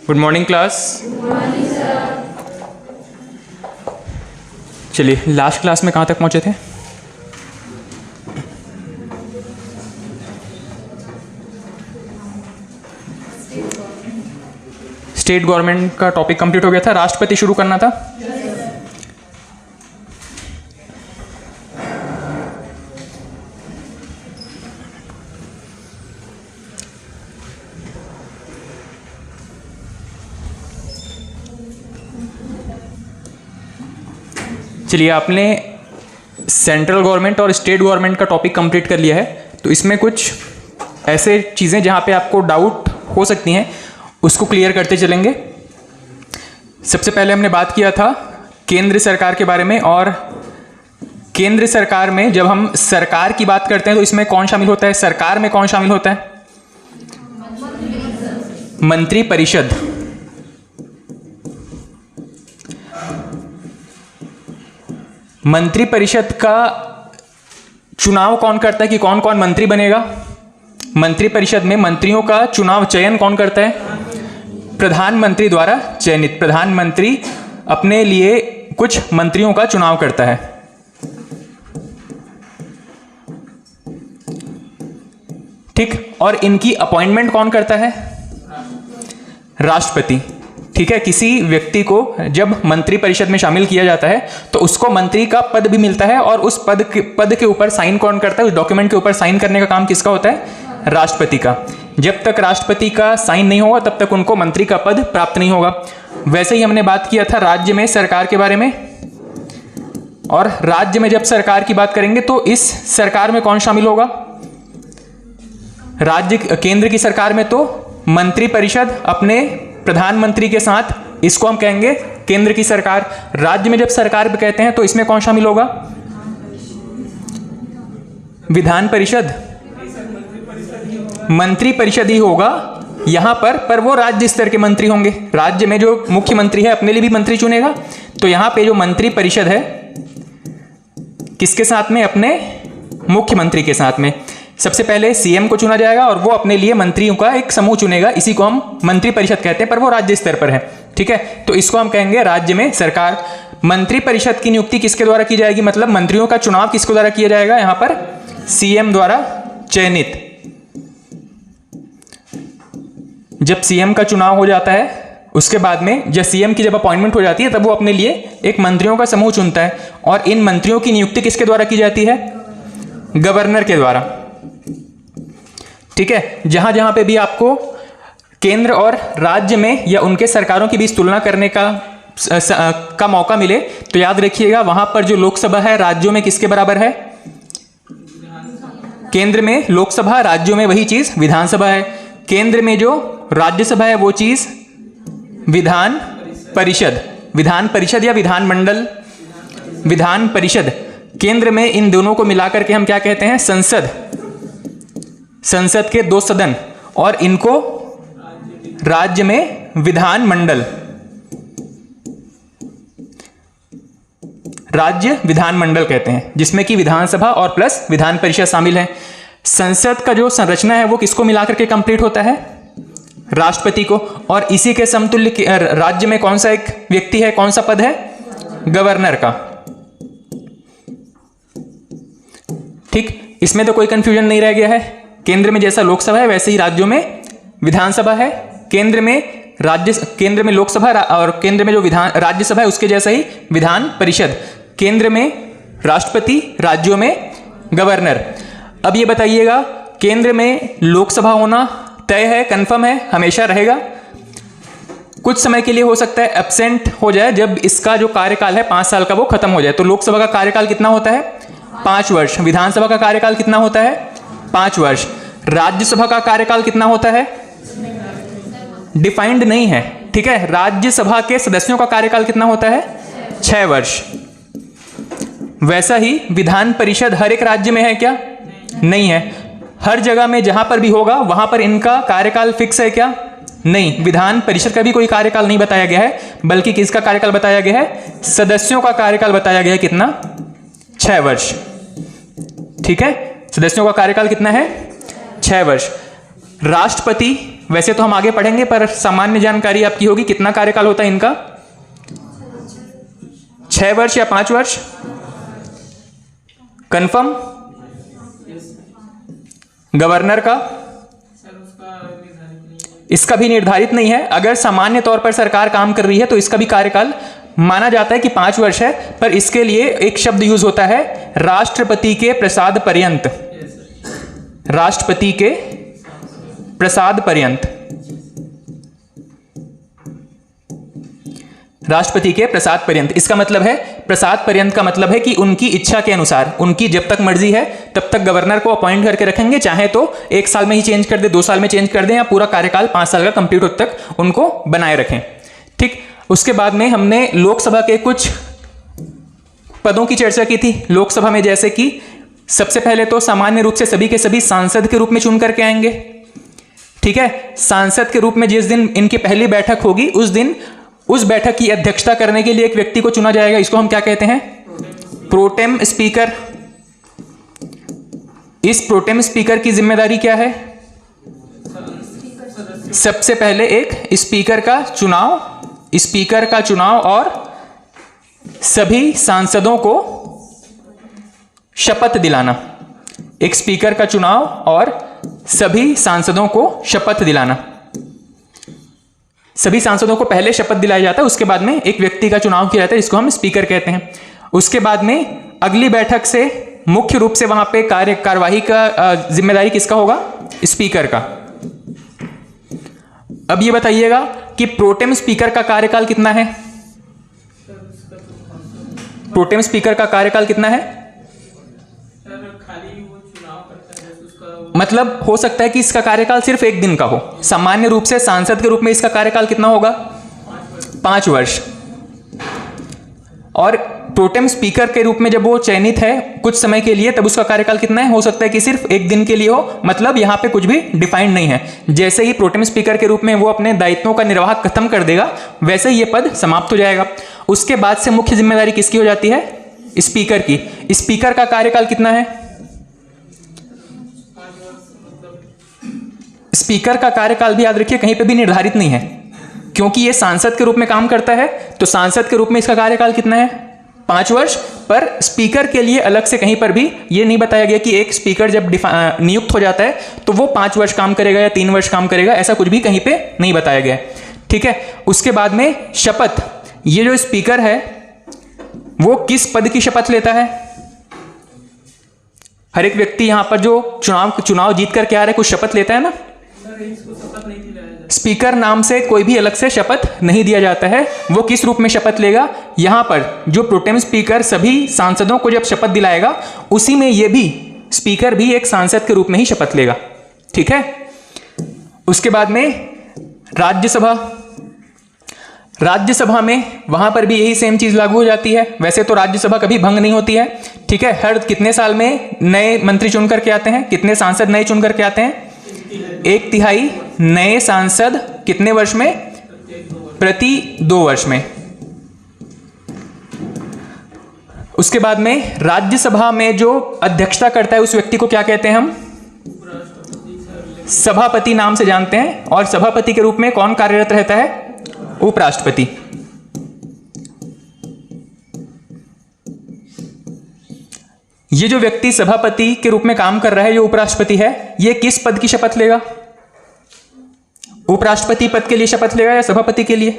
Good morning class. चलिए, last class में कहाँ तक पहुँचे थे? स्टेट गवर्नमेंट का टॉपिक कंप्लीट हो गया था, राष्ट्रपति शुरू करना था। चलिए, आपने सेंट्रल गवर्नमेंट और स्टेट गवर्नमेंट का टॉपिक कंप्लीट कर लिया है, तो इसमें कुछ ऐसे चीज़ें जहाँ पे आपको डाउट हो सकती हैं उसको क्लियर करते चलेंगे। सबसे पहले हमने बात किया था केंद्र सरकार के बारे में, और केंद्र सरकार में जब हम सरकार की बात करते हैं तो इसमें कौन शामिल होता है? सरकार में कौन शामिल होता है? मंत्री परिषद। मंत्री परिषद का चुनाव कौन करता है कि कौन कौन मंत्री बनेगा? मंत्री परिषद में मंत्रियों का चुनाव चयन कौन करता है? प्रधानमंत्री द्वारा चयनित। प्रधानमंत्री अपने लिए कुछ मंत्रियों का चुनाव करता है। ठीक, और इनकी अपॉइंटमेंट कौन करता है? राष्ट्रपति। ठीक है, किसी व्यक्ति को जब मंत्री परिषद में शामिल किया जाता है तो उसको मंत्री का पद भी मिलता है, और उस पद के ऊपर साइन कौन करता है? उस डॉक्यूमेंट के ऊपर साइन करने का काम किसका होता है? राष्ट्रपति का। जब तक राष्ट्रपति का साइन नहीं होगा तब तक उनको मंत्री का पद प्राप्त नहीं होगा। वैसे ही हमने बात किया था राज्य में सरकार के बारे में, और राज्य में जब सरकार की बात करेंगे तो इस सरकार में कौन शामिल होगा? राज्य केंद्र की सरकार में तो मंत्री परिषद अपने प्रधानमंत्री के साथ, इसको हम कहेंगे केंद्र की सरकार। राज्य में जब सरकार भी कहते हैं तो इसमें कौन शामिल होगा? विधान परिषद। मंत्री परिषद ही होगा यहां पर वो राज्य स्तर के मंत्री होंगे। राज्य में जो मुख्यमंत्री है अपने लिए भी मंत्री चुनेगा, तो यहां पे जो मंत्री परिषद है किसके साथ में? अपने मुख्यमंत्री के साथ में। सबसे पहले सीएम को चुना जाएगा और वो अपने लिए मंत्रियों का एक समूह चुनेगा, इसी को हम मंत्री परिषद कहते हैं, पर वो राज्य स्तर पर है। ठीक है, तो इसको हम कहेंगे राज्य में सरकार। मंत्री परिषद की नियुक्ति किसके द्वारा की जाएगी? मतलब मंत्रियों का चुनाव किसके द्वारा किया जाएगा? यहां पर सीएम द्वारा चयनित। जब सीएम का चुनाव हो जाता है उसके बाद में जब सीएम की अपॉइंटमेंट हो जाती है तब वो अपने लिए एक मंत्रियों का समूह चुनता है, और इन मंत्रियों की नियुक्ति किसके द्वारा की जाती है? गवर्नर के द्वारा। ठीक है, जहां जहां पे भी आपको केंद्र और राज्य में या उनके सरकारों के बीच तुलना करने का मौका मिले तो याद रखिएगा वहां पर जो लोकसभा है राज्यों में किसके बराबर है? केंद्र में लोकसभा, राज्यों में वही चीज विधानसभा है। केंद्र में जो राज्यसभा है वो चीज विधान परिषद। विधान परिषद या विधानमंडल। विधान परिषद। केंद्र में इन दोनों को मिलाकर के हम क्या कहते हैं? संसद। संसद के 2 सदन, और इनको राज्य में विधानमंडल। राज्य विधानमंडल कहते हैं, जिसमें कि विधानसभा और प्लस विधान परिषद शामिल है। संसद का जो संरचना है वो किसको मिलाकर के कंप्लीट होता है? राष्ट्रपति को। और इसी के समतुल्य राज्य में कौन सा एक व्यक्ति है, कौन सा पद है? गवर्नर का। ठीक, इसमें तो कोई कंफ्यूजन नहीं रह गया है। केंद्र में जैसा लोकसभा है वैसे ही राज्यों में विधानसभा है। केंद्र में लोकसभा और केंद्र में जो राज्यसभा है उसके जैसा ही विधान परिषद। केंद्र में राष्ट्रपति, राज्यों में गवर्नर। अब ये बताइएगा, केंद्र में लोकसभा होना तय है, कंफर्म है, हमेशा रहेगा? कुछ समय के लिए हो सकता है एब्सेंट हो जाए, जब इसका जो कार्यकाल है 5 साल का वो खत्म हो जाए। तो लोकसभा का कार्यकाल कितना होता है? 5 वर्ष। विधानसभा का कार्यकाल कितना होता है? 5 वर्ष। राज्यसभा का कार्यकाल कितना होता है? डिफाइंड नहीं है। ठीक है, राज्यसभा के सदस्यों का कार्यकाल कितना होता है? 6 वर्ष। वैसा ही विधान परिषद हर एक राज्य में है क्या? नहीं है। हर जगह में जहां पर भी होगा वहां पर इनका कार्यकाल फिक्स है क्या? नहीं। विधान परिषद का भी कोई कार्यकाल नहीं बताया गया है, बल्कि किसका कार्यकाल बताया गया है? सदस्यों का कार्यकाल बताया गया है। कितना? 6 वर्ष। ठीक है, सदस्यों का कार्यकाल कितना है? 6 वर्ष। राष्ट्रपति, वैसे तो हम आगे पढ़ेंगे पर सामान्य जानकारी आपकी होगी, कितना कार्यकाल होता है इनका? 6 वर्ष या 5 वर्ष? कंफर्म? गवर्नर का? इसका भी निर्धारित नहीं है। अगर सामान्य तौर पर सरकार काम कर रही है तो इसका भी कार्यकाल माना जाता है कि 5 वर्ष है, पर इसके लिए एक शब्द यूज होता है, राष्ट्रपति के प्रसाद पर्यंत। राष्ट्रपति के प्रसाद पर्यंत। राष्ट्रपति के प्रसाद पर्यंत, इसका मतलब है, प्रसाद पर्यंत का मतलब है कि उनकी इच्छा के अनुसार, उनकी जब तक मर्जी है तब तक गवर्नर को अपॉइंट करके रखेंगे, चाहे तो 1 साल में ही चेंज कर दे, 2 साल में चेंज कर दें, या पूरा कार्यकाल 5 साल का कंप्लीट होने तक उनको बनाए रखें। ठीक। उसके बाद में हमने लोकसभा के कुछ पदों की चर्चा की थी। लोकसभा में जैसे कि सबसे पहले तो सामान्य रूप से सभी के सभी सांसद के रूप में चुन करके आएंगे। ठीक है। सांसद के रूप में जिस दिन इनकी पहली बैठक होगी उस दिन उस बैठक की अध्यक्षता करने के लिए एक व्यक्ति को चुना जाएगा। इसको हम क्या कहते हैं? Protem speaker. इस प्रोटेम स्पीकर की जिम्मेदारी क्या है? सबसे पहले एक स्पीकर का चुनाव और सभी सांसदों को शपथ दिलाना। एक स्पीकर का चुनाव और सभी सांसदों को शपथ दिलाना। सभी सांसदों को पहले शपथ दिलाया जाता है, उसके बाद में एक व्यक्ति का चुनाव किया जाता है, जिसको हम स्पीकर कहते हैं। उसके बाद में अगली बैठक से मुख्य रूप से वहां पे कार्यवाही का जिम्मेदारी किसका होगा? स्पीकर का। अब ये बताइएगा कि प्रोटेम स्पीकर का कार्यकाल कितना है? प्रोटेम स्पीकर का कार्यकाल कितना है? मतलब हो सकता है कि इसका कार्यकाल सिर्फ 1 दिन का हो। सामान्य रूप से सांसद के रूप में इसका कार्यकाल कितना होगा? 5 वर्ष। और प्रोटेम स्पीकर के रूप में जब वो चयनित है कुछ समय के लिए, तब उसका कार्यकाल कितना है? हो सकता है कि सिर्फ 1 दिन के लिए हो। मतलब यहां पे कुछ भी डिफाइंड नहीं है। जैसे ही प्रोटेम स्पीकर के रूप में वो अपने दायित्वों का निर्वाह खत्म कर देगा, वैसे ही ये पद समाप्त हो जाएगा। उसके बाद से मुख्य जिम्मेदारी किसकी हो जाती है? स्पीकर की। स्पीकर का कार्यकाल कितना है? स्पीकर का कार्यकाल भी याद रखिए कहीं पे भी निर्धारित नहीं है, क्योंकि ये सांसद के रूप में काम करता है, तो सांसद के रूप में इसका कार्यकाल कितना है? 5 वर्ष। पर स्पीकर के लिए अलग से कहीं पर भी ये नहीं बताया गया कि एक स्पीकर जब नियुक्त हो जाता है तो वो 5 वर्ष काम करेगा या 3 वर्ष काम करेगा, ऐसा कुछ भी कहीं पे नहीं बताया गया। ठीक है। उसके बाद में शपथ। ये जो स्पीकर है वो किस पद की शपथ लेता है? हर एक व्यक्ति यहां पर जो चुनाव जीत करके आ रहा है कुछ शपथ लेता है ना। स्पीकर नाम से कोई भी अलग से शपथ नहीं दिया जाता है। वो किस रूप में शपथ लेगा? यहां पर जो प्रोटेम स्पीकर सभी सांसदों को जब शपथ दिलाएगा, उसी में ये भी स्पीकर भी एक सांसद के रूप में ही शपथ लेगा। ठीक है। उसके बाद में राज्यसभा में वहां पर भी यही सेम चीज लागू हो जाती है। वैसे तो राज्यसभा कभी भंग नहीं होती है। ठीक है। हर कितने साल में नए मंत्री चुन करके आते हैं? कितने सांसद नए चुन करके आते हैं? 1/3 नए सांसद कितने वर्ष में? प्रति 2 वर्ष में। उसके बाद में राज्यसभा में जो अध्यक्षता करता है उस व्यक्ति को क्या कहते हैं हम? सभापति नाम से जानते हैं। और सभापति के रूप में कौन कार्यरत रहता है? उपराष्ट्रपति। ये जो व्यक्ति सभापति के रूप में काम कर रहा है, जो उपराष्ट्रपति है, ये किस पद की शपथ लेगा? उपराष्ट्रपति पद के लिए शपथ लेगा या सभापति के लिए?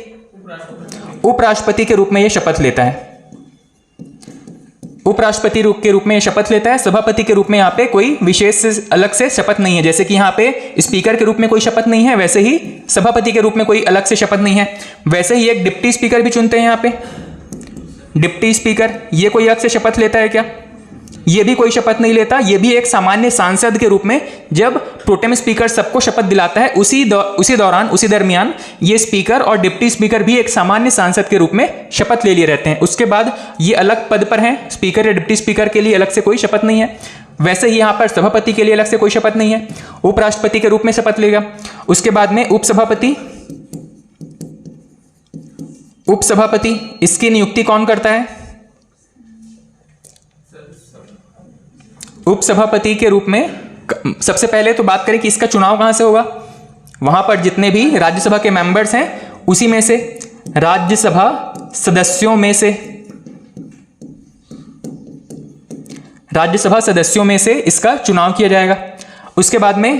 उपराष्ट्रपति के रूप में ये शपथ लेता है। उपराष्ट्रपति के रूप में ये शपथ लेता है। सभापति के रूप में यहाँ पे कोई विशेष अलग से शपथ नहीं है। जैसे कि यहाँ पे स्पीकर के रूप में कोई शपथ नहीं है, वैसे ही सभापति के रूप में कोई अलग से शपथ नहीं है। वैसे ही एक डिप्टी स्पीकर भी चुनते हैं यहाँ पे। डिप्टी स्पीकर, ये कोई अलग से शपथ लेता है क्या? ये भी कोई शपथ नहीं लेता। ये भी एक सामान्य सांसद के रूप में जब प्रोटेम स्पीकर सबको शपथ दिलाता है, उसी दरमियान ये स्पीकर और डिप्टी स्पीकर भी एक सामान्य सांसद के रूप में शपथ ले लिए रहते हैं। उसके बाद ये अलग पद पर हैं। स्पीकर या डिप्टी स्पीकर के लिए अलग से कोई शपथ नहीं है। वैसे ही यहां पर सभापति के लिए अलग से कोई शपथ नहीं है। उपराष्ट्रपति के रूप में शपथ लेगा। उसके बाद में उपसभापति, इसकी नियुक्ति कौन करता है? उपसभापति के रूप में सबसे पहले तो बात करें कि इसका चुनाव कहाँ से होगा। वहाँ पर जितने भी राज्यसभा के मेंबर्स हैं उसी में से, राज्यसभा सदस्यों में से, राज्यसभा सदस्यों में से इसका चुनाव किया जाएगा। उसके बाद में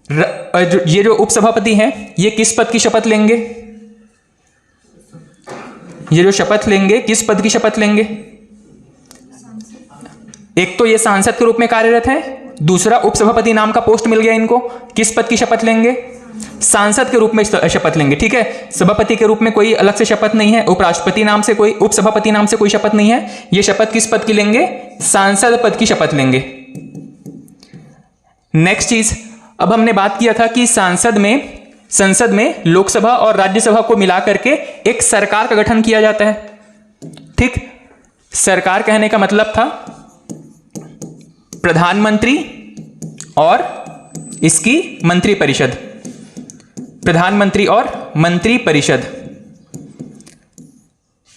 ये जो उपसभापति हैं ये किस पद की शपथ लेंगे, ये जो शपथ लेंगे किस पद की शपथ लेंगे। एक तो ये सांसद के रूप में कार्यरत है, दूसरा उपसभापति नाम का पोस्ट मिल गया इनको, किस पद की शपथ लेंगे, सांसद के रूप में शपथ लेंगे। ठीक है, सभापति के रूप में कोई अलग से शपथ नहीं है, उपराष्ट्रपति नाम से कोई, उपसभापति नाम से कोई शपथ नहीं है। ये शपथ किस पद की लेंगे, सांसद पद की शपथ लेंगे। नेक्स्ट चीज, अब हमने बात किया था कि संसद में लोकसभा और राज्यसभा को मिला करके एक सरकार का गठन किया जाता है। ठीक, सरकार कहने का मतलब था प्रधानमंत्री और इसकी मंत्रिपरिषद, प्रधानमंत्री और मंत्रिपरिषद।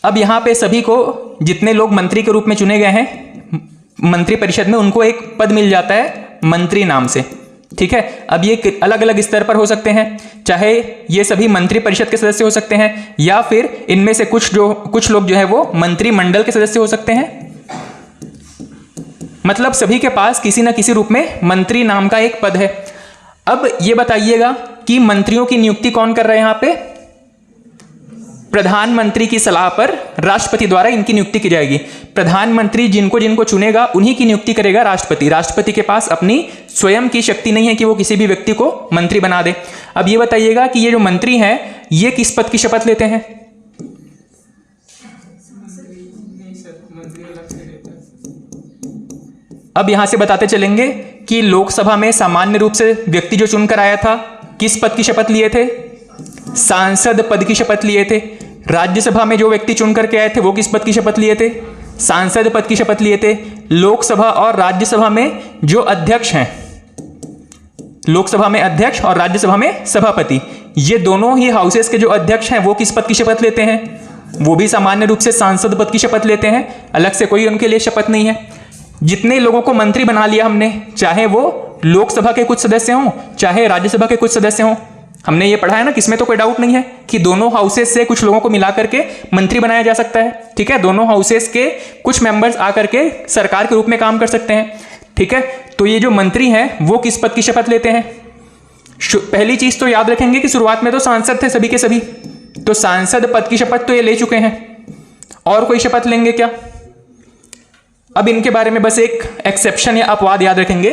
अब यहां पे सभी को, जितने लोग मंत्री के रूप में चुने गए हैं मंत्रिपरिषद में, उनको एक पद मिल जाता है मंत्री नाम से। ठीक है, अब ये अलग अलग स्तर पर हो सकते हैं, चाहे ये सभी मंत्रिपरिषद के सदस्य हो सकते हैं या फिर इनमें से कुछ लोग जो है वो मंत्रिमंडल के सदस्य हो सकते हैं। मतलब सभी के पास किसी न किसी रूप में मंत्री नाम का एक पद है। अब ये बताइएगा कि मंत्रियों की नियुक्ति कौन कर रहा है यहाँ पे, प्रधानमंत्री की सलाह पर राष्ट्रपति द्वारा इनकी नियुक्ति की जाएगी। प्रधानमंत्री जिनको जिनको चुनेगा उन्हीं की नियुक्ति करेगा राष्ट्रपति। राष्ट्रपति के पास अपनी स्वयं की शक्ति नहीं है कि वो किसी भी व्यक्ति को मंत्री बना दे। अब ये बताइएगा कि ये जो मंत्री हैं ये किस पद की शपथ लेते हैं। अब यहां से बताते चलेंगे कि लोकसभा में सामान्य रूप से व्यक्ति जो चुनकर आया था किस पद की शपथ लिए थे, सांसद पद की शपथ लिए थे। राज्यसभा में जो व्यक्ति चुन करके आए थे वो किस पद की शपथ लिए थे, सांसद पद की शपथ लिए थे। लोकसभा और राज्यसभा में जो अध्यक्ष हैं, लोकसभा में अध्यक्ष और राज्यसभा में सभापति, ये दोनों ही हाउसेस के जो अध्यक्ष हैं वो किस पद की शपथ लेते हैं, वो भी सामान्य रूप से सांसद पद की शपथ लेते हैं, अलग से कोई उनके लिए शपथ नहीं है। जितने लोगों को मंत्री बना लिया हमने, चाहे वो लोकसभा के कुछ सदस्य हों चाहे राज्यसभा के कुछ सदस्य हों, हमने ये पढ़ा है ना, किसमें तो कोई डाउट नहीं है कि दोनों हाउसेस से कुछ लोगों को मिला करके मंत्री बनाया जा सकता है। ठीक है, दोनों हाउसेस के कुछ मेंबर्स आकर के सरकार के रूप में काम कर सकते हैं। ठीक है, तो ये जो मंत्री हैं वो किस पद की शपथ लेते हैं। पहली चीज तो याद रखेंगे कि शुरुआत में तो सांसद थे सभी के सभी, तो सांसद पद की शपथ तो ये ले चुके हैं, और कोई शपथ लेंगे क्या। अब इनके बारे में बस एक एक्सेप्शन या अपवाद याद रखेंगे,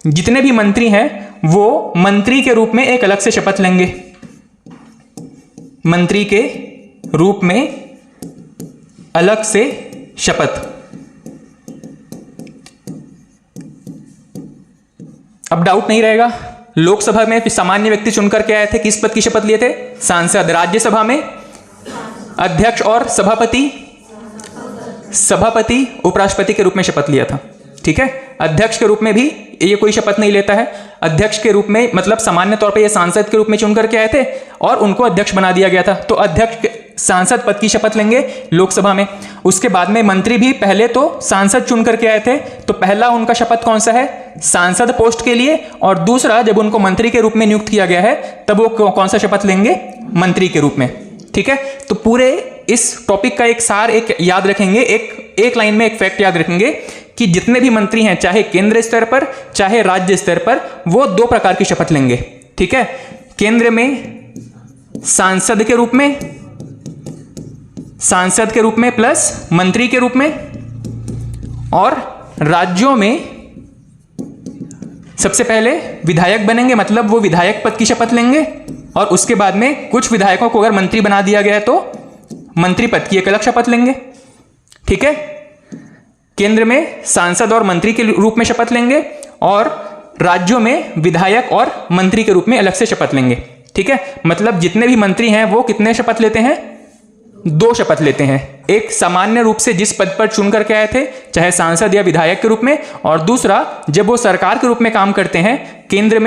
जितने भी मंत्री हैं वो मंत्री के रूप में एक अलग से शपथ लेंगे, मंत्री के रूप में अलग से शपथ। अब डाउट नहीं रहेगा, लोकसभा में सामान्य व्यक्ति चुनकर के आए थे, किस पद की शपथ लिए थे, सांसद। राज्यसभा में अध्यक्ष और सभापति उपराष्ट्रपति के रूप में शपथ लिया था। ठीक है, अध्यक्ष के रूप में भी ये कोई शपथ नहीं लेता है। अध्यक्ष के रूप में मतलब सामान्य तौर पे ये सांसद के रूप में चुन करके आए थे और उनको अध्यक्ष बना दिया गया था, तो अध्यक्ष सांसद पद की शपथ लेंगे लोकसभा में। उसके बाद में मंत्री भी पहले तो सांसद चुन करके आए थे, तो पहला उनका शपथ कौन सा है, सांसद पोस्ट के लिए, और दूसरा जब उनको मंत्री के रूप में नियुक्त किया गया है तब वो कौन सा शपथ लेंगे, मंत्री के रूप में। ठीक है, तो पूरे इस टॉपिक का एक सार एक याद रखेंगे, एक लाइन में एक फैक्ट याद रखेंगे कि जितने भी मंत्री हैं चाहे केंद्र स्तर पर चाहे राज्य स्तर पर, वो दो प्रकार की शपथ लेंगे। ठीक है, केंद्र में सांसद के रूप में प्लस मंत्री के रूप में, और राज्यों में सबसे पहले विधायक बनेंगे, मतलब वो विधायक पद की शपथ लेंगे, और उसके बाद में कुछ विधायकों को अगर मंत्री बना दिया गया है तो मंत्री पद की एक अलग शपथ लेंगे। ठीक है, केंद्र में सांसद और मंत्री के रूप में शपथ लेंगे और राज्यों में विधायक और मंत्री के रूप में अलग से शपथ लेंगे। ठीक है, मतलब जितने भी मंत्री हैं वो कितने शपथ लेते हैं, दो शपथ लेते हैं। एक सामान्य रूप से जिस पद पर चुन करके आए थे, चाहे सांसद या विधायक के रूप में, और दूसरा जब वो सरकार के रूप में काम करते हैं, केंद्र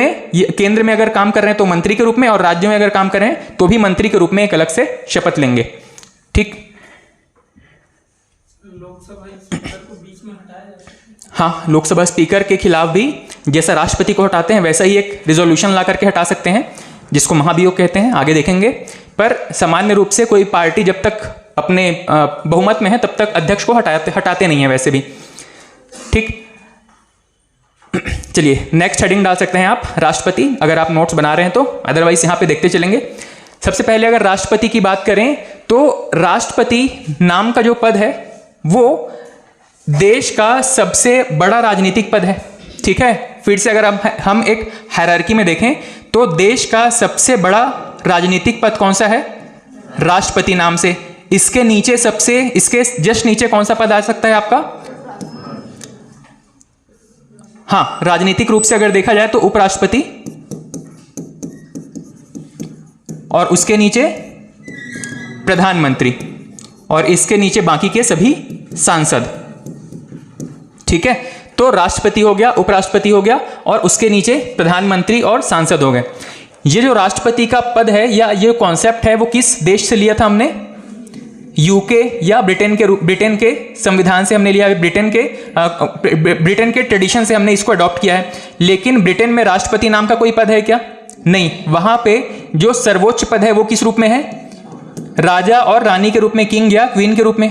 में अगर काम कर रहे हैं तो मंत्री के रूप में, और राज्य में अगर काम कर रहे हैं तो भी मंत्री के रूप में एक अलग से शपथ लेंगे। ठीक, लोकसभा स्पीकर को बीच में हटाया जाता है। हाँ, लोकसभा स्पीकर के खिलाफ भी जैसा राष्ट्रपति को हटाते हैं वैसा ही एक रिजोल्यूशन ला करके हटा सकते हैं, जिसको महाभियोग कहते हैं, आगे देखेंगे। पर सामान्य रूप से कोई पार्टी जब तक अपने बहुमत में है तब तक अध्यक्ष को हटाते नहीं है वैसे भी, ठीक। चलिए नेक्स्ट हेडिंग डाल सकते हैं आप राष्ट्रपति, अगर आप नोट्स बना रहे हैं तो, अदरवाइज यहाँ पे देखते चलेंगे। सबसे पहले अगर राष्ट्रपति की बात करें तो राष्ट्रपति नाम का जो पद है वो देश का सबसे बड़ा राजनीतिक पद है, ठीक है। फिर से अगर हम एक हायरार्की में देखें तो देश का सबसे बड़ा राजनीतिक पद कौन सा है? राष्ट्रपति नाम से। इसके नीचे सबसे, इसके जस्ट नीचे कौन सा पद आ सकता है आपका? हाँ, राजनीतिक रूप से अगर देखा जाए तो उपराष्ट्रपति, और उसके नीचे प्रधानमंत्री, और इसके नीचे बाकी के सभी सांसद, ठीक है। तो राष्ट्रपति हो गया, उपराष्ट्रपति हो गया, और उसके नीचे प्रधानमंत्री और सांसद हो गए। ये जो राष्ट्रपति का पद है या ये कॉन्सेप्ट है वो किस देश से लिया था हमने? यूके या ब्रिटेन के संविधान से हमने लिया है, ब्रिटेन के ट्रेडिशन से हमने इसको अडॉप्ट किया है। लेकिन ब्रिटेन में राष्ट्रपति नाम का कोई पद है क्या? नहीं। वहां पे जो सर्वोच्च पद है वो किस रूप में है? राजा और रानी के रूप में, किंग या क्वीन के रूप में,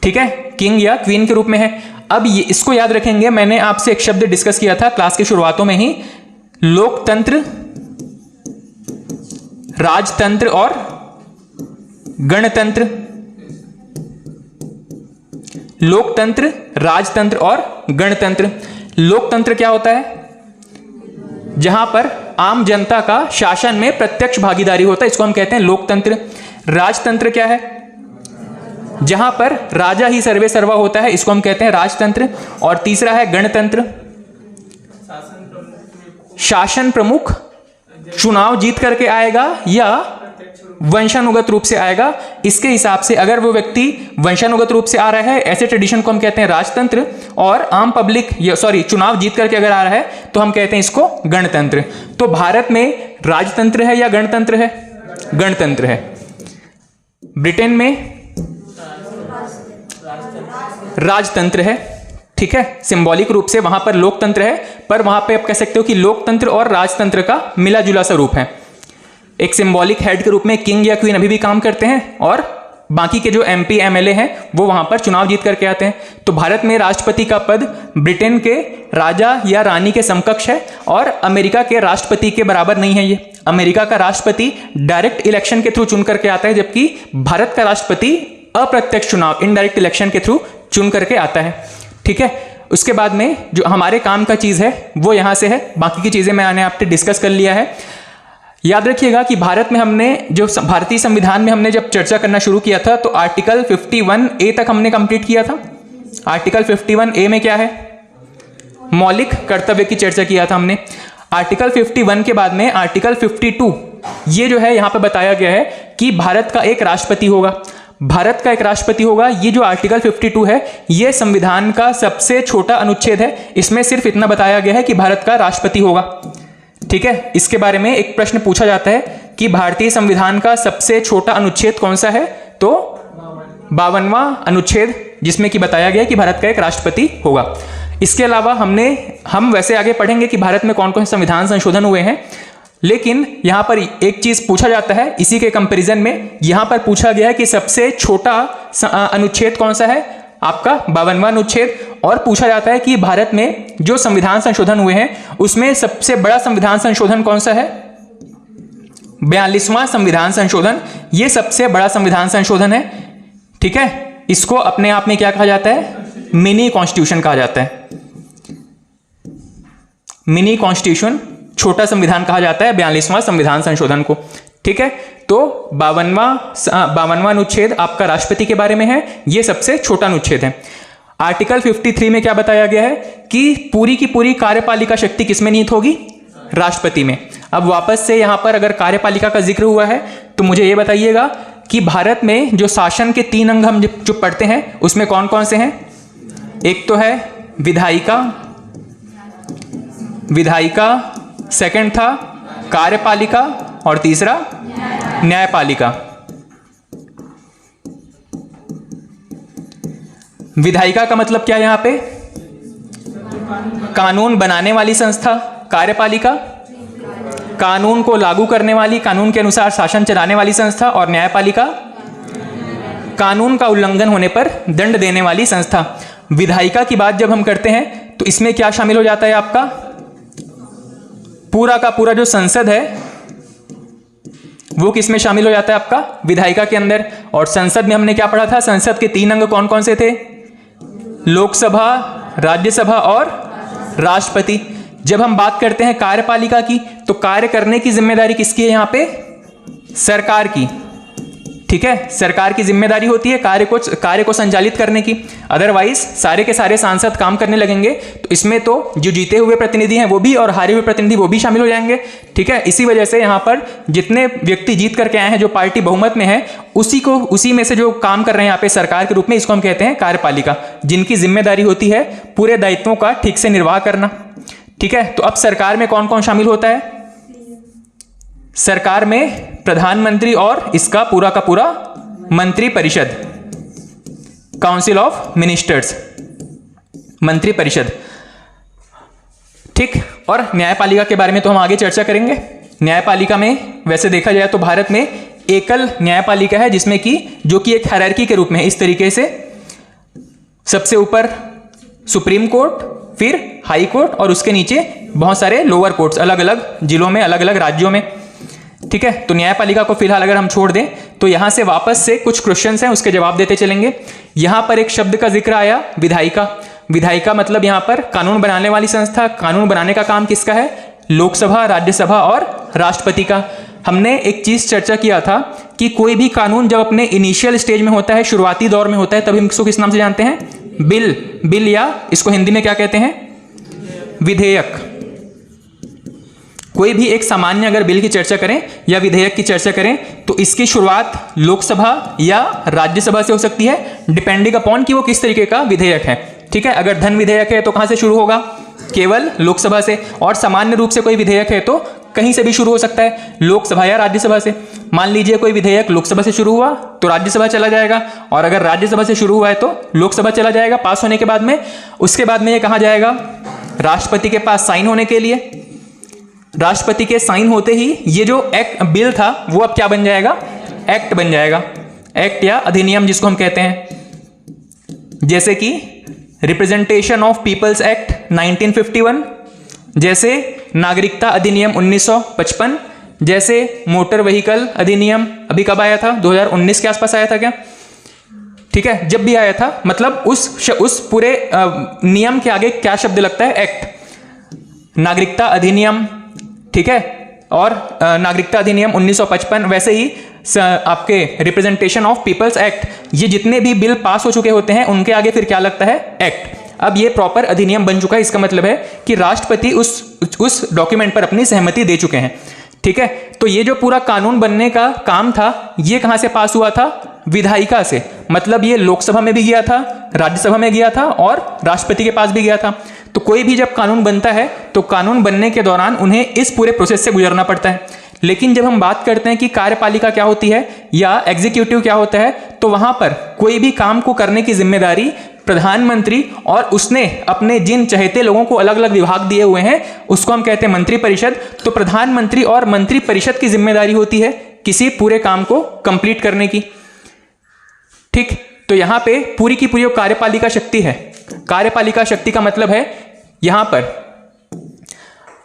ठीक है, किंग या क्वीन के रूप में है। अब ये इसको याद रखेंगे, मैंने आपसे एक शब्द डिस्कस किया था क्लास के शुरुआतों में ही, लोकतंत्र, राजतंत्र और गणतंत्र। लोकतंत्र, राजतंत्र और गणतंत्र। लोकतंत्र क्या होता है? जहां पर आम जनता का शासन में प्रत्यक्ष भागीदारी होता है, इसको हम कहते हैं लोकतंत्र। राजतंत्र क्या है? जहां पर राजा ही सर्वे सर्वा होता है, इसको हम कहते हैं राजतंत्र। और तीसरा है गणतंत्र। शासन प्रमुख चुनाव जीत करके आएगा या वंशानुगत रूप से आएगा, इसके हिसाब से अगर वो व्यक्ति वंशानुगत रूप से आ रहा है, ऐसे ट्रेडिशन को हम कहते हैं राजतंत्र, और आम पब्लिक चुनाव जीत करके अगर आ रहा है तो हम कहते हैं इसको गणतंत्र। तो भारत में राजतंत्र है या गणतंत्र है? गणतंत्र है। ब्रिटेन में राजतंत्र है, ठीक है। सिंबॉलिक रूप से वहां पर लोकतंत्र है, पर वहां पे आप कह सकते हो कि लोकतंत्र और राजतंत्र का मिला जुला सा रूप है। एक सिंबॉलिक हेड के रूप में किंग या क्वीन अभी भी काम करते हैं, और बाकी के जो एमपी एमएलए हैं वो वहां पर चुनाव जीत करके आते हैं। तो भारत में राष्ट्रपति का पद ब्रिटेन के राजा या रानी के समकक्ष है, और अमेरिका के राष्ट्रपति के बराबर नहीं है। ये अमेरिका का राष्ट्रपति डायरेक्ट इलेक्शन के थ्रू चुन करके आता है, जबकि भारत का राष्ट्रपति अप्रत्यक्ष चुनाव, इनडायरेक्ट इलेक्शन के थ्रू चुन करके आता है, ठीक है। उसके बाद में जो हमारे काम का चीज है वो यहां से है, बाकी की चीजें मैंने आपसे डिस्कस कर लिया है। याद रखिएगा कि भारत में हमने जो भारतीय संविधान में हमने जब चर्चा करना शुरू किया था तो आर्टिकल 51A तक हमने कंप्लीट किया था। आर्टिकल 51A में क्या है? मौलिक कर्तव्य की चर्चा किया था हमने। आर्टिकल 51 के बाद में आर्टिकल 52, ये जो है यहां पे बताया गया है कि भारत का एक राष्ट्रपति होगा। भारत का एक राष्ट्रपति होगा। ये जो आर्टिकल 52 है ये संविधान का सबसे छोटा अनुच्छेद है। इसमें सिर्फ इतना बताया गया है कि भारत का राष्ट्रपति होगा, ठीक है। इसके बारे में एक प्रश्न पूछा जाता है कि भारतीय संविधान का सबसे छोटा अनुच्छेद कौन सा है? तो 52वां अनुच्छेद, जिसमें कि बताया गया है कि भारत का एक राष्ट्रपति होगा। इसके अलावा हम वैसे आगे पढ़ेंगे कि भारत में कौन कौन से संविधान संशोधन हुए हैं, लेकिन यहां पर एक चीज पूछा जाता है इसी के कंपैरिजन में। यहां पर पूछा गया है कि सबसे छोटा अनुच्छेद कौन सा है? आपका 52वां अनुच्छेद। और पूछा जाता है कि भारत में जो संविधान संशोधन हुए हैं उसमें सबसे बड़ा संविधान संशोधन कौन सा है? 42वां संविधान संशोधन। ये सबसे बड़ा संविधान संशोधन है, ठीक है। इसको अपने आप में क्या कहा जाता है? मिनी कॉन्स्टिट्यूशन कहा जाता है। मिनी कॉन्स्टिट्यूशन, छोटा संविधान कहा जाता है 42वां संविधान संशोधन को, ठीक है। तो 52वां अनुच्छेद आपका राष्ट्रपति के बारे में है, ये सबसे छोटा अनुच्छेद है। आर्टिकल 53 में क्या बताया गया है कि पूरी की पूरी कार्यपालिका शक्ति किसमें निहित होगी? राष्ट्रपति में। अब वापस से यहां पर अगर कार्यपालिका का जिक्र हुआ है तो मुझे ये बताइएगा कि भारत में जो शासन के 3 अंग हम जो पढ़ते हैं उसमें कौन कौन से हैं? एक तो है विधायिका, सेकंड था कार्यपालिका, और तीसरा न्यायपालिका। विधायिका का मतलब क्या है यहां पे? कानून बनाने वाली संस्था कार्यपालिका, कानून को लागू करने वाली, कानून के अनुसार शासन चलाने वाली संस्था, और न्यायपालिका कानून का उल्लंघन होने पर दंड देने वाली संस्था। विधायिका की बात जब हम करते हैं तो इसमें क्या शामिल हो जाता है आपका, पूरा का पूरा जो संसद है वो किस में शामिल हो जाता है आपका, विधायिका के अंदर। और संसद में हमने क्या पढ़ा था, संसद के 3 अंग कौन कौन से थे, लोकसभा, राज्यसभा और राष्ट्रपति। जब हम बात करते हैं कार्यपालिका की तो कार्य करने की जिम्मेदारी किसकी है, यहां पे सरकार की, ठीक है, सरकार की जिम्मेदारी होती है कार्य को संचालित करने की। अदरवाइज सारे के सारे सांसद काम करने लगेंगे तो इसमें तो जो जीते हुए प्रतिनिधि हैं वो भी और हारे हुए प्रतिनिधि वो भी शामिल हो जाएंगे, ठीक है। इसी वजह से यहाँ पर जितने व्यक्ति जीत करके आए हैं, जो पार्टी बहुमत में है, उसी में से जो काम कर रहे हैं यहाँ पे सरकार के रूप में, इसको हम कहते हैं कार्यपालिका, जिनकी जिम्मेदारी होती है पूरे दायित्वों का ठीक से निर्वाह करना, ठीक है। तो अब सरकार में कौन कौन शामिल होता है, सरकार में प्रधानमंत्री और इसका पूरा का पूरा मंत्री परिषद, काउंसिल ऑफ मिनिस्टर्स, मंत्री परिषद, ठीक। और न्यायपालिका के बारे में तो हम आगे चर्चा करेंगे। न्यायपालिका में वैसे देखा जाए तो भारत में एकल न्यायपालिका है, जिसमें कि जो कि एक हायरार्की के रूप में इस तरीके से सबसे ऊपर सुप्रीम कोर्ट, फिर हाई कोर्ट और उसके नीचे बहुत सारे लोअर कोर्ट्स अलग अलग जिलों में, अलग अलग राज्यों में, ठीक है। तो न्यायपालिका को फिलहाल अगर हम छोड़ दें तो यहां से वापस से कुछ क्वेश्चंस हैं, उसके जवाब देते चलेंगे। यहां पर एक शब्द का जिक्र आया, विधायिका। विधायिका मतलब यहां पर कानून बनाने वाली संस्था। कानून बनाने का काम किसका है, लोकसभा, राज्यसभा और राष्ट्रपति का। हमने एक चीज चर्चा किया था कि कोई भी कानून जब अपने इनिशियल स्टेज में होता है, शुरुआती दौर में होता है, तब हम इसको किस नाम से जानते हैं, बिल, या इसको हिंदी में क्या कहते हैं, विधेयक। कोई भी एक सामान्य अगर बिल की चर्चा करें या विधेयक की चर्चा करें तो इसकी शुरुआत लोकसभा या राज्यसभा से हो सकती है, डिपेंडिंग अपॉन कि वो किस तरीके का विधेयक है, ठीक है। अगर धन विधेयक है तो कहां से शुरू होगा, केवल लोकसभा से। और सामान्य रूप से कोई विधेयक है तो कहीं से भी शुरू हो सकता है, लोकसभा या राज्यसभा से। मान लीजिए कोई विधेयक लोकसभा से शुरू हुआ तो राज्यसभा चला जाएगा, और अगर राज्यसभा से शुरू हुआ है तो लोकसभा चला जाएगा पास होने के बाद में। उसके बाद में ये कहां जाएगा, राष्ट्रपति के पास साइन होने के लिए। राष्ट्रपति के साइन होते ही ये जो बिल था वो अब क्या बन जाएगा, एक्ट बन जाएगा, एक्ट या अधिनियम जिसको हम कहते हैं। जैसे कि रिप्रेजेंटेशन ऑफ पीपल्स एक्ट 1951, जैसे नागरिकता अधिनियम 1955, जैसे मोटर व्हीकल अधिनियम अभी कब आया था, 2019 के आसपास आया था क्या, ठीक है। जब भी आया था मतलब उस पूरे नियम के आगे क्या शब्द लगता है, एक्ट। नागरिकता अधिनियम, ठीक है, और नागरिकता अधिनियम 1955, वैसे ही आपके रिप्रेजेंटेशन ऑफ पीपल्स एक्ट, ये जितने भी बिल पास हो चुके होते हैं उनके आगे फिर क्या लगता है, एक्ट। अब ये प्रॉपर अधिनियम बन चुका है, इसका मतलब है कि राष्ट्रपति उस डॉक्यूमेंट पर अपनी सहमति दे चुके हैं, ठीक है। तो ये जो पूरा कानून बनने का काम था ये कहां से पास हुआ था, विधायिका से। मतलब ये लोकसभा में भी गया था, राज्यसभा में गया था और राष्ट्रपति के पास भी गया था। तो कोई भी जब कानून बनता है तो कानून बनने के दौरान उन्हें इस पूरे प्रोसेस से गुजरना पड़ता है। लेकिन जब हम बात करते हैं कि कार्यपालिका क्या होती है या एग्जीक्यूटिव क्या होता है, तो वहां पर कोई भी काम को करने की जिम्मेदारी प्रधानमंत्री और उसने अपने जिन चहेते लोगों को अलग अलग विभाग दिए हुए हैं उसको हम कहते हैं मंत्री परिषद। तो प्रधानमंत्री और मंत्री परिषद की जिम्मेदारी होती है किसी पूरे काम को कंप्लीट करने की, ठीक। तो यहां पे पूरी की पूरी कार्यपालिका शक्ति है। कार्यपालिका शक्ति का मतलब है, यहां पर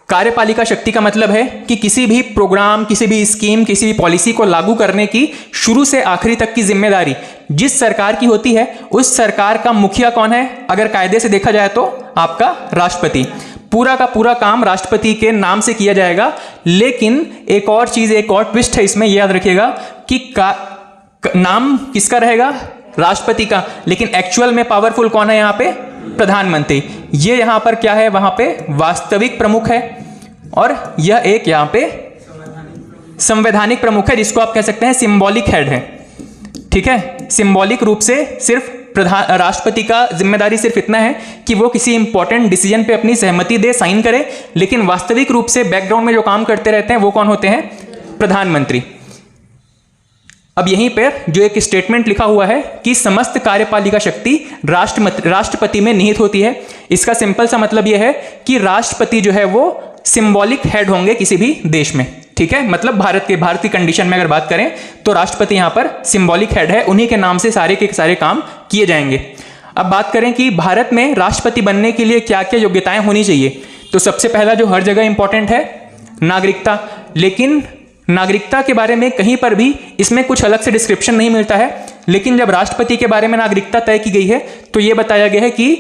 कार्यपालिका शक्ति का मतलब है कि किसी भी प्रोग्राम, किसी भी स्कीम, किसी भी पॉलिसी को लागू करने की शुरू से आखिरी तक की जिम्मेदारी जिस सरकार की होती है, उस सरकार का मुखिया कौन है, अगर कायदे से देखा जाए तो आपका राष्ट्रपति। पूरा का पूरा काम राष्ट्रपति के नाम से किया जाएगा। लेकिन एक और चीज, एक और ट्विस्ट है इसमें, याद रखिएगा कि नाम किसका रहेगा, राष्ट्रपति का, लेकिन एक्चुअल में पावरफुल कौन है, यहां पे प्रधानमंत्री। ये यहां पर क्या है, वहां पे वास्तविक प्रमुख है, और यह एक यहां पे संवैधानिक प्रमुख है, जिसको आप कह सकते हैं सिंबॉलिक हेड है, ठीक है। सिंबॉलिक रूप से सिर्फ राष्ट्रपति का जिम्मेदारी सिर्फ इतना है कि वो किसी इंपॉर्टेंट डिसीजन पे अपनी सहमति दे, साइन करे, लेकिन वास्तविक रूप से बैकग्राउंड में जो काम करते रहते हैं वो कौन होते हैं, प्रधानमंत्री। अब यहीं पर जो एक स्टेटमेंट लिखा हुआ है कि समस्त कार्यपालिका शक्ति राष्ट्रपति में निहित होती है। इसका सिंपल सा मतलब यह है कि राष्ट्रपति जो है वो सिंबॉलिक हेड होंगे किसी भी देश में, ठीक है। मतलब भारत की कंडीशन में अगर बात करें तो राष्ट्रपति यहां पर सिंबॉलिक हेड है, उन्हीं के नाम से सारे के सारे काम किए जाएंगे। अब बात करें कि भारत में राष्ट्रपति बनने के लिए क्या क्या योग्यताएं होनी चाहिए, तो सबसे पहला जो हर जगह इंपॉर्टेंट है नागरिकता। लेकिन नागरिकता के बारे में कहीं पर भी इसमें कुछ अलग से डिस्क्रिप्शन नहीं मिलता है, लेकिन जब राष्ट्रपति के बारे में नागरिकता तय की गई है तो यह बताया गया है कि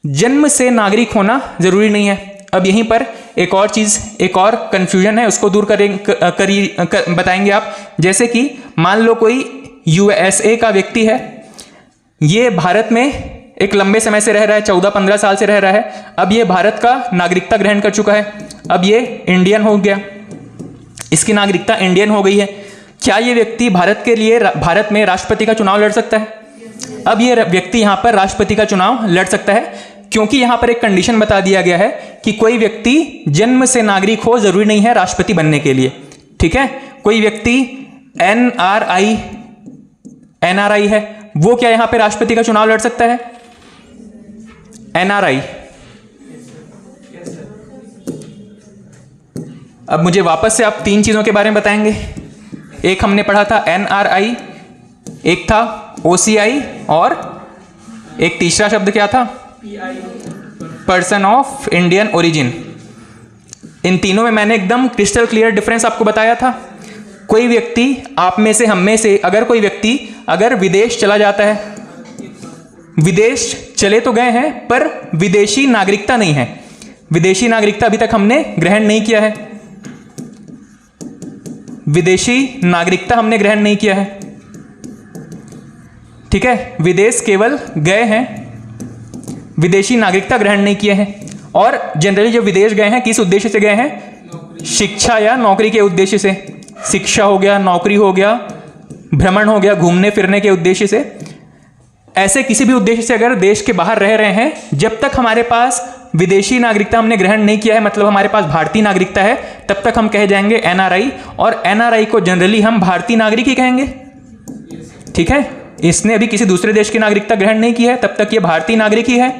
जन्म से नागरिक होना जरूरी नहीं है। अब यहीं पर एक और चीज, एक और कंफ्यूजन है, उसको दूर बताएंगे आप। जैसे कि मान लो कोई यूएसए का व्यक्ति है, ये भारत में एक लंबे समय से रह रहा है, 14-15 साल से रह रहा है। अब ये भारत का नागरिकता ग्रहण कर चुका है, अब ये इंडियन हो गया, इसकी नागरिकता इंडियन हो गई है। क्या ये व्यक्ति भारत में राष्ट्रपति का चुनाव लड़ सकता है? अब ये व्यक्ति यहां पर राष्ट्रपति का चुनाव लड़ सकता है, क्योंकि यहां पर एक कंडीशन बता दिया गया है कि कोई व्यक्ति जन्म से नागरिक हो जरूरी नहीं है राष्ट्रपति बनने के लिए, ठीक है। कोई व्यक्ति एनआरआई है, वो क्या यहां पे राष्ट्रपति का चुनाव लड़ सकता है? एनआरआई। अब मुझे वापस से आप 3 चीजों के बारे में बताएंगे। एक हमने पढ़ा था एनआरआई, एक था ओसीआई, और एक तीसरा शब्द क्या था? Person of Indian origin. इन तीनों में मैंने एकदम क्रिस्टल क्लियर डिफरेंस आपको बताया था। कोई व्यक्ति, आप में से, हम में से, अगर कोई व्यक्ति अगर विदेश चला जाता है, विदेश चले तो गए हैं पर विदेशी नागरिकता नहीं है, विदेशी नागरिकता अभी तक हमने ग्रहण नहीं किया है, विदेशी नागरिकता हमने ग्रहण नहीं किया है, ठीक है। विदेश केवल गए हैं, विदेशी नागरिकता ग्रहण नहीं किए हैं। और जनरली जो विदेश गए हैं किस उद्देश्य से गए हैं? शिक्षा या नौकरी के उद्देश्य से। शिक्षा हो गया, नौकरी हो गया, भ्रमण हो गया, घूमने फिरने के उद्देश्य से। ऐसे किसी भी उद्देश्य से अगर देश के बाहर रह रहे हैं, जब तक हमारे पास विदेशी नागरिकता हमने ग्रहण नहीं किया है, मतलब हमारे पास भारतीय नागरिकता है, तब तक हम कह जाएंगे एनआरआई। और एनआरआई को जनरली हम भारतीय नागरिक ही कहेंगे, ठीक है। इसने अभी किसी दूसरे देश की नागरिकता ग्रहण नहीं की है, तब तक ये भारतीय नागरिक ही है।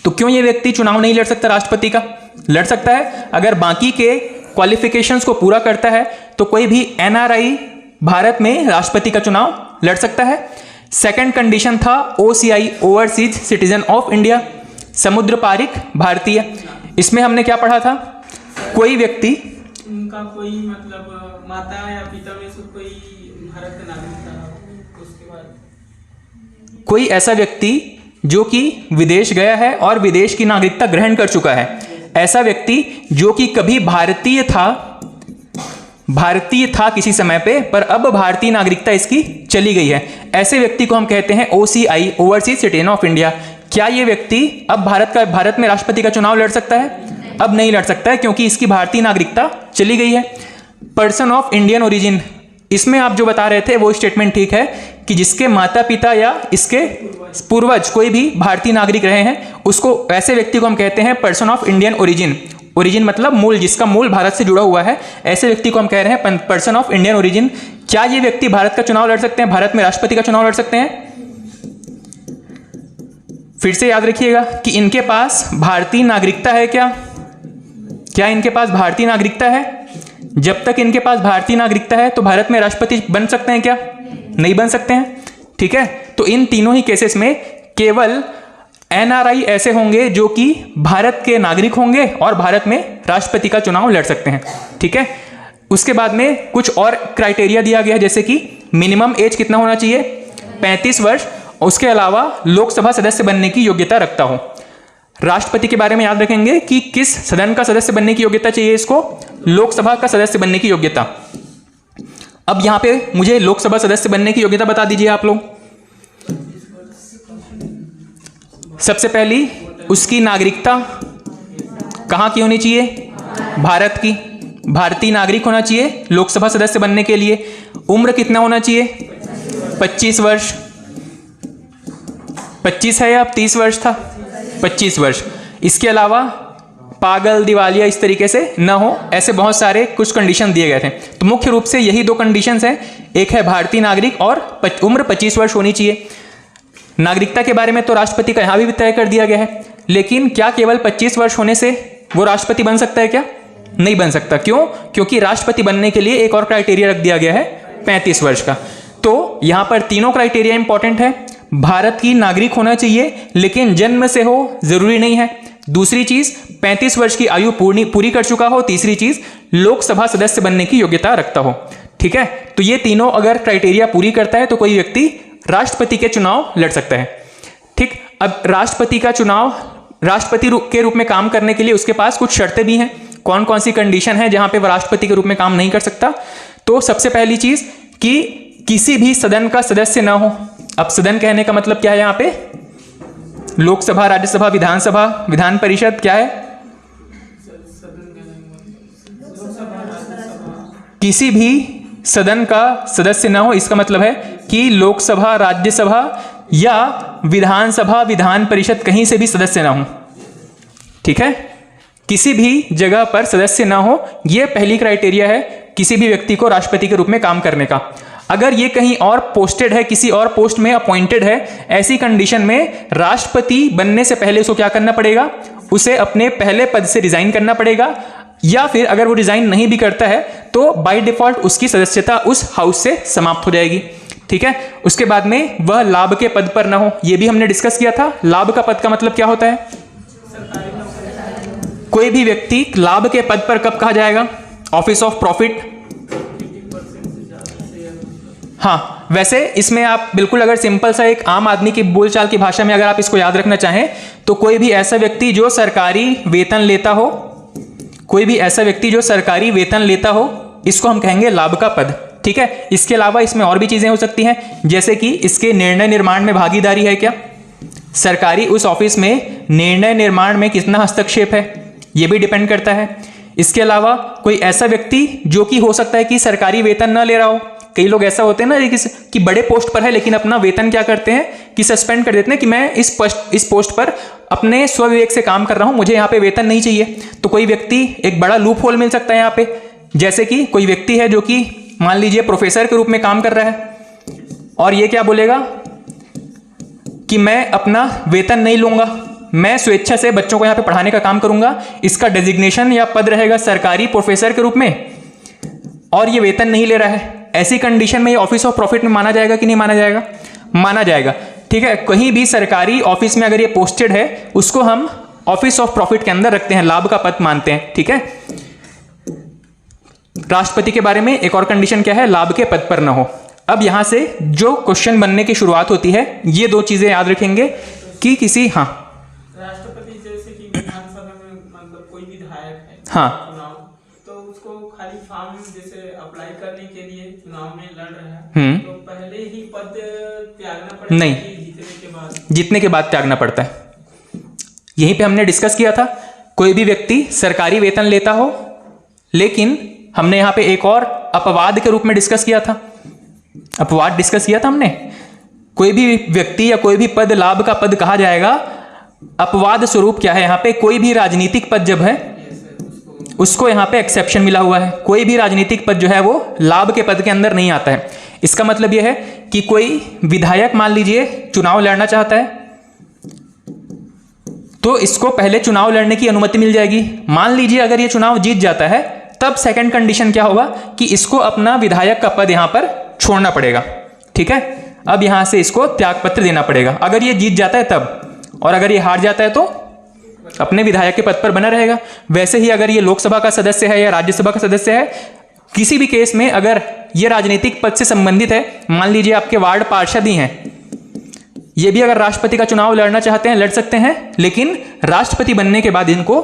तो क्यों ये व्यक्ति चुनाव नहीं लड़ सकता राष्ट्रपति का? लड़ सकता है, अगर बाकी के क्वालिफिकेशंस को पूरा करता है तो कोई भी एनआरआई भारत में राष्ट्रपति का चुनाव लड़ सकता है। सेकंड कंडीशन था OCI, overseas citizen of India, समुद्र पारिक भारतीय। इसमें हमने क्या पढ़ा था? कोई व्यक्ति, उनका कोई मतलब माता या पिता में से कोई भारत का नागरिक था, उसके बाद कोई ऐसा व्यक्ति जो कि विदेश गया है और विदेश की नागरिकता ग्रहण कर चुका है, ऐसा व्यक्ति जो कि कभी भारतीय था किसी समय पे, पर अब भारतीय नागरिकता इसकी चली गई है, ऐसे व्यक्ति को हम कहते हैं OCI, overseas citizen of India. क्या ये व्यक्ति अब भारत में राष्ट्रपति का चुनाव लड़ सकता है? अब नहीं लड़ सकता है, क्योंकि इसकी भारतीय नागरिकता चली गई है। पर्सन ऑफ इंडियन ओरिजिन, इसमें आप जो बता रहे थे वो स्टेटमेंट ठीक है कि जिसके माता पिता या इसके पूर्वज कोई भी भारतीय नागरिक रहे हैं, उसको, ऐसे व्यक्ति को हम कहते हैं person of Indian origin. Origin मतलब मूल, जिसका मूल भारत से जुड़ा हुआ है, ऐसे व्यक्ति को हम कह रहे हैं पर्सन ऑफ इंडियन ओरिजिन। क्या ये व्यक्ति भारत का चुनाव लड़ सकते हैं, भारत में राष्ट्रपति का चुनाव लड़ सकते हैं? फिर से याद रखिएगा कि इनके पास भारतीय नागरिकता है क्या? क्या इनके पास भारतीय नागरिकता है? जब तक इनके पास भारतीय नागरिकता है तो भारत में राष्ट्रपति बन सकते हैं क्या? नहीं बन सकते हैं, ठीक है। तो इन तीनों ही केसेस में केवल एनआरआई ऐसे होंगे जो कि भारत के नागरिक होंगे और भारत में राष्ट्रपति का चुनाव लड़ सकते हैं, ठीक है। उसके बाद में कुछ और क्राइटेरिया दिया गया है, जैसे कि मिनिमम एज कितना होना चाहिए? 35 वर्ष। उसके अलावा लोकसभा सदस्य बनने की योग्यता रखता हो। राष्ट्रपति के बारे में याद रखेंगे कि किस सदन का सदस्य बनने की योग्यता चाहिए इसको? लोकसभा का सदस्य बनने की योग्यता। अब यहां पे मुझे लोकसभा सदस्य बनने की योग्यता बता दीजिए आप लोग। सबसे पहली, उसकी नागरिकता कहां की होनी चाहिए? भारत की, भारतीय नागरिक होना चाहिए लोकसभा सदस्य बनने के लिए। उम्र कितना होना चाहिए? 25 वर्ष। 25 है या 30 वर्ष था? 25 वर्ष। इसके अलावा पागल, दिवालिया इस तरीके से न हो, ऐसे बहुत सारे कुछ कंडीशन दिए गए थे। तो मुख्य रूप से यही दो कंडीशंस हैं, एक है भारतीय नागरिक और उम्र 25 वर्ष होनी चाहिए। नागरिकता के बारे में तो राष्ट्रपति का यहाँ भी तय कर दिया गया है, लेकिन क्या केवल 25 वर्ष होने से वो राष्ट्रपति बन सकता है क्या? नहीं बन सकता। क्यों? क्योंकि राष्ट्रपति बनने के लिए एक और क्राइटेरिया रख दिया गया है 35 वर्ष का। तो यहाँ पर तीनों क्राइटेरिया इंपॉर्टेंट है। भारत की नागरिक होना चाहिए, लेकिन जन्म से हो जरूरी नहीं है। दूसरी चीज 35 वर्ष की आयु पूरी कर चुका हो। तीसरी चीज लोकसभा सदस्य बनने की योग्यता रखता हो। ठीक है, तो ये तीनों अगर क्राइटेरिया पूरी करता है तो कोई व्यक्ति राष्ट्रपति के चुनाव लड़ सकता है। ठीक, अब राष्ट्रपति का चुनाव राष्ट्रपति के रूप में काम करने के लिए उसके पास कुछ शर्तें भी हैं। कौन कौन सी कंडीशन है जहां पे वह राष्ट्रपति के रूप में काम नहीं कर सकता? तो सबसे पहली चीज कि किसी भी सदन का सदस्य ना हो। अब सदन कहने का मतलब क्या है? यहाँ पे लोकसभा, राज्यसभा, विधानसभा, विधान परिषद क्या है? किसी भी सदन का सदस्य ना हो, इसका मतलब है कि लोकसभा, राज्यसभा या विधानसभा, विधान परिषद कहीं से भी सदस्य ना हो। ठीक है, किसी भी जगह पर सदस्य ना हो, यह पहली क्राइटेरिया है किसी भी व्यक्ति को राष्ट्रपति के रूप में काम करने का। अगर ये कहीं और पोस्टेड है, किसी और पोस्ट में अपॉइंटेड है, ऐसी कंडीशन में राष्ट्रपति बनने से पहले उसको क्या करना पड़ेगा? उसे अपने पहले पद से रिजाइन करना पड़ेगा, या फिर अगर वो रिजाइन नहीं भी करता है तो बाय डिफॉल्ट उसकी सदस्यता उस हाउस से समाप्त हो जाएगी। ठीक है, उसके बाद में वह लाभ के पद पर ना हो, यह भी हमने डिस्कस किया था। लाभ का पद का मतलब क्या होता है? कोई भी व्यक्ति लाभ के पद पर कब कहा जाएगा? Office of profit. हाँ, वैसे इसमें आप बिल्कुल अगर सिंपल सा एक आम आदमी की बोलचाल की भाषा में अगर आप इसको याद रखना चाहें तो कोई भी ऐसा व्यक्ति जो सरकारी वेतन लेता हो, कोई भी ऐसा व्यक्ति जो सरकारी वेतन लेता हो, इसको हम कहेंगे लाभ का पद। ठीक है, इसके अलावा इसमें और भी चीजें हो सकती हैं, जैसे कि इसके निर्णय निर्माण में भागीदारी है क्या? सरकारी उस ऑफिस में निर्णय निर्माण में कितना हस्तक्षेप है, यह भी डिपेंड करता है। इसके अलावा कोई ऐसा व्यक्ति जो कि हो सकता है कि सरकारी वेतन ना ले रहा हो। कई लोग ऐसा होते हैं ना कि बड़े पोस्ट पर है लेकिन अपना वेतन क्या करते हैं कि सस्पेंड कर देते हैं कि मैं इस पोस्ट पर अपने स्वविवेक से काम कर रहा हूं, मुझे यहाँ पे वेतन नहीं चाहिए। तो कोई व्यक्ति, एक बड़ा लूप होल मिल सकता है यहाँ पे, जैसे कि कोई व्यक्ति है जो कि मान लीजिए प्रोफेसर के रूप में काम कर रहा है और ये क्या बोलेगा कि मैं अपना वेतन नहीं लूंगा, मैं स्वेच्छा से बच्चों को यहाँ पे पढ़ाने का काम करूंगा, इसका डेजिग्नेशन या पद रहेगा सरकारी प्रोफेसर के रूप में और ये वेतन नहीं ले रहा है। ऐसी कंडीशन में ये ऑफिस ऑफ प्रॉफिट में माना जाएगा कि नहीं माना जाएगा? माना जाएगा। ठीक है, कहीं भी सरकारी ऑफिस में अगर ये पोस्टेड है उसको हम ऑफिस ऑफ प्रॉफिट के अंदर रखते हैं, लाभ का पद मानते हैं। ठीक है, राष्ट्रपति के बारे में एक और कंडीशन क्या है? लाभ के पद पर न हो। अब यहां से जो क्वेश्चन बनने की शुरुआत होती है, ये दो चीजें याद रखेंगे कि किसी राष्ट्रपति जैसे कि विधानसभा में मतलब कोई विधायक है, हाँ, चुनाव, तो उसको खाली फॉर्म जैसे अप्लाई करने के लिए चुनाव में लड़ रहा है, तो पहले ही पद त्यागना पड़ेगा? नहीं, जीतने के बाद त्यागना पड़ता है। यहीं पे हमने डिस्कस किया था, कोई भी व्यक्ति सरकारी वेतन लेता हो, लेकिन हमने यहां पे एक और अपवाद के रूप में डिस्कस किया था, अपवाद डिस्कस किया था हमने। कोई भी व्यक्ति या कोई भी पद लाभ का पद कहा जाएगा। अपवाद स्वरूप क्या है? यहां पे कोई भी राजनीतिक पद जब है उसको यहां पे एक्सेप्शन मिला हुआ है। कोई भी राजनीतिक पद जो है वो लाभ के पद के अंदर नहीं आता है। इसका मतलब यह है कि कोई विधायक मान लीजिए चुनाव लड़ना चाहता है तो इसको पहले चुनाव लड़ने की अनुमति मिल जाएगी। मान लीजिए अगर ये चुनाव जीत जाता है तब सेकंड कंडीशन क्या होगा कि इसको अपना विधायक का पद यहां पर छोड़ना पड़ेगा। ठीक है, अब यहां से इसको त्यागपत्र देना पड़ेगा अगर ये जीत जाता है तब, और अगर ये हार जाता है तो अपने विधायक के पद पर बना रहेगा। वैसे ही अगर ये लोकसभा का सदस्य है या राज्यसभा का सदस्य है, किसी भी केस में अगर ये राजनीतिक पद से संबंधित है, मान लीजिए आपके वार्ड पार्षद ही हैं, ये भी अगर राष्ट्रपति का चुनाव लड़ना चाहते हैं लड़ सकते हैं, लेकिन राष्ट्रपति बनने के बाद इनको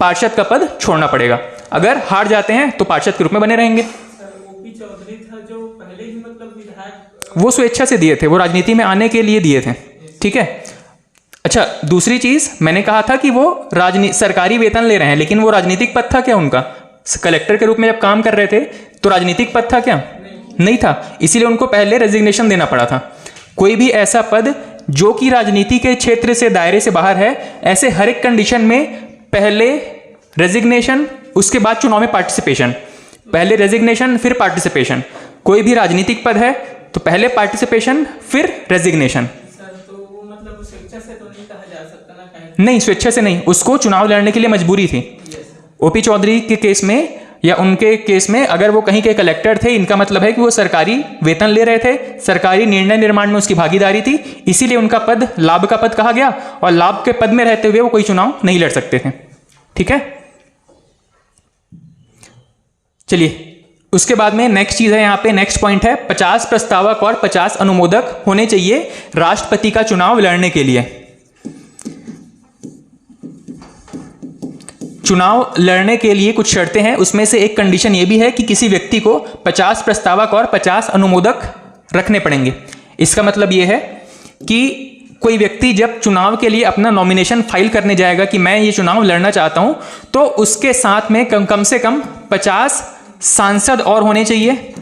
पार्षद का पद छोड़ना पड़ेगा। अगर हार जाते हैं तो पार्षद के रूप में बने रहेंगे। ओपी चौधरी था जो पहले ही मतलब विधायक, वो स्वेच्छा से दिए थे, वो राजनीति में आने के लिए दिए थे। ठीक है, अच्छा, दूसरी चीज मैंने कहा था कि वो सरकारी वेतन ले रहे हैं, लेकिन वो राजनीतिक पद था क्या उनका? कलेक्टर के रूप में जब काम कर रहे थे तो राजनीतिक पद था क्या? नहीं था, इसीलिए उनको पहले रेजिग्नेशन देना पड़ा था। कोई भी ऐसा पद जो कि राजनीति के क्षेत्र से दायरे से बाहर है, ऐसे हर एक कंडीशन में पहले रेजिग्नेशन, उसके बाद चुनाव में पार्टिसिपेशन। पहले रेजिग्नेशन फिर पार्टिसिपेशन। कोई भी राजनीतिक पद है तो पहले पार्टिसिपेशन फिर रेजिग्नेशन। सर तो वो मतलब स्वेच्छा से तो नहीं कहा जा सकता ना, कहीं नहीं, स्वेच्छा से नहीं, उसको चुनाव लड़ने के लिए मजबूरी थी। ओपी चौधरी के केस में या उनके केस में अगर वो कहीं के कलेक्टर थे, इनका मतलब है कि वो सरकारी वेतन ले रहे थे, सरकारी निर्णय निर्माण में उसकी भागीदारी थी, इसीलिए उनका पद लाभ का पद कहा गया और लाभ के पद में रहते हुए वो कोई चुनाव नहीं लड़ सकते थे। ठीक है, चलिए उसके बाद में नेक्स्ट चीज है, यहाँ पे नेक्स्ट पॉइंट है 50 प्रस्तावक और 50 अनुमोदक होने चाहिए राष्ट्रपति का चुनाव लड़ने के लिए। चुनाव लड़ने के लिए कुछ शर्तें हैं, उसमें से एक कंडीशन ये भी है कि किसी व्यक्ति को 50 प्रस्तावक और 50 अनुमोदक रखने पड़ेंगे। इसका मतलब ये है कि कोई व्यक्ति जब चुनाव के लिए अपना नॉमिनेशन फाइल करने जाएगा कि मैं ये चुनाव लड़ना चाहता हूं, तो उसके साथ में कम से कम 50 सांसद और होने चाहिए।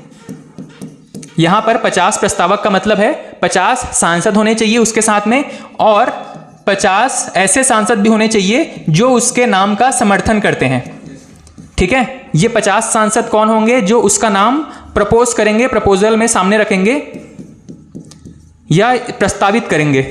यहां पर 50 प्रस्तावक का मतलब है 50 सांसद होने चाहिए उसके साथ में, और 50 ऐसे सांसद भी होने चाहिए जो उसके नाम का समर्थन करते हैं। ठीक है, ये 50 सांसद कौन होंगे? जो उसका नाम प्रपोज करेंगे, प्रपोजल में सामने रखेंगे या प्रस्तावित करेंगे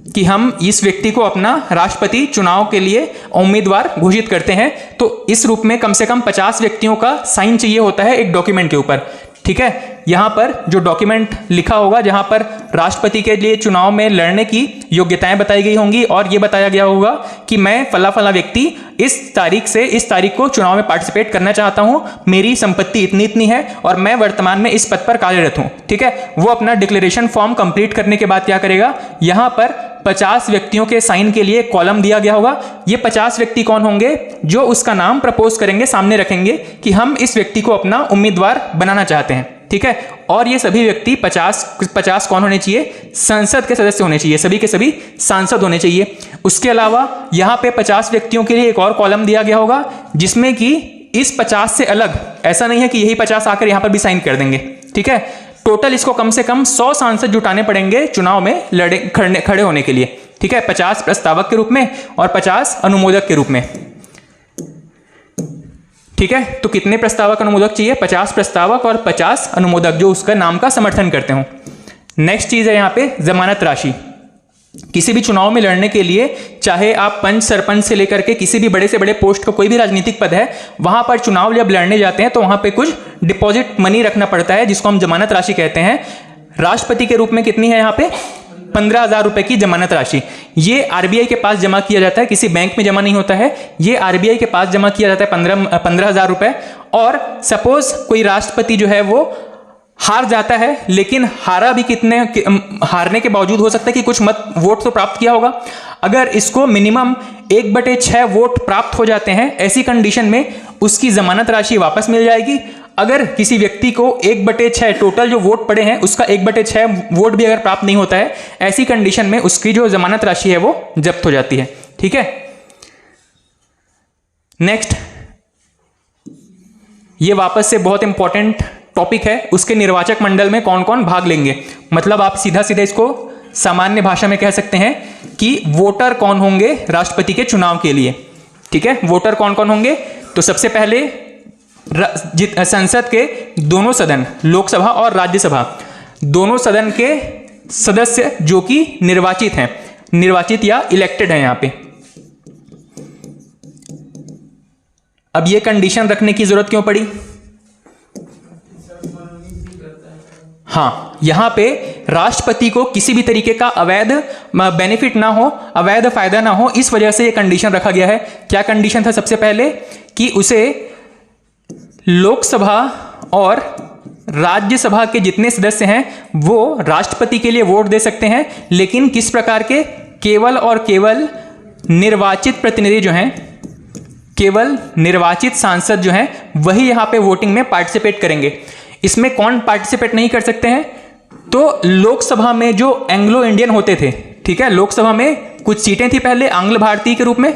कि हम इस व्यक्ति को अपना राष्ट्रपति चुनाव के लिए उम्मीदवार घोषित करते हैं। तो इस रूप में कम से कम 50 व्यक्तियों का साइन चाहिए होता है एक डॉक्यूमेंट के ऊपर। ठीक है, यहां पर जो डॉक्यूमेंट लिखा होगा जहां पर राष्ट्रपति के लिए चुनाव में लड़ने की योग्यताएं बताई गई होंगी और यह बताया गया होगा कि मैं फला फला व्यक्ति इस तारीख से इस तारीख को चुनाव में पार्टिसिपेट करना चाहता हूं, मेरी संपत्ति इतनी इतनी है और मैं वर्तमान में इस पद पर कार्यरत हूं। ठीक है, वो अपना डिक्लेरेशन फॉर्म कंप्लीट करने के बाद क्या करेगा, यहां पर 50 व्यक्तियों के साइन के लिए कॉलम दिया गया होगा। ये 50 व्यक्ति कौन होंगे? जो उसका नाम प्रपोज करेंगे, सामने रखेंगे कि हम इस व्यक्ति को अपना उम्मीदवार बनाना चाहते हैं। ठीक है, और ये सभी व्यक्ति 50 कौन होने चाहिए? संसद के सदस्य होने चाहिए, सभी के सभी सांसद होने चाहिए। उसके अलावा यहाँ पे 50 व्यक्तियों के लिए एक और कॉलम दिया गया होगा जिसमें कि इस 50 से अलग, ऐसा नहीं है कि यही 50 आकर यहाँ पर भी साइन कर देंगे। ठीक है, टोटल इसको कम से कम 100 सांसद जुटाने पड़ेंगे चुनाव में खड़े होने के लिए। ठीक है, 50 प्रस्तावक के रूप में और 50 अनुमोदक के रूप में। ठीक है, तो कितने प्रस्तावक अनुमोदक चाहिए? 50 प्रस्तावक और 50 अनुमोदक जो उसका नाम का समर्थन करते हो। नेक्स्ट चीज है यहाँ पे जमानत राशि। किसी भी चुनाव में लड़ने के लिए, चाहे आप पंच सरपंच से लेकर के किसी भी बड़े से बड़े पोस्ट का कोई भी राजनीतिक पद है, वहां पर चुनाव जब लड़ने जाते हैं तो वहां पे कुछ डिपॉजिट मनी रखना पड़ता है जिसको हम जमानत राशि कहते हैं। राष्ट्रपति के रूप में कितनी है यहाँ पे? 15,000 रुपए की जमानत राशि। ये आरबीआई के पास जमा किया जाता है, किसी बैंक में जमा नहीं होता है, ये आरबीआई के पास जमा किया जाता है 15,000 रुपए। और सपोज कोई राष्ट्रपति जो है वो हार जाता है, लेकिन हारा भी हारने के बावजूद हो सकता है कि कुछ वोट तो प्राप्त किया होगा। अगर इसको मिनिमम 1/6 वोट प्राप्त हो जाते हैं, ऐसी कंडीशन में उसकी जमानत राशि वापस मिल जाएगी। अगर किसी व्यक्ति को 1/6 टोटल जो वोट पड़े हैं उसका 1/6 वोट भी अगर प्राप्त नहीं होता है, ऐसी कंडीशन में उसकी जो जमानत राशि है वो जब्त हो जाती है। ठीक है, नेक्स्ट, ये वापस से बहुत इंपॉर्टेंट टॉपिक है, उसके निर्वाचक मंडल में कौन कौन भाग लेंगे। मतलब आप सीधा सीधा इसको सामान्य भाषा में कह सकते हैं कि वोटर कौन होंगे राष्ट्रपति के चुनाव के लिए। ठीक है, वोटर कौन कौन होंगे? तो सबसे पहले संसद के दोनों सदन, लोकसभा और राज्यसभा, दोनों सदन के सदस्य जो कि निर्वाचित हैं, निर्वाचित या इलेक्टेड हैं यहां पे। अब ये कंडीशन रखने की जरूरत क्यों पड़ी? हाँ, यहां पे राष्ट्रपति को किसी भी तरीके का अवैध बेनिफिट ना हो, अवैध फायदा ना हो, इस वजह से ये कंडीशन रखा गया है। क्या कंडीशन था? सबसे पहले कि उसे लोकसभा और राज्यसभा के जितने सदस्य हैं वो राष्ट्रपति के लिए वोट दे सकते हैं, लेकिन किस प्रकार के? केवल और केवल निर्वाचित प्रतिनिधि जो हैं, केवल निर्वाचित सांसद जो हैं वही यहां पे वोटिंग में पार्टिसिपेट करेंगे। इसमें कौन पार्टिसिपेट नहीं कर सकते हैं? तो लोकसभा में जो एंग्लो इंडियन होते थे, ठीक है, लोकसभा में कुछ सीटें थी पहले आंग्ल भारतीय के रूप में,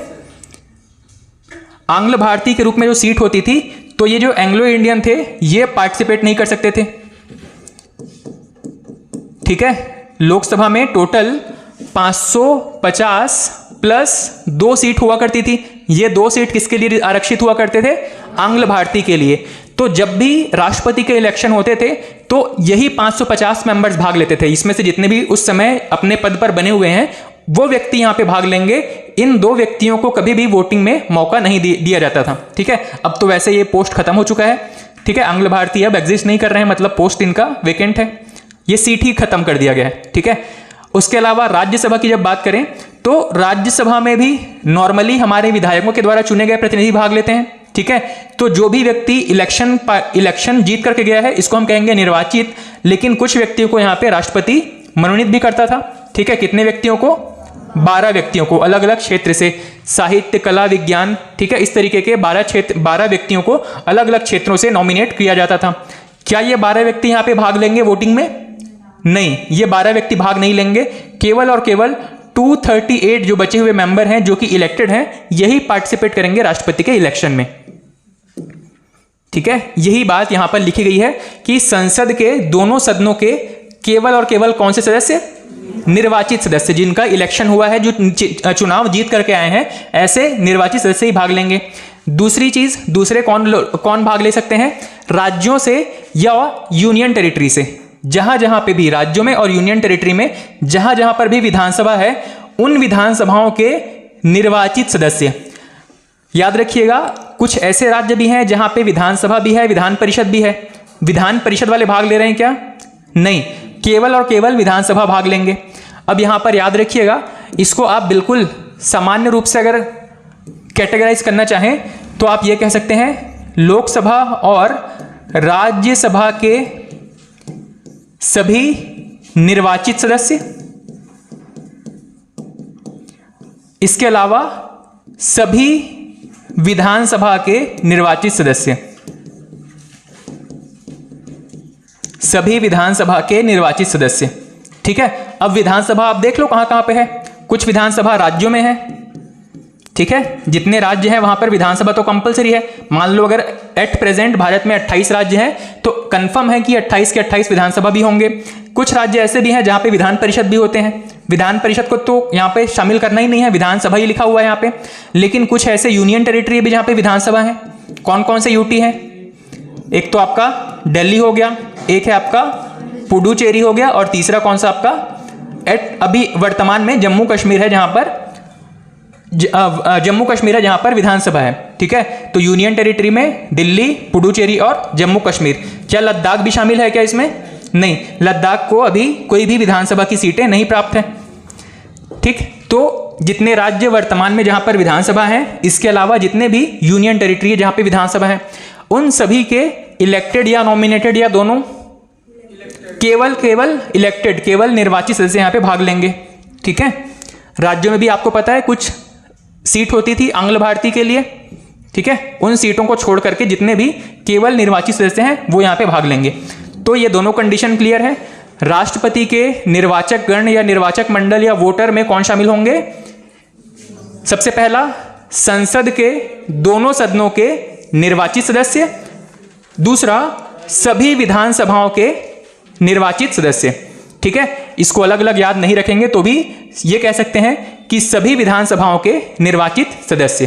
आंग्ल भारतीय के रूप में जो सीट होती थी, तो ये जो एंग्लो इंडियन थे ये पार्टिसिपेट नहीं कर सकते थे। ठीक है, लोकसभा में टोटल 550 प्लस 2 सीट हुआ करती थी, ये 2 सीट किसके लिए आरक्षित हुआ करते थे? आंग्ल भारतीय के लिए। तो जब भी राष्ट्रपति के इलेक्शन होते थे तो यही 550 मेंबर्स भाग लेते थे। इसमें से जितने भी उस समय अपने पद पर बने हुए हैं वो व्यक्ति यहां पे भाग लेंगे। इन 2 व्यक्तियों को कभी भी वोटिंग में मौका नहीं दिया जाता था। ठीक है, अब तो वैसे ये पोस्ट खत्म हो चुका है। ठीक है, आंग्ल भारतीय अब एग्जिस्ट नहीं कर रहे हैं, मतलब पोस्ट इनका वेकेंट है, ये सीट ही खत्म कर दिया गया है। ठीक है, उसके अलावा राज्यसभा की जब बात करें तो राज्यसभा में भी नॉर्मली हमारे विधायकों के द्वारा चुने गए प्रतिनिधि भाग लेते हैं। ठीक है, तो जो भी व्यक्ति इलेक्शन जीत करके गया है इसको हम कहेंगे निर्वाचित, लेकिन कुछ व्यक्तियों को यहाँ पे राष्ट्रपति मनोनीत भी करता था। ठीक है, कितने व्यक्तियों को? 12 व्यक्तियों को, अलग अलग क्षेत्र से, साहित्य, कला, विज्ञान, ठीक है, इस तरीके के 12 व्यक्तियों को अलग अलग क्षेत्रों से नॉमिनेट किया जाता था। क्या ये 12 व्यक्ति यहाँ पे भाग लेंगे वोटिंग में? नहीं, ये 12 व्यक्ति भाग नहीं लेंगे। केवल और केवल 238 जो बचे हुए मेंबर हैं जो कि इलेक्टेड हैं, यही पार्टिसिपेट करेंगे राष्ट्रपति के इलेक्शन में। ठीक है, यही बात यहां पर लिखी गई है कि संसद के दोनों सदनों के केवल और केवल कौन से सदस्य? निर्वाचित सदस्य, जिनका इलेक्शन हुआ है, जो चुनाव जीत करके आए हैं, ऐसे निर्वाचित सदस्य ही भाग लेंगे। दूसरी चीज, दूसरे कौन भाग ले सकते हैं? राज्यों से या यूनियन टेरिटरी से। जहां जहां पे भी राज्यों में और यूनियन टेरिटरी में जहां जहां पर भी विधानसभा है, उन विधानसभाओं के निर्वाचित सदस्य। याद रखिएगा, कुछ ऐसे राज्य भी हैं जहां पे विधानसभा भी है, विधान परिषद भी है। विधान परिषद वाले भाग ले रहे हैं क्या? नहीं, केवल और केवल विधानसभा भाग लेंगे। अब यहां पर याद रखिएगा, इसको आप बिल्कुल सामान्य रूप से अगर कैटेगराइज करना चाहें तो आप ये कह सकते हैं लोकसभा और राज्यसभा के सभी निर्वाचित सदस्य, इसके अलावा सभी विधानसभा के निर्वाचित सदस्य, सभी विधानसभा के निर्वाचित सदस्य। ठीक है, अब विधानसभा आप देख लो कहां कहां पे है। कुछ विधानसभा राज्यों में है। ठीक है, जितने राज्य हैं वहां पर विधानसभा तो कंपलसरी है। मान लो अगर एट प्रेजेंट भारत में 28 राज्य हैं तो कंफर्म है कि 28 के 28 विधानसभा भी होंगे। कुछ राज्य ऐसे भी हैं जहां पे विधान परिषद भी होते हैं। विधान परिषद को तो यहाँ पे शामिल करना ही नहीं है, विधानसभा ही लिखा हुआ है यहाँ पे। लेकिन कुछ ऐसे यूनियन टेरिटरी भी जहाँ पे विधानसभा है। कौन कौन से यूटी है? एक तो आपका दिल्ली हो गया, एक है आपका पुडुचेरी हो गया, और तीसरा कौन सा आपका अभी वर्तमान में जम्मू कश्मीर है, जहां पर जम्मू कश्मीर है जहां पर विधानसभा है। ठीक है, तो यूनियन टेरिटरी में दिल्ली, पुडुचेरी और जम्मू कश्मीर। क्या लद्दाख भी शामिल है क्या इसमें? नहीं, लद्दाख को अभी कोई भी विधानसभा की सीटें नहीं प्राप्त है। ठीक, तो जितने राज्य वर्तमान में जहां पर विधानसभा है, इसके अलावा जितने भी यूनियन टेरिटरी है जहां पे विधानसभा है, उन सभी के इलेक्टेड या नॉमिनेटेड या दोनों, केवल इलेक्टेड, केवल निर्वाचित सदस्य यहां पे भाग लेंगे। ठीक है, राज्यों में भी आपको पता है कुछ सीट होती थी आंग्ल भारतीय के लिए। ठीक है, उन सीटों को छोड़ करके जितने भी केवल निर्वाचित सदस्य हैं वो यहां पे भाग लेंगे। तो ये दोनों कंडीशन क्लियर है। राष्ट्रपति के निर्वाचक गण या निर्वाचक मंडल या वोटर में कौन शामिल होंगे? सबसे पहला, संसद के दोनों सदनों के निर्वाचित सदस्य। दूसरा, सभी विधानसभाओं के निर्वाचित सदस्य। ठीक है, इसको अलग अलग याद नहीं रखेंगे तो भी ये कह सकते हैं कि सभी विधानसभाओं के निर्वाचित सदस्य।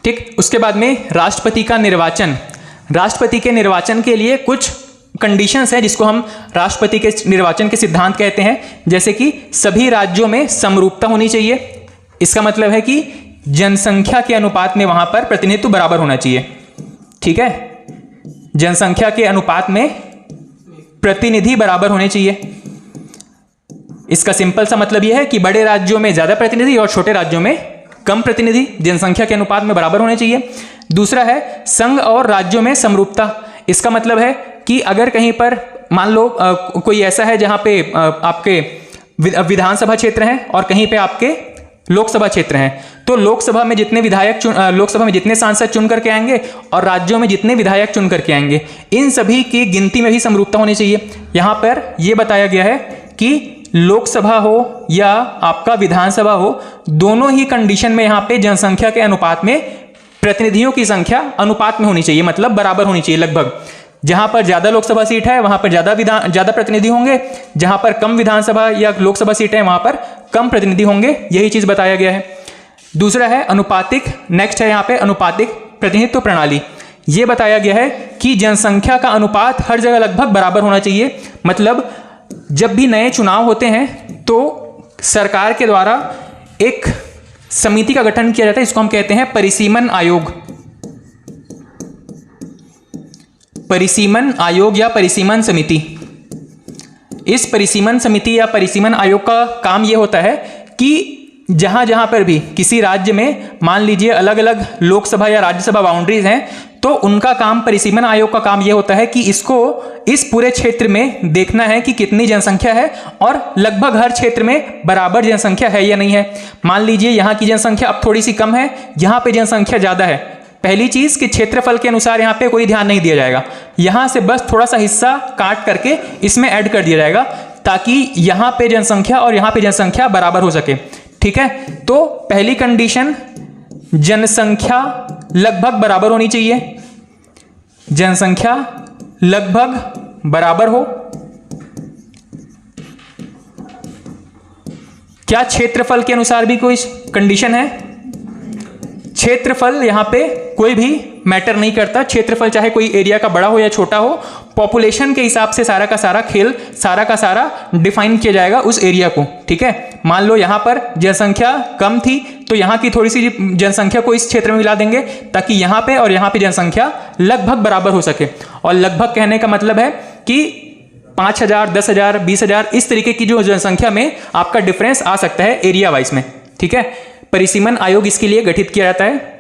ठीक, उसके बाद में राष्ट्रपति का निर्वाचन। राष्ट्रपति के निर्वाचन के लिए कुछ कंडीशंस हैं जिसको हम राष्ट्रपति के निर्वाचन के सिद्धांत कहते हैं। जैसे कि सभी राज्यों में समरूपता होनी चाहिए। इसका मतलब है कि जनसंख्या के अनुपात में वहां पर प्रतिनिधित्व बराबर होना चाहिए। ठीक है, जनसंख्या के अनुपात में प्रतिनिधि बराबर होने चाहिए। इसका सिंपल सा मतलब यह है कि बड़े राज्यों में ज्यादा प्रतिनिधि और छोटे राज्यों में कम प्रतिनिधि जनसंख्या के अनुपात में बराबर होने चाहिए। दूसरा है संघ और राज्यों में समरूपता। इसका मतलब है कि अगर कहीं पर मान लो कोई ऐसा है जहां पे आपके विधानसभा क्षेत्र हैं और कहीं पे आपके लोकसभा क्षेत्र हैं, तो लोकसभा में जितने विधायक लोकसभा में जितने सांसद चुन करके आएंगे और राज्यों में जितने विधायक चुन करके आएंगे, इन सभी की गिनती में भी समरूपता होनी चाहिए। यहां पर यह बताया गया है कि लोकसभा हो या आपका विधानसभा हो, दोनों ही कंडीशन में यहां पे जनसंख्या के अनुपात में प्रतिनिधियों की संख्या अनुपात में होनी चाहिए, मतलब बराबर होनी चाहिए लगभग। जहां पर ज्यादा लोकसभा सीट है वहां पर ज्यादा प्रतिनिधि होंगे, जहां पर कम विधानसभा या लोकसभा सीट है वहां पर कम प्रतिनिधि होंगे। यही चीज बताया गया है। दूसरा है अनुपातिक, नेक्स्ट है यहाँ पे अनुपातिक प्रतिनिधित्व प्रणाली। ये बताया गया है कि जनसंख्या का अनुपात हर जगह लगभग बराबर होना चाहिए। मतलब जब भी नए चुनाव होते हैं तो सरकार के द्वारा एक समिति का गठन किया जाता है, इसको हम कहते हैं परिसीमन आयोग। परिसीमन आयोग या परिसीमन समिति। इस परिसीमन समिति या परिसीमन आयोग का काम यह होता है कि जहां जहां पर भी किसी राज्य में मान लीजिए अलग अलग लोकसभा या राज्यसभा बाउंड्रीज हैं, तो उनका काम, परिसीमन आयोग का काम यह होता है कि इसको इस पूरे क्षेत्र में देखना है कि कितनी जनसंख्या है और लगभग हर क्षेत्र में बराबर जनसंख्या है या नहीं है। मान लीजिए यहाँ की जनसंख्या अब थोड़ी सी कम है, यहाँ पे जनसंख्या ज़्यादा है। पहली चीज़ कि क्षेत्रफल के अनुसार यहाँ पे कोई ध्यान नहीं दिया जाएगा, यहाँ से बस थोड़ा सा हिस्सा काट करके इसमें ऐड कर दिया जाएगा ताकि यहाँ पे जनसंख्या और यहाँ पे जनसंख्या बराबर हो सके। ठीक है, तो पहली कंडीशन जनसंख्या लगभग बराबर होनी चाहिए, जनसंख्या लगभग बराबर हो। क्या क्षेत्रफल के अनुसार भी कोई कंडीशन है? क्षेत्रफल यहां पे कोई भी मैटर नहीं करता, क्षेत्रफल चाहे कोई एरिया का बड़ा हो या छोटा हो, पॉपुलेशन के हिसाब से सारा का सारा खेल, सारा का सारा डिफाइन किया जाएगा उस एरिया को। ठीक है, मान लो यहां पर जनसंख्या कम थी तो यहां की थोड़ी सी जनसंख्या को इस क्षेत्र में मिला देंगे ताकि यहां पे और यहां पे जनसंख्या लगभग बराबर हो सके। और लगभग कहने का मतलब है कि 5,000, 10,000, 20,000 इस तरीके की जो जनसंख्या में आपका डिफरेंस आ सकता है एरिया वाइज में। ठीक है, परिसीमन आयोग इसके लिए गठित किया जाता है।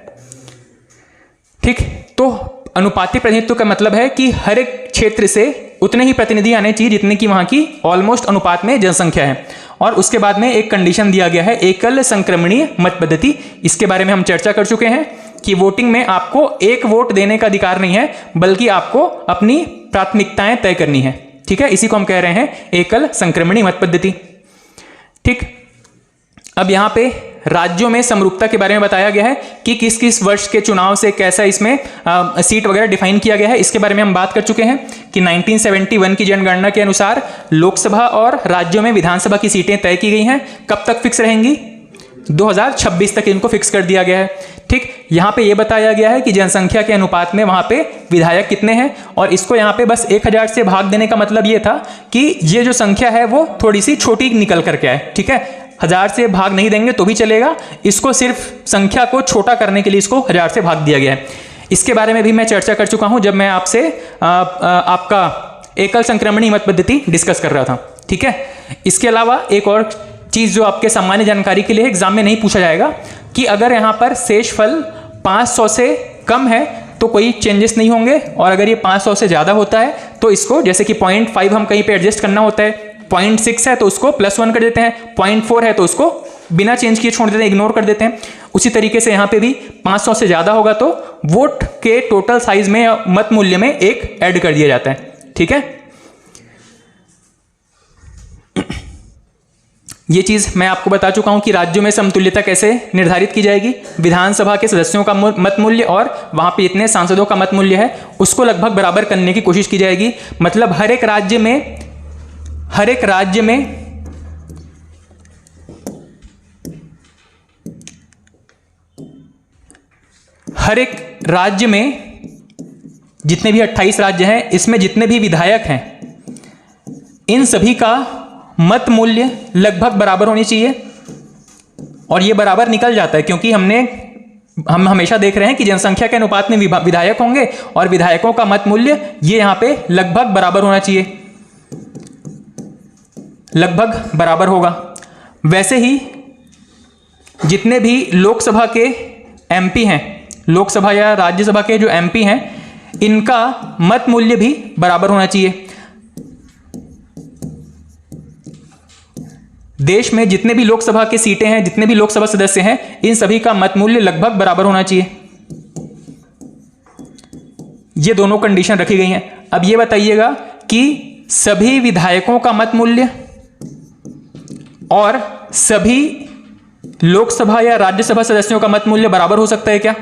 ठीक, तो अनुपातिक प्रतिनिधित्व का मतलब है कि हर एक क्षेत्र से उतने ही प्रतिनिधि आने चाहिए जितने की वहां की ऑलमोस्ट अनुपात में जनसंख्या है। और उसके बाद में एक कंडीशन दिया गया है एकल संक्रमणीय मत पद्धति। इसके बारे में हम चर्चा कर चुके हैं कि वोटिंग में आपको एक वोट देने का अधिकार नहीं है, बल्कि आपको अपनी प्राथमिकताएं तय करनी है। ठीक है, इसी को हम कह रहे हैं एकल संक्रमणीय मत पद्धति। ठीक, अब यहाँ पे राज्यों में समरूपता के बारे में बताया गया है कि किस किस वर्ष के चुनाव से कैसा इसमें सीट वगैरह डिफाइन किया गया है। इसके बारे में हम बात कर चुके हैं कि 1971 की जनगणना के अनुसार लोकसभा और राज्यों में विधानसभा की सीटें तय की गई हैं। कब तक फिक्स रहेंगी? 2026 तक इनको फिक्स कर दिया गया है। ठीक, यहाँ पे ये बताया गया है कि जनसंख्या के अनुपात में वहाँ पे विधायक कितने हैं, और इसको यहाँ पे बस 1000 से भाग देने का मतलब ये था कि ये जो संख्या है वो थोड़ी सी छोटी निकल करके आए। ठीक है, 1000 से भाग नहीं देंगे तो भी चलेगा, इसको सिर्फ संख्या को छोटा करने के लिए इसको 1000 से भाग दिया गया है। इसके बारे में भी मैं चर्चा कर चुका हूं जब मैं आपसे आपका एकल संक्रमणीय मत पद्धति डिस्कस कर रहा था। ठीक है, इसके अलावा एक और चीज जो आपके सामान्य जानकारी के लिए एग्जाम में नहीं पूछा जाएगा कि अगर यहां पर शेषफल 500 से कम है तो कोई चेंजेस नहीं होंगे, और अगर ये 500 से ज्यादा होता है तो इसको, जैसे कि 0.5 हम कहीं पे एडजस्ट करना होता है, 0.6 है तो उसको +1 कर देते हैं, 0.4 है तो उसको बिना चेंज किए छोड़ देते हैं, इग्नोर कर देते हैं। उसी तरीके से यहाँ पे भी 500 से ज्यादा होगा तो वोट के टोटल साइज में या मत मूल्य में 1 ऐड कर दिया जाता है। ठीक है, ये चीज मैं आपको बता चुका हूं कि राज्यों में समतुल्यता कैसे निर्धारित की जाएगी। विधानसभा के सदस्यों का मत मूल्य और वहां पे इतने सांसदों का मत मूल्य है उसको लगभग बराबर करने की कोशिश की जाएगी। मतलब हर एक राज्य में जितने भी 28 राज्य हैं, इसमें जितने भी विधायक हैं, इन सभी का मत मूल्य लगभग बराबर होनी चाहिए। और ये बराबर निकल जाता है क्योंकि हम हमेशा देख रहे हैं कि जनसंख्या के अनुपात में विधायक होंगे और विधायकों का मत मूल्य ये यहां पे लगभग बराबर होना चाहिए, लगभग बराबर होगा। वैसे ही जितने भी लोकसभा के एमपी हैं, लोकसभा या राज्यसभा के जो एमपी हैं, इनका मत मूल्य भी बराबर होना चाहिए। देश में जितने भी लोकसभा की सीटें हैं, जितने भी लोकसभा सदस्य हैं, इन सभी का मत मूल्य लगभग बराबर होना चाहिए। ये दोनों कंडीशन रखी गई हैं। अब ये बताइएगा कि सभी विधायकों का मत मूल्य और सभी लोकसभा या राज्यसभा सदस्यों का मत मूल्य बराबर हो सकता है क्या?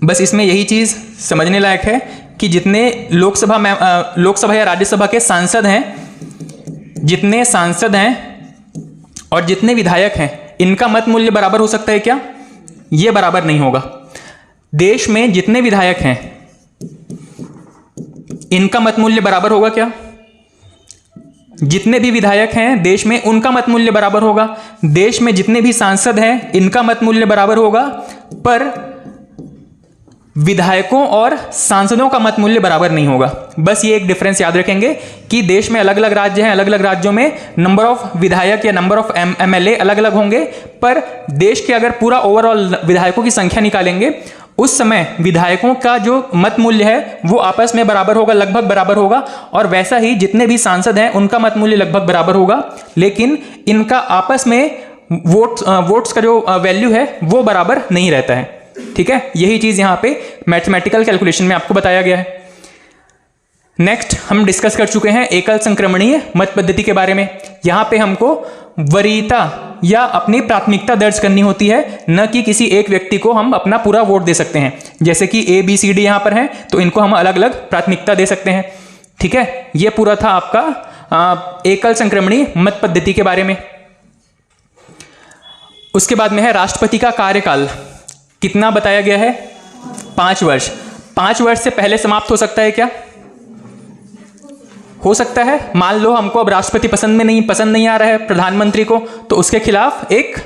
बस इसमें यही चीज समझने लायक है कि जितने लोकसभा या राज्यसभा के सांसद हैं, जितने सांसद हैं और जितने विधायक हैं, इनका मत मूल्य बराबर हो सकता है क्या? ये बराबर नहीं होगा। देश में जितने विधायक हैं इनका मत मूल्य बराबर होगा क्या? जितने भी विधायक हैं देश में उनका मत मूल्य बराबर होगा। देश में जितने भी सांसद हैं इनका मत मूल्य बराबर होगा, पर विधायकों और सांसदों का मत मूल्य बराबर नहीं होगा। बस ये एक डिफरेंस याद रखेंगे कि देश में अलग अलग राज्य हैं, अलग अलग राज्यों में नंबर ऑफ विधायक या नंबर ऑफ एमएलए अलग अलग होंगे, पर देश के अगर पूरा ओवरऑल विधायकों की संख्या निकालेंगे उस समय विधायकों का जो मत मूल्य है वो आपस में बराबर होगा, लगभग बराबर होगा, और वैसा ही जितने भी सांसद हैं उनका मत मूल्य लगभग बराबर होगा, लेकिन इनका आपस में वोट्स का जो वैल्यू है वो बराबर नहीं रहता है। ठीक है, यही चीज यहां पे मैथमेटिकल कैलकुलेशन में आपको बताया गया है। नेक्स्ट हम डिस्कस कर चुके हैं एकल संक्रमणीय मत पद्धति के बारे में। यहां पे हमको वरीयता या अपनी प्राथमिकता दर्ज करनी होती है, न कि किसी एक व्यक्ति को हम अपना पूरा वोट दे सकते हैं। जैसे कि ए बी सी डी यहां पर हैं तो इनको हम अलग अलग प्राथमिकता दे सकते हैं। ठीक है, यह पूरा था आपका एकल संक्रमणीय मत पद्धति के बारे में। उसके बाद में है राष्ट्रपति का कार्यकाल कितना बताया गया है? 5 वर्ष। 5 वर्ष से पहले समाप्त हो सकता है क्या? हो सकता है। मान लो हमको अब राष्ट्रपति पसंद नहीं आ रहा है प्रधानमंत्री को, तो उसके खिलाफ एक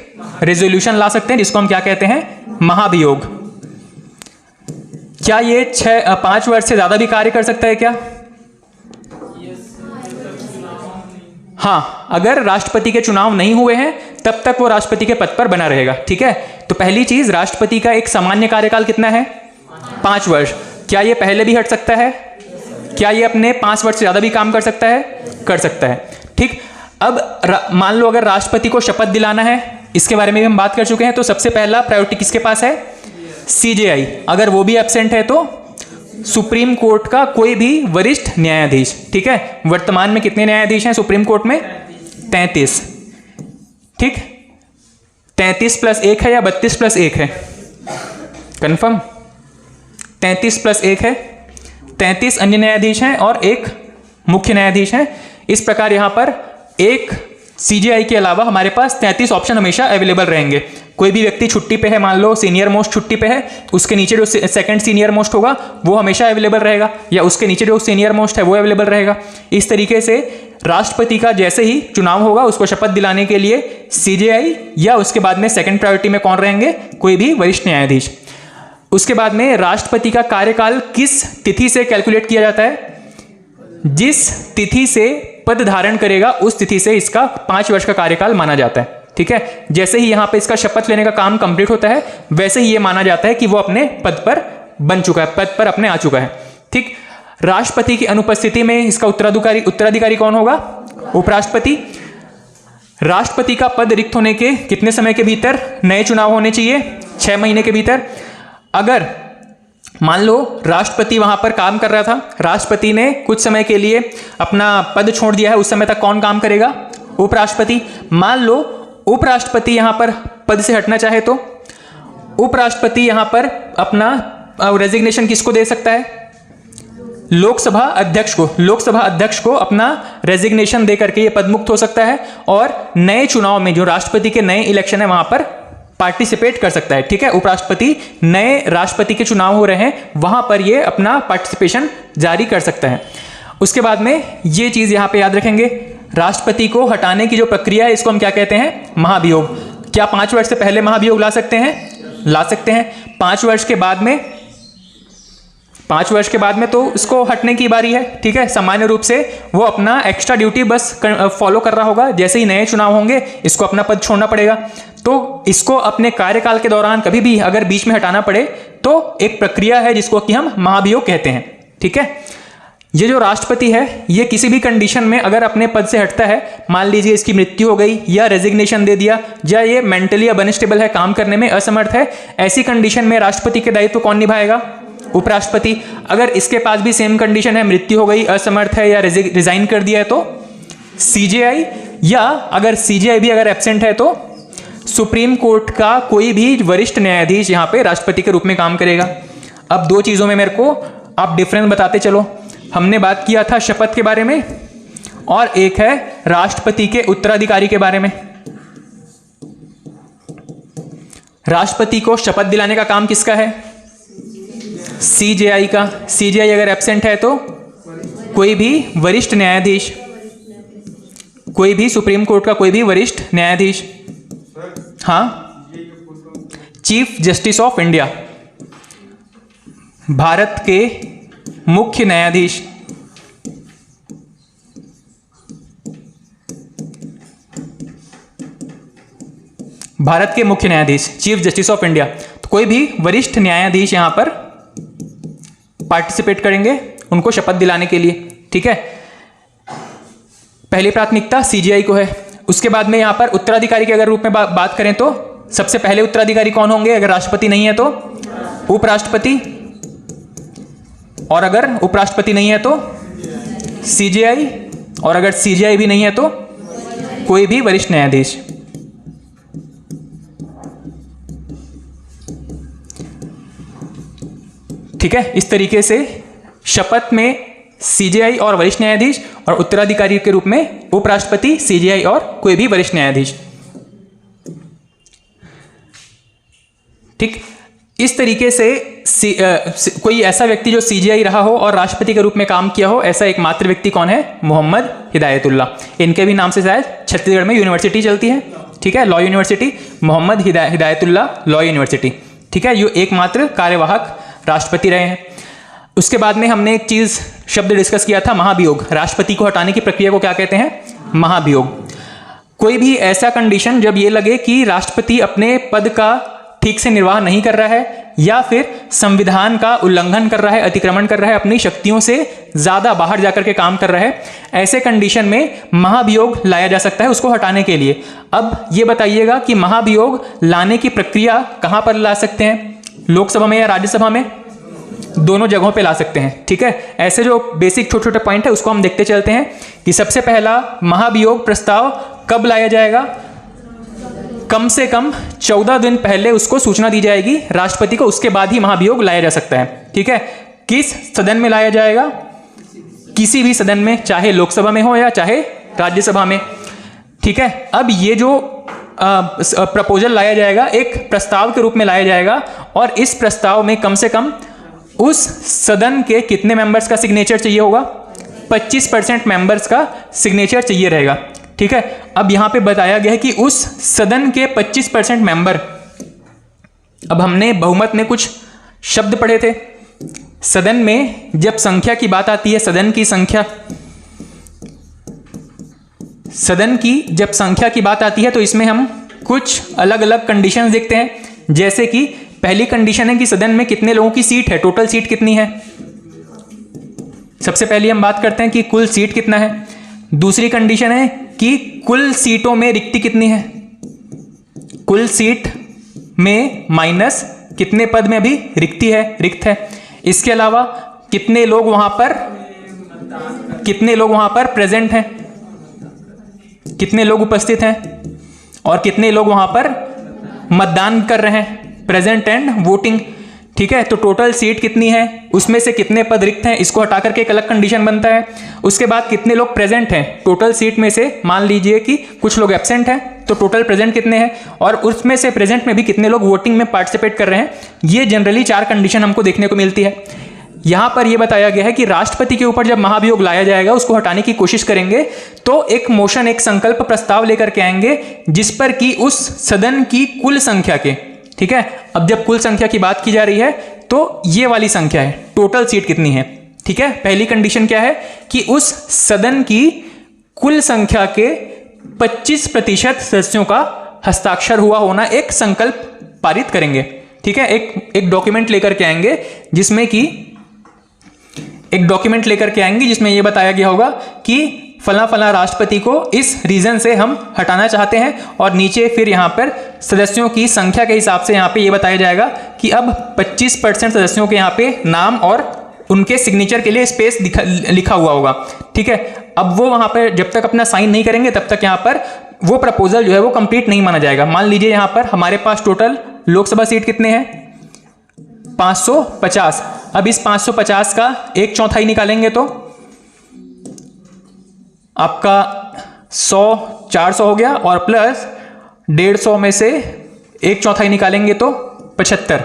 रेजोल्यूशन ला सकते हैं जिसको हम क्या कहते हैं? महाभियोग। क्या ये 5 वर्ष से ज्यादा भी कार्य कर सकता है क्या? हाँ, अगर राष्ट्रपति के चुनाव नहीं हुए हैं तब तक वो राष्ट्रपति के पद पर बना रहेगा। ठीक है, तो पहली चीज, राष्ट्रपति का एक सामान्य कार्यकाल कितना है? 5 वर्ष। क्या ये पहले भी हट सकता है? क्या ये अपने 5 वर्ष से ज्यादा भी काम कर सकता है? कर सकता है। ठीक, अब मान लो अगर राष्ट्रपति को शपथ दिलाना है, इसके बारे में भी हम बात कर चुके हैं, तो सबसे पहला प्रायोरिटी किसके पास है? सीजेआई। अगर वो भी एब्सेंट है तो सुप्रीम कोर्ट का कोई भी वरिष्ठ न्यायाधीश। ठीक है, वर्तमान में कितने न्यायाधीश हैं सुप्रीम कोर्ट में? 33। ठीक, 33 + 1 है या 32 + 1 है? कंफर्म? 33 + 1 है। 33 अन्य न्यायाधीश हैं और एक मुख्य न्यायाधीश हैं। इस प्रकार यहां पर एक सीजेआई के अलावा हमारे पास 33 ऑप्शन हमेशा अवेलेबल रहेंगे। कोई भी व्यक्ति छुट्टी पे है, मान लो सीनियर मोस्ट छुट्टी पे है, उसके नीचे जो सेकंड सीनियर मोस्ट होगा वो हमेशा अवेलेबल रहेगा, या उसके नीचे जो सीनियर मोस्ट है वो अवेलेबल रहेगा। इस तरीके से राष्ट्रपति का जैसे ही चुनाव होगा उसको शपथ दिलाने के लिए सीजेआई या उसके बाद में सेकंड प्रायोरिटी में कौन रहेंगे? कोई भी वरिष्ठ न्यायाधीश। उसके बाद में राष्ट्रपति का कार्यकाल किस तिथि से कैलकुलेट किया जाता है? जिस तिथि से पद धारण करेगा उस तिथि से इसका 5 वर्ष का कार्यकाल माना जाता है। ठीक है, जैसे ही यहां पे इसका शपथ लेने का काम कंप्लीट होता है वैसे ही यह माना जाता है कि वो अपने पद पर बन चुका है, पद पर अपने आ चुका है। ठीक, राष्ट्रपति की अनुपस्थिति में इसका उत्तराधिकारी कौन होगा? उपराष्ट्रपति। राष्ट्रपति का पद रिक्त होने के कितने समय के भीतर नए चुनाव होने चाहिए? 6 महीने के भीतर। अगर मान लो राष्ट्रपति वहां पर काम कर रहा था, राष्ट्रपति ने कुछ समय के लिए अपना पद छोड़ दिया है, उस समय तक कौन काम करेगा? उपराष्ट्रपति। मान लो उपराष्ट्रपति यहां पर पद से हटना चाहे तो उपराष्ट्रपति यहां पर अपना रेजिग्नेशन किसको दे सकता है? लोकसभा अध्यक्ष को। लोकसभा अध्यक्ष को अपना रेजिग्नेशन दे करके ये पद मुक्त हो सकता है और नए चुनाव में जो राष्ट्रपति के नए इलेक्शन है वहां पर पार्टिसिपेट कर सकता है। ठीक है, उपराष्ट्रपति नए राष्ट्रपति के चुनाव हो रहे हैं वहां पर ये अपना पार्टिसिपेशन जारी कर सकता है। उसके बाद में ये चीज यहां पे याद रखेंगे, राष्ट्रपति को हटाने की जो प्रक्रिया है इसको हम क्या कहते हैं? महाभियोग। क्या 5 वर्ष से पहले महाभियोग ला सकते हैं? ला सकते हैं। 5 वर्ष के बाद में 5 वर्ष के बाद में तो इसको हटने की बारी है। ठीक है, सामान्य रूप से वो अपना एक्स्ट्रा ड्यूटी बस फॉलो कर रहा होगा। जैसे ही नए चुनाव होंगे इसको अपना पद छोड़ना पड़ेगा। तो इसको अपने कार्यकाल के दौरान कभी भी अगर बीच में हटाना पड़े तो एक प्रक्रिया है जिसको कि हम महाभियोग कहते हैं। ठीक है, ये जो राष्ट्रपति है ये किसी भी कंडीशन में अगर अपने पद से हटता है, मान लीजिए इसकी मृत्यु हो गई या रेजिग्नेशन दे दिया या ये मेंटली अनस्टेबल है, काम करने में असमर्थ है, ऐसी कंडीशन में राष्ट्रपति के दायित्व कौन निभाएगा? उपराष्ट्रपति। अगर इसके पास भी सेम कंडीशन है, मृत्यु हो गई, असमर्थ है या रिजाइन कर दिया है तो सीजेआई, या अगर सीजेआई भी अगर एब्सेंट है तो सुप्रीम कोर्ट का कोई भी वरिष्ठ न्यायाधीश यहां पे राष्ट्रपति के रूप में काम करेगा। अब 2 चीजों में मेरे को आप डिफरेंस बताते चलो। हमने बात किया था शपथ के बारे में और एक है राष्ट्रपति के उत्तराधिकारी के बारे में। राष्ट्रपति को शपथ दिलाने का काम किसका है? सीजेआई का। सीजेआई अगर एब्सेंट है तो कोई भी वरिष्ठ न्यायाधीश, कोई भी सुप्रीम कोर्ट का कोई भी वरिष्ठ न्यायाधीश, हाँ, chief justice of India, Bharat के मुख्य न्यायाधीश, भारत के मुख्य न्यायाधीश, चीफ जस्टिस ऑफ इंडिया। तो कोई भी वरिष्ठ न्यायाधीश यहां पर पार्टिसिपेट करेंगे उनको शपथ दिलाने के लिए, ठीक है। पहली प्राथमिकता सीजीआई को है। उसके बाद में यहां पर उत्तराधिकारी के अगर रूप में बात करें तो सबसे पहले उत्तराधिकारी कौन होंगे? अगर राष्ट्रपति नहीं है तो उपराष्ट्रपति, और अगर उपराष्ट्रपति नहीं है तो सीजीआई, और अगर सीजीआई भी नहीं है तो कोई भी वरिष्ठ न्यायाधीश। ठीक है, इस तरीके से शपथ में सीजीआई और वरिष्ठ न्यायाधीश, और उत्तराधिकारी के रूप में उपराष्ट्रपति, सीजीआई और कोई भी वरिष्ठ न्यायाधीश। ठीक, इस तरीके से कोई ऐसा व्यक्ति जो सीजीआई रहा हो और राष्ट्रपति के रूप में काम किया हो, ऐसा एकमात्र व्यक्ति कौन है? मोहम्मद हिदायतुल्ला। इनके भी नाम से शायद छत्तीसगढ़ में यूनिवर्सिटी चलती है, ठीक है, law university, Mohammad Hidayatullah law university. ठीक है, ये एकमात्र कार्यवाहक राष्ट्रपति रहे हैं। उसके बाद में हमने एक चीज शब्द डिस्कस किया था, महाभियोग। राष्ट्रपति को हटाने की प्रक्रिया को क्या कहते हैं? महाभियोग। कोई भी ऐसा कंडीशन जब ये लगे कि राष्ट्रपति अपने पद का ठीक से निर्वाह नहीं कर रहा है या फिर संविधान का उल्लंघन कर रहा है, अतिक्रमण कर रहा है, अपनी शक्तियों से ज्यादा बाहर जाकर के काम कर रहा है, ऐसे कंडीशन में महाभियोग लाया जा सकता है उसको हटाने के लिए। अब ये बताइएगा कि महाभियोग लाने की प्रक्रिया कहां पर ला सकते हैं? लोकसभा में या राज्यसभा में? दोनों जगहों पे ला सकते हैं। ठीक है, ऐसे जो बेसिक छोटे छोटे पॉइंट है उसको हम देखते चलते हैं कि सबसे पहला महाभियोग प्रस्ताव कब लाया जाएगा? कम से कम 14 दिन पहले उसको सूचना दी जाएगी राष्ट्रपति को, उसके बाद ही महाभियोग लाया जा सकता है। ठीक है, किस सदन में लाया जाएगा? किसी भी सदन में, चाहे लोकसभा में हो या चाहे राज्यसभा में। ठीक है, अब ये जो प्रपोजल लाया जाएगा एक प्रस्ताव के रूप में लाया जाएगा, और इस प्रस्ताव में कम से कम उस सदन के कितने मेंबर्स का सिग्नेचर चाहिए होगा? 25% मेंबर्स का सिग्नेचर चाहिए रहेगा। ठीक है, अब यहां पे बताया गया है कि उस सदन के 25% मेंबर, अब हमने बहुमत में कुछ शब्द पढ़े थे। सदन में जब संख्या की बात आती है, सदन की संख्या, सदन की जब संख्या की बात आती है तो इसमें हम कुछ अलग अलग कंडीशंस देखते हैं। जैसे कि पहली कंडीशन है कि सदन में कितने लोगों की सीट है, टोटल सीट कितनी है। सबसे पहले हम बात करते हैं कि कुल सीट कितना है। दूसरी कंडीशन है कि कुल सीटों में रिक्ति कितनी है, कुल सीट में माइनस कितने पद में अभी रिक्त है। इसके अलावा कितने लोग वहां पर प्रेजेंट हैं, कितने लोग उपस्थित हैं, और कितने लोग वहां पर मतदान कर रहे हैं, प्रेजेंट एंड वोटिंग। ठीक है, तो टोटल सीट कितनी है, उसमें से कितने पद रिक्त हैं, इसको हटा करके एक अलग कंडीशन बनता है। उसके बाद कितने लोग प्रेजेंट हैं, टोटल सीट में से मान लीजिए कि कुछ लोग एब्सेंट हैं तो टोटल प्रेजेंट कितने हैं, और उसमें से प्रेजेंट में भी कितने लोग वोटिंग में पार्टिसिपेट कर रहे हैं। ये जनरली 4 कंडीशन हमको देखने को मिलती है। यहां पर यह बताया गया है कि राष्ट्रपति के ऊपर जब महाभियोग लाया जाएगा, उसको हटाने की कोशिश करेंगे तो एक मोशन, एक संकल्प प्रस्ताव लेकर के आएंगे जिस पर कि उस सदन की कुल संख्या के, ठीक है, अब जब कुल संख्या की बात की जा रही है तो ये वाली संख्या है, टोटल सीट कितनी है। ठीक है, पहली कंडीशन क्या है कि उस सदन की कुल संख्या के 25% सदस्यों का हस्ताक्षर हुआ होना, एक संकल्प पारित करेंगे। ठीक है, एक डॉक्यूमेंट लेकर के आएंगे जिसमें ये बताया गया होगा कि फला राष्ट्रपति को इस रीजन से हम हटाना चाहते हैं, और नीचे फिर यहां पर सदस्यों की संख्या के हिसाब से यहां पे ये बताया जाएगा कि अब 25% सदस्यों के यहां पे नाम और उनके सिग्नेचर के लिए स्पेस लिखा हुआ होगा। ठीक है, अब वो वहां पर जब तक अपना साइन नहीं करेंगे तब तक यहां पर वो प्रपोजल जो है वो कंप्लीट नहीं माना जाएगा। मान लीजिए यहां पर हमारे पास टोटल लोकसभा सीट कितने हैं? 550। अब इस 550 का 1/4 निकालेंगे तो आपका 100 400 हो गया, और प्लस 150 में से एक चौथाई निकालेंगे तो 75,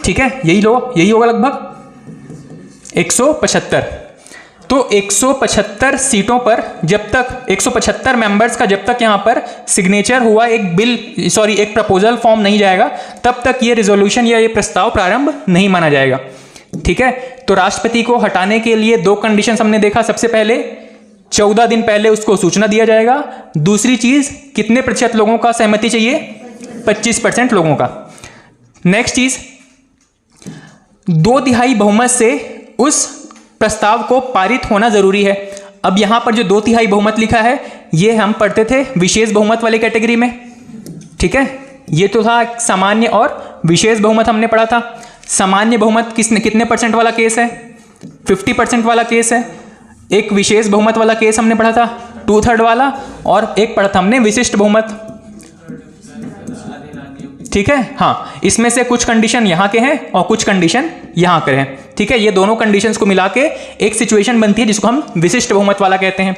ठीक है, यही होगा लगभग 175। तो 175 सीटों पर जब तक 175 मेंबर्स का जब तक यहाँ पर सिग्नेचर हुआ एक प्रपोजल फॉर्म नहीं जाएगा, तब तक ये रिजोल्यूशन या ये प्रस्ताव प्रारंभ नहीं माना जाएगा, ठीक है। तो राष्ट्रपति को हटाने के लिए 2 कंडीशन हमने देखा। सबसे पहले 14 दिन पहले उसको सूचना दिया जाएगा। दूसरी चीज, कितने प्रतिशत लोगों का सहमति चाहिए? 25% लोगों का। नेक्स्ट चीज, 2/3 बहुमत से उस प्रस्ताव को पारित होना जरूरी है। अब यहां पर जो 2/3 बहुमत लिखा है, ये हम पढ़ते थे विशेष बहुमत वाली कैटेगरी में, ठीक है। ये तो था सामान्य और विशेष बहुमत हमने पढ़ा था। सामान्य बहुमत कितने परसेंट वाला केस है? 50% वाला केस है। एक विशेष बहुमत वाला केस हमने पढ़ा था 2/3 वाला, और एक पढ़ा था हमने विशिष्ट बहुमत, ठीक है। हाँ, इसमें से कुछ कंडीशन यहाँ के हैं और कुछ कंडीशन यहाँ के हैं, ठीक है। ये दोनों कंडीशंस को मिला के एक सिचुएशन बनती है जिसको हम विशिष्ट बहुमत वाला कहते हैं।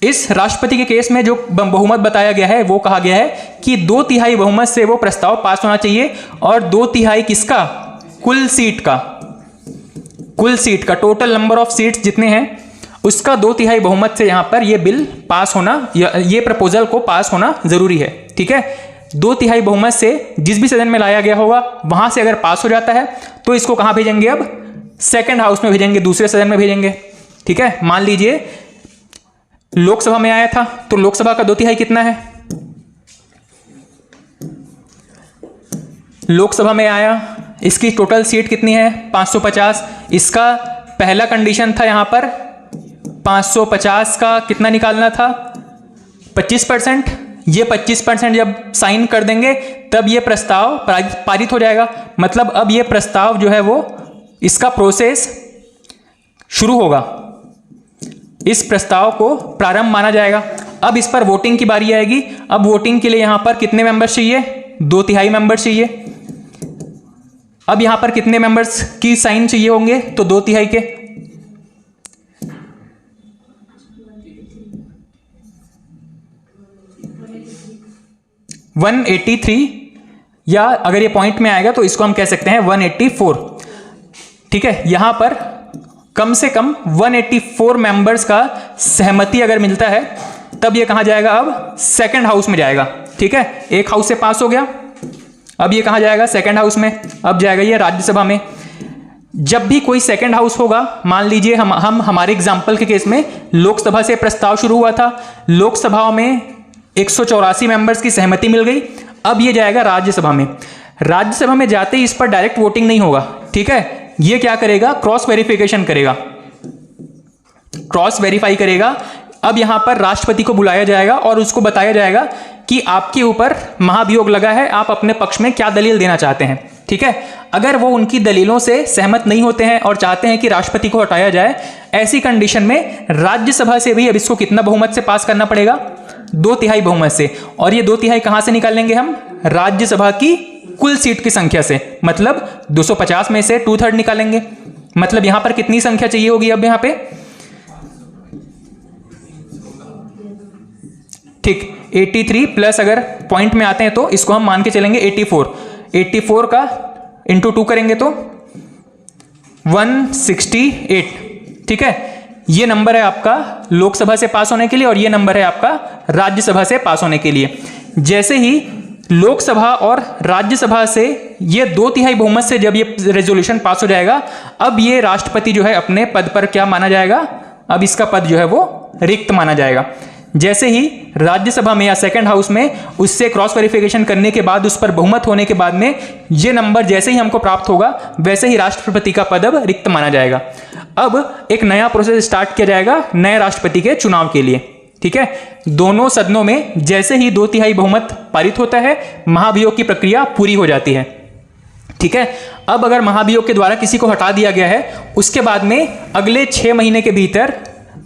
इस राष्ट्रपति के केस में जो बहुमत बताया गया है वो कहा गया है कि 2/3 बहुमत से वो प्रस्ताव पास होना चाहिए, और 2/3 किसका? कुल सीट का टोटल नंबर ऑफ सीट्स जितने हैं उसका 2/3 बहुमत से यहाँ पर ये बिल पास होना, ये प्रपोजल को पास होना जरूरी है, ठीक है। 2/3 बहुमत से जिस भी सदन में लाया गया होगा वहां से अगर पास हो जाता है तो इसको कहां भेजेंगे? अब सेकंड हाउस में भेजेंगे, दूसरे सदन में भेजेंगे, ठीक है। मान लीजिए लोकसभा में आया था, तो लोकसभा का 2/3 कितना है? लोकसभा में आया, इसकी टोटल सीट कितनी है? 550। इसका पहला कंडीशन था यहां पर 550 का कितना निकालना था? 25%। ये 25% जब साइन कर देंगे तब ये प्रस्ताव पारित हो जाएगा। मतलब अब ये प्रस्ताव जो है वो इसका प्रोसेस शुरू होगा, इस प्रस्ताव को प्रारंभ माना जाएगा। अब इस पर वोटिंग की बारी आएगी। अब वोटिंग के लिए यहां पर कितने मेंबर्स चाहिए? 2/3 मेंबर्स चाहिए। अब यहां पर कितने मेंबर्स की साइन चाहिए होंगे? तो 2/3 के। $183, या अगर ये पॉइंट में आएगा तो इसको हम कह सकते हैं 184, ठीक है। यहां पर कम से कम 184 मेंबर्स का सहमति अगर मिलता है तब ये कहां जाएगा? अब सेकंड हाउस में जाएगा, ठीक है। एक हाउस से पास हो गया, अब ये कहां जाएगा? सेकंड हाउस में। अब जाएगा ये राज्यसभा में। जब भी कोई सेकंड हाउस होगा, मान लीजिए हम हमारे एग्जाम्पल के केस में लोकसभा से प्रस्ताव शुरू हुआ था, लोकसभा में 184 मेंबर्स की सहमति मिल गई। अब ये जाएगा राज्यसभा में। राज्यसभा में जाते ही इस पर डायरेक्ट वोटिंग नहीं होगा, ठीक है। ये क्या करेगा? क्रॉस वेरिफिकेशन करेगा, क्रॉस वेरीफाई करेगा। अब यहां पर राष्ट्रपति को बुलाया जाएगा और उसको बताया जाएगा कि आपके ऊपर महाभियोग लगा है, आप अपने पक्ष में क्या दलील देना चाहते हैं, ठीक है। अगर वो उनकी दलीलों से सहमत नहीं होते हैं और चाहते हैं कि राष्ट्रपति को हटाया जाए, ऐसी कंडीशन में राज्यसभा से भी अब इसको कितना बहुमत से पास करना पड़ेगा? 2/3 बहुमत से। और ये 2/3 कहां से निकालेंगे हम? राज्यसभा की कुल सीट की संख्या से। मतलब 250 में से 2/3 निकालेंगे। मतलब यहां पर कितनी संख्या चाहिए होगी अब यहां पे? ठीक, 83 प्लस अगर पॉइंट में आते हैं तो इसको हम मान के चलेंगे 84 का इंटू 2 करेंगे तो 168, ठीक है। ये नंबर है आपका लोकसभा से पास होने के लिए और ये नंबर है आपका राज्यसभा से पास होने के लिए। जैसे ही लोकसभा और राज्यसभा से ये 2/3 बहुमत से जब ये रेजोल्यूशन पास हो जाएगा, अब ये राष्ट्रपति जो है अपने पद पर क्या माना जाएगा? अब इसका पद जो है वो रिक्त माना जाएगा। जैसे ही राज्यसभा में या सेकंड हाउस में उससे क्रॉस वेरिफिकेशन करने के बाद, उस पर बहुमत होने के बाद में ये नंबर जैसे ही हमको प्राप्त होगा, वैसे ही राष्ट्रपति का पद अब रिक्त माना जाएगा। अब एक नया प्रोसेस स्टार्ट किया जाएगा नए राष्ट्रपति के चुनाव के लिए, ठीक है। दोनों सदनों में जैसे ही 2/3 बहुमत पारित होता है, महाभियोग की प्रक्रिया पूरी हो जाती है, ठीक है। अब अगर महाभियोग के द्वारा किसी को हटा दिया गया है, उसके बाद में अगले 6 महीने के भीतर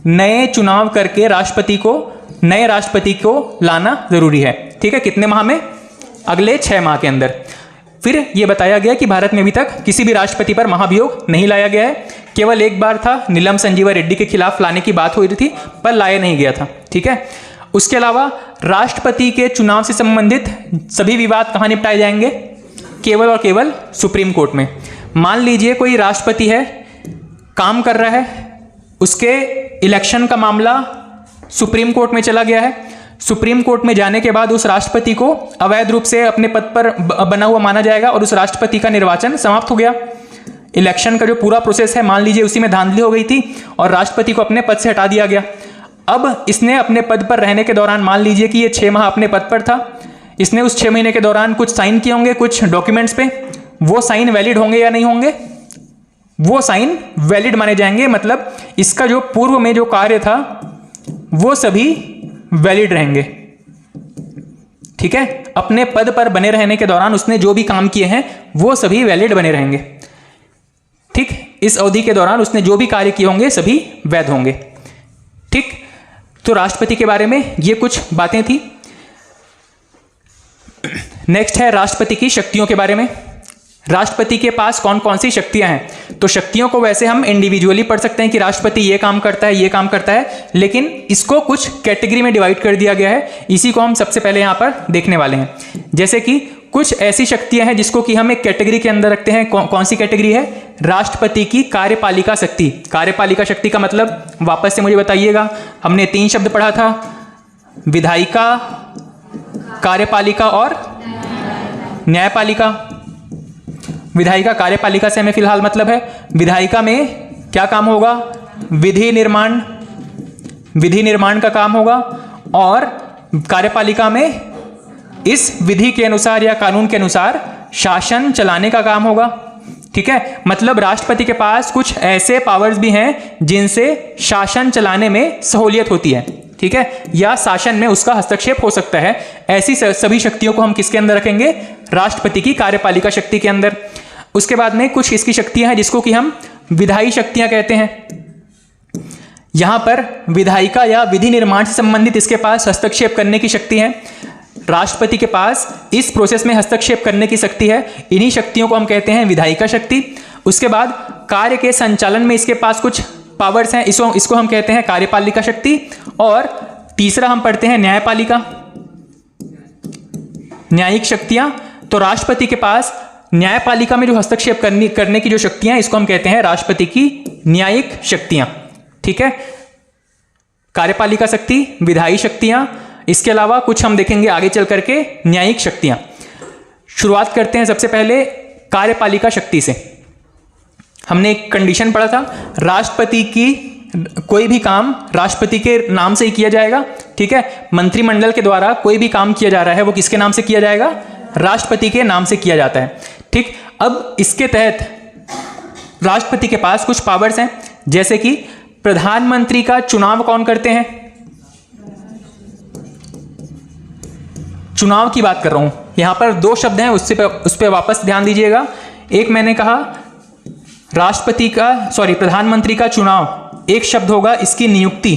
नए चुनाव करके नए राष्ट्रपति को लाना जरूरी है, ठीक है। कितने माह में? अगले 6 माह के अंदर। फिर यह बताया गया कि भारत में अभी तक किसी भी राष्ट्रपति पर महाभियोग नहीं लाया गया है। केवल एक बार था, नीलम संजीवा रेड्डी के खिलाफ लाने की बात हो रही थी पर लाया नहीं गया था, ठीक है। उसके अलावा राष्ट्रपति के चुनाव से संबंधित सभी विवाद कहाँ निपटाए जाएंगे? केवल और केवल सुप्रीम कोर्ट में। मान लीजिए कोई राष्ट्रपति है, काम कर रहा है, उसके इलेक्शन का मामला सुप्रीम कोर्ट में चला गया है। सुप्रीम कोर्ट में जाने के बाद उस राष्ट्रपति को अवैध रूप से अपने पद पर बना हुआ माना जाएगा और उस राष्ट्रपति का निर्वाचन समाप्त हो गया। इलेक्शन का जो पूरा प्रोसेस है, मान लीजिए उसी में धांधली हो गई थी और राष्ट्रपति को अपने पद से हटा दिया गया। अब इसने अपने पद पर रहने के दौरान, मान लीजिए कि ये 6 माह अपने पद पर था, इसने उस 6 महीने के दौरान कुछ साइन किए होंगे कुछ डॉक्यूमेंट्स पे। वो साइन वैलिड होंगे या नहीं होंगे? वो साइन वैलिड माने जाएंगे, मतलब इसका जो पूर्व में जो कार्य था वो सभी वैलिड रहेंगे। ठीक है, अपने पद पर बने रहने के दौरान उसने जो भी काम किए हैं वो सभी वैलिड बने रहेंगे। ठीक, इस अवधि के दौरान उसने जो भी कार्य किए होंगे सभी वैध होंगे। ठीक, तो राष्ट्रपति के बारे में ये कुछ बातें थी। नेक्स्ट है राष्ट्रपति की शक्तियों के बारे में। राष्ट्रपति के पास कौन कौन सी शक्तियां हैं? तो शक्तियों को वैसे हम इंडिविजुअली पढ़ सकते हैं कि राष्ट्रपति ये काम करता है, ये काम करता है, लेकिन इसको कुछ कैटेगरी में डिवाइड कर दिया गया है। इसी को हम सबसे पहले यहां पर देखने वाले हैं। जैसे कि कुछ ऐसी शक्तियां हैं जिसको कि हम एक कैटेगरी के अंदर रखते हैं। कौन सी कैटेगरी है? राष्ट्रपति की कार्यपालिका शक्ति। कार्यपालिका शक्ति का मतलब वापस से मुझे बताइएगा। हमने 3 शब्द पढ़ा था, विधायिका, कार्यपालिका और न्यायपालिका। विधायिका कार्यपालिका से हमें फिलहाल मतलब है, विधायिका में क्या काम होगा? विधि निर्माण का काम होगा और कार्यपालिका में इस विधि के अनुसार या कानून के अनुसार शासन चलाने का काम होगा। ठीक है, मतलब राष्ट्रपति के पास कुछ ऐसे पावर्स भी हैं जिनसे शासन चलाने में सहूलियत होती है। ठीक है, या शासन में उसका हस्तक्षेप हो सकता है। ऐसी सभी शक्तियों को हम किसके अंदर रखेंगे? राष्ट्रपति की कार्यपालिका शक्ति के अंदर। उसके बाद में कुछ इसकी शक्तियां हैं जिसको कि हम विधायी शक्तियां कहते हैं। यहां पर विधायिका या विधि निर्माण से संबंधित इसके पास हस्तक्षेप करने की शक्ति है। राष्ट्रपति के पास इस प्रोसेस में हस्तक्षेप करने की शक्ति है। इन्हीं शक्तियों को हम कहते हैं विधायिका शक्ति। उसके बाद कार्य के संचालन में इसके पास कुछ पावर्स हैं, इसको हम कहते हैं कार्यपालिका शक्ति। और तीसरा हम पढ़ते हैं न्यायपालिका, न्यायिक शक्तियां। तो राष्ट्रपति के पास न्यायपालिका में जो हस्तक्षेप करने की जो शक्तियां, इसको हम कहते हैं राष्ट्रपति की न्यायिक शक्तियां। ठीक है, कार्यपालिका शक्ति, विधायी शक्तियां, इसके अलावा कुछ हम देखेंगे आगे चल करके न्यायिक शक्तियां। शुरुआत करते हैं सबसे पहले कार्यपालिका शक्ति से। हमने एक कंडीशन पढ़ा था, राष्ट्रपति की कोई भी काम राष्ट्रपति के नाम से ही किया जाएगा। ठीक है, मंत्रिमंडल के द्वारा कोई भी काम किया जा रहा है वो किसके नाम से किया जाएगा? राष्ट्रपति के नाम से किया जाता है। ठीक, अब इसके तहत राष्ट्रपति के पास कुछ पावर्स हैं, जैसे कि प्रधानमंत्री का चुनाव कौन करते हैं? चुनाव की बात कर रहा हूं, यहां पर 2 शब्द हैं, उस पर वापस ध्यान दीजिएगा। एक मैंने कहा प्रधानमंत्री का चुनाव, एक शब्द होगा इसकी नियुक्ति,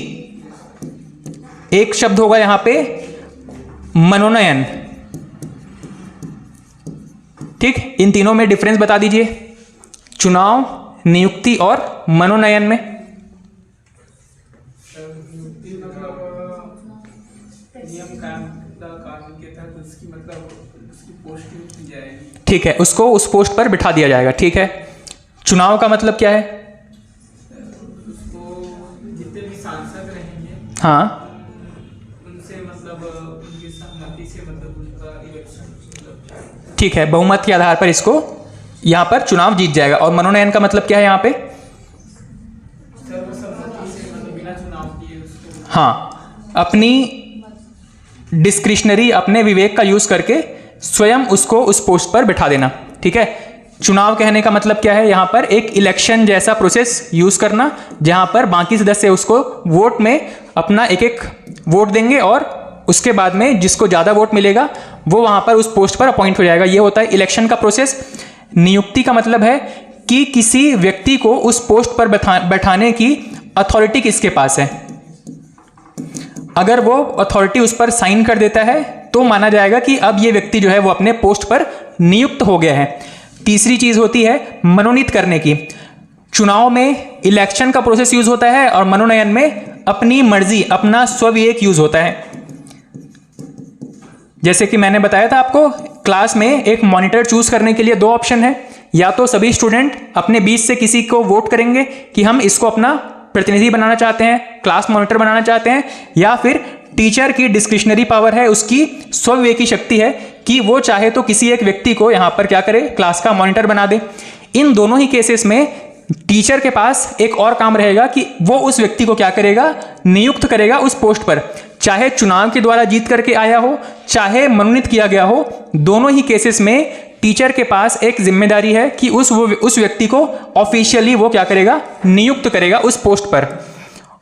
एक शब्द होगा यहां पे मनोनयन। ठीक, इन तीनों में डिफरेंस बता दीजिए, चुनाव, नियुक्ति और मनोनयन में। नियुक्ति मतलब नियम कानून के तहत उसकी मतलब उसकी पोस्टिंग की जाएगी। ठीक है, उसको उस पोस्ट पर बिठा दिया जाएगा। ठीक है, चुनाव का मतलब क्या है? उसको जितने भी सांसद रहेंगे, हाँ, उनसे मतलब उनकी सहमति से मतलब उनका इलेक्शन। ठीक है, बहुमत के आधार पर इसको यहाँ पर चुनाव जीत जाएगा। और मनोनयन का मतलब क्या है यहाँ पे? सर्वसम्मति से मतलब बिना चुनाव किए उसको, हाँ, अपनी डिस्क्रिशनरी, अपने विवेक का यूज करके स्वयं उसको उस पोस्ट पर बिठा देना। ठीक है, चुनाव कहने का मतलब क्या है? यहाँ पर एक इलेक्शन जैसा प्रोसेस यूज करना, जहाँ पर बाकी सदस्य उसको वोट में अपना एक एक वोट देंगे और उसके बाद में जिसको ज़्यादा वोट मिलेगा वो वहाँ पर उस पोस्ट पर अपॉइंट हो जाएगा। ये होता है इलेक्शन का प्रोसेस। नियुक्ति का मतलब है कि किसी व्यक्ति को उस पोस्ट पर बैठाने की अथॉरिटी किसके पास है। अगर वो अथॉरिटी उस पर साइन कर देता है तो माना जाएगा कि अब ये व्यक्ति जो है वो अपने पोस्ट पर नियुक्त हो गया है। तीसरी चीज होती है मनोनीत करने की। चुनाव में इलेक्शन का प्रोसेस यूज होता है और मनोनयन में अपनी मर्जी, अपना स्वविवेक यूज होता है। जैसे कि मैंने बताया था आपको, क्लास में एक मॉनिटर चूज करने के लिए दो ऑप्शन है, या तो सभी स्टूडेंट अपने बीच से किसी को वोट करेंगे कि हम इसको अपना प्रतिनिधि बनाना चाहते हैं, क्लास मॉनिटर बनाना चाहते हैं, या फिर टीचर की डिस्क्रिशनरी पावर है, उसकी स्वविवेकी शक्ति है कि वो चाहे तो किसी एक व्यक्ति को यहाँ पर क्या करे, क्लास का मॉनिटर बना दे। इन दोनों ही केसेस में टीचर के पास एक और काम रहेगा कि वो उस व्यक्ति को क्या करेगा, नियुक्त करेगा उस पोस्ट पर, चाहे चुनाव के द्वारा जीत करके आया हो, चाहे मनोनीत किया गया हो। दोनों ही केसेस में टीचर के पास एक जिम्मेदारी है कि उस व्यक्ति को ऑफिशियली वो क्या करेगा, नियुक्त करेगा उस पोस्ट पर।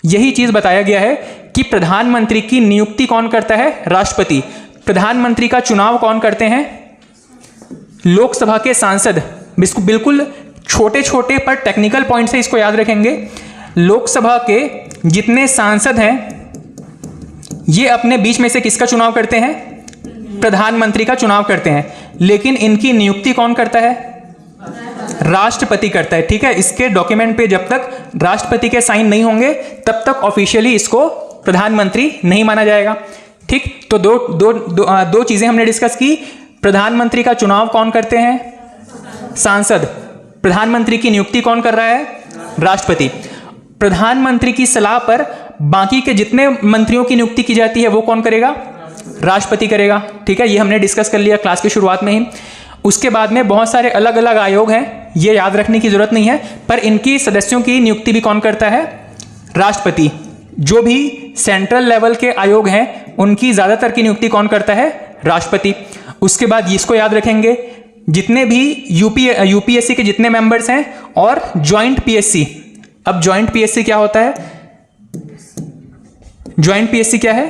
यही चीज बताया गया है कि प्रधानमंत्री की नियुक्ति कौन करता है, राष्ट्रपति। प्रधानमंत्री का चुनाव कौन करते हैं, लोकसभा के सांसद। बिल्कुल छोटे छोटे पर टेक्निकल पॉइंट से इसको याद रखेंगे। लोकसभा के जितने सांसद हैं ये अपने बीच में से किसका चुनाव करते हैं, प्रधानमंत्री का चुनाव करते हैं, लेकिन इनकी नियुक्ति कौन करता है, राष्ट्रपति करता है। ठीक है, इसके डॉक्यूमेंट पे जब तक राष्ट्रपति के साइन नहीं होंगे तब तक ऑफिशियली इसको प्रधानमंत्री नहीं माना जाएगा। ठीक, तो दो चीजें हमने डिस्कस की। प्रधानमंत्री का चुनाव कौन करते हैं, सांसद। प्रधानमंत्री की नियुक्ति कौन कर रहा है, राष्ट्रपति। प्रधानमंत्री की सलाह पर बाकी के जितने मंत्रियों की नियुक्ति की जाती है वो कौन करेगा, राष्ट्रपति करेगा। ठीक है, ये हमने डिस्कस कर लिया क्लास की शुरुआत में ही। उसके बाद में बहुत सारे अलग अलग आयोग हैं, ये याद रखने की जरूरत नहीं है, पर इनकी सदस्यों की नियुक्ति भी कौन करता है, राष्ट्रपति। जो भी सेंट्रल लेवल के आयोग हैं उनकी ज्यादातर की नियुक्ति कौन करता है, राष्ट्रपति। उसके बाद इसको याद रखेंगे, जितने भी यूपीएससी के जितने मेंबर्स हैं और ज्वाइंट पीएससी। अब ज्वाइंट पीएससी क्या होता है, ज्वाइंट पीएससी क्या है,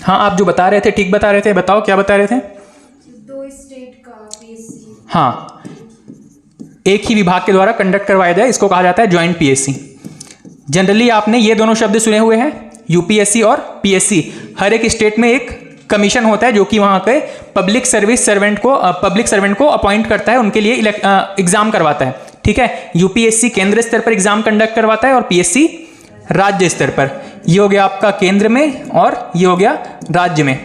हाँ आप जो बता रहे थे ठीक बता रहे थे, बताओ क्या बता रहे थे। दो स्टेट का पीएससी, हाँ, एक ही विभाग के द्वारा कंडक्ट करवाया जाए, इसको कहा जाता है ज्वाइंट पीएससी। जनरली आपने ये दोनों शब्द सुने हुए हैं, यूपीएससी और पीएससी। हर एक स्टेट में एक कमीशन होता है जो कि वहां पे पब्लिक सर्वेंट को अपॉइंट करता है, उनके लिए एग्जाम करवाता है। ठीक है, यूपीएससी केंद्र स्तर पर एग्जाम कंडक्ट करवाता है और पीएससी राज्य स्तर पर। ये हो गया आपका केंद्र में और ये हो गया राज्य में।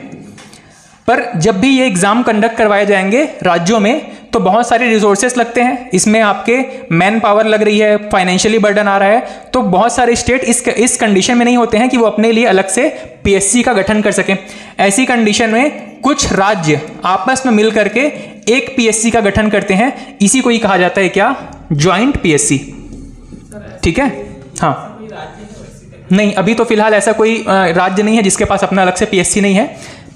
पर जब भी ये एग्जाम कंडक्ट करवाए जाएंगे राज्यों में तो बहुत सारे रिसोर्सेस लगते हैं, इसमें आपके मैन पावर लग रही है, फाइनेंशियली बर्डन आ रहा है। तो बहुत सारे स्टेट इस कंडीशन में नहीं होते हैं कि वो अपने लिए अलग से पीएससी का गठन कर सकें। ऐसी कंडीशन में कुछ राज्य आपस में मिल करके एक पीएससी का गठन करते हैं, इसी को ही कहा जाता है क्या, ज्वाइंट पीएससी। ठीक है, हाँ नहीं, अभी तो फिलहाल ऐसा कोई राज्य नहीं है जिसके पास अपना अलग से पीएससी नहीं है,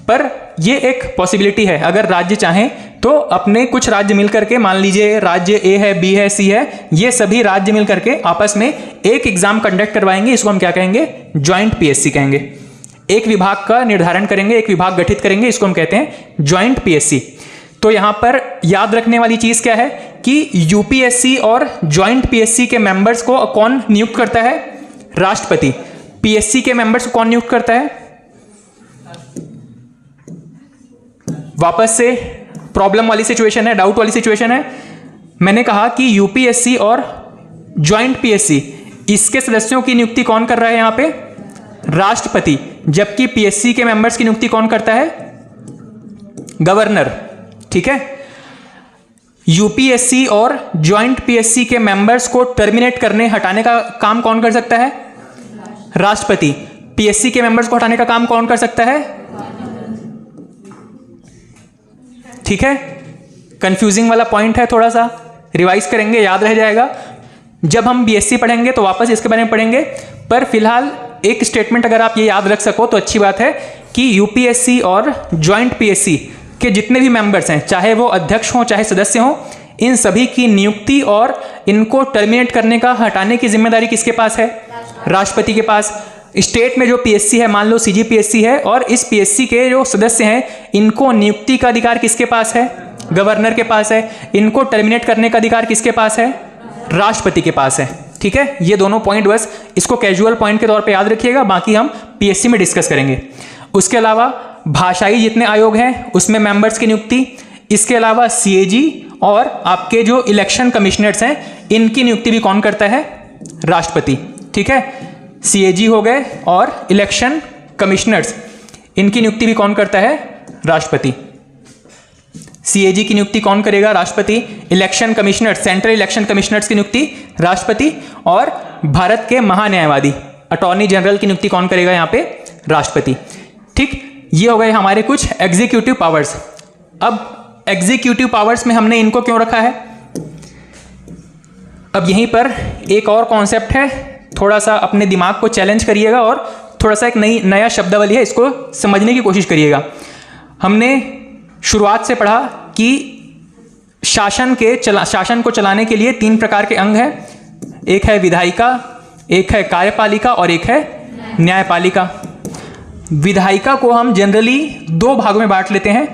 पर ये एक पॉसिबिलिटी है। अगर राज्य चाहें तो अपने कुछ राज्य मिल करके, मान लीजिए राज्य ए है, बी है, सी है, ये सभी राज्य मिल करके आपस में एक एग्जाम कंडक्ट करवाएंगे, इसको हम क्या कहेंगे, ज्वाइंट पीएससी कहेंगे। एक विभाग का निर्धारण करेंगे, एक विभाग गठित करेंगे, इसको हम कहते हैं ज्वाइंट पीएससी। तो यहां पर याद रखने वाली चीज क्या है कि यूपीएससी और ज्वाइंट पीएससी के मेंबर्स को कौन नियुक्त करता है, राष्ट्रपति। पीएससी के मेंबर्स को कौन नियुक्त करता है, वापस से प्रॉब्लम वाली सिचुएशन है, डाउट वाली सिचुएशन है। मैंने कहा कि यूपीएससी और ज्वाइंट पीएससी, इसके सदस्यों की नियुक्ति कौन कर रहा है यहां पे, राष्ट्रपति। जबकि पीएससी के मेंबर्स की नियुक्ति कौन करता है, गवर्नर। ठीक है, यूपीएससी और ज्वाइंट पीएससी के मेंबर्स को टर्मिनेट करने, हटाने का काम कौन कर सकता है, राष्ट्रपति। पीएससी के मेंबर्स को हटाने का काम कौन कर सकता है, ठीक है। कंफ्यूजिंग वाला पॉइंट है, थोड़ा सा रिवाइज करेंगे, याद रह जाएगा। जब हम बीएससी पढ़ेंगे तो वापस इसके बारे में पढ़ेंगे, पर फिलहाल एक स्टेटमेंट अगर आप ये याद रख सको तो अच्छी बात है कि यूपीएससी और ज्वाइंट पीएससी के जितने भी मेंबर्स हैं, चाहे वो अध्यक्ष हों चाहे सदस्य हों, इन सभी की नियुक्ति और इनको टर्मिनेट करने का, हटाने की जिम्मेदारी किसके पास है, राष्ट्रपति के पास। स्टेट में जो पीएससी है, मान लो सीजीपीएससी है, और इस पीएससी के जो सदस्य हैं, इनको नियुक्ति का अधिकार किसके पास है, गवर्नर के पास है। इनको टर्मिनेट करने का अधिकार किसके पास है, राष्ट्रपति के पास है। ठीक है, ये दोनों पॉइंट बस इसको कैजुअल पॉइंट के तौर पे याद रखिएगा, बाकी हम पीएससी में डिस्कस करेंगे। उसके अलावा भाषाई जितने आयोग हैं उसमें मेंबर्स की नियुक्ति, इसके अलावा सीएजी और आपके जो इलेक्शन कमिश्नर्स हैं, इनकी नियुक्ति भी कौन करता है, राष्ट्रपति। ठीक है, सीएजी हो गए और इलेक्शन कमिश्नर्स, इनकी नियुक्ति भी कौन करता है? राष्ट्रपति। सीएजी की नियुक्ति कौन करेगा? राष्ट्रपति। Election commissioner, central election commissioners की नियुक्ति राष्ट्रपति। और भारत के महान्यायवादी अटॉर्नी जनरल की नियुक्ति कौन करेगा? यहाँ पे राष्ट्रपति। ठीक, ये हो गए हमारे कुछ एग्जीक्यूटिव पावर्स। अब एग्जीक्यूटिव पावर्स में हमने इनको क्यों रखा है? अब यहीं पर एक और कॉन्सेप्ट है, थोड़ा सा अपने दिमाग को चैलेंज करिएगा और थोड़ा सा एक नया शब्दावली है, इसको समझने की कोशिश करिएगा। हमने शुरुआत से पढ़ा कि शासन को चलाने के लिए 3 प्रकार के अंग हैं। एक है विधायिका, एक है कार्यपालिका और एक है न्यायपालिका। विधायिका को हम जनरली 2 भागों में बांट लेते हैं,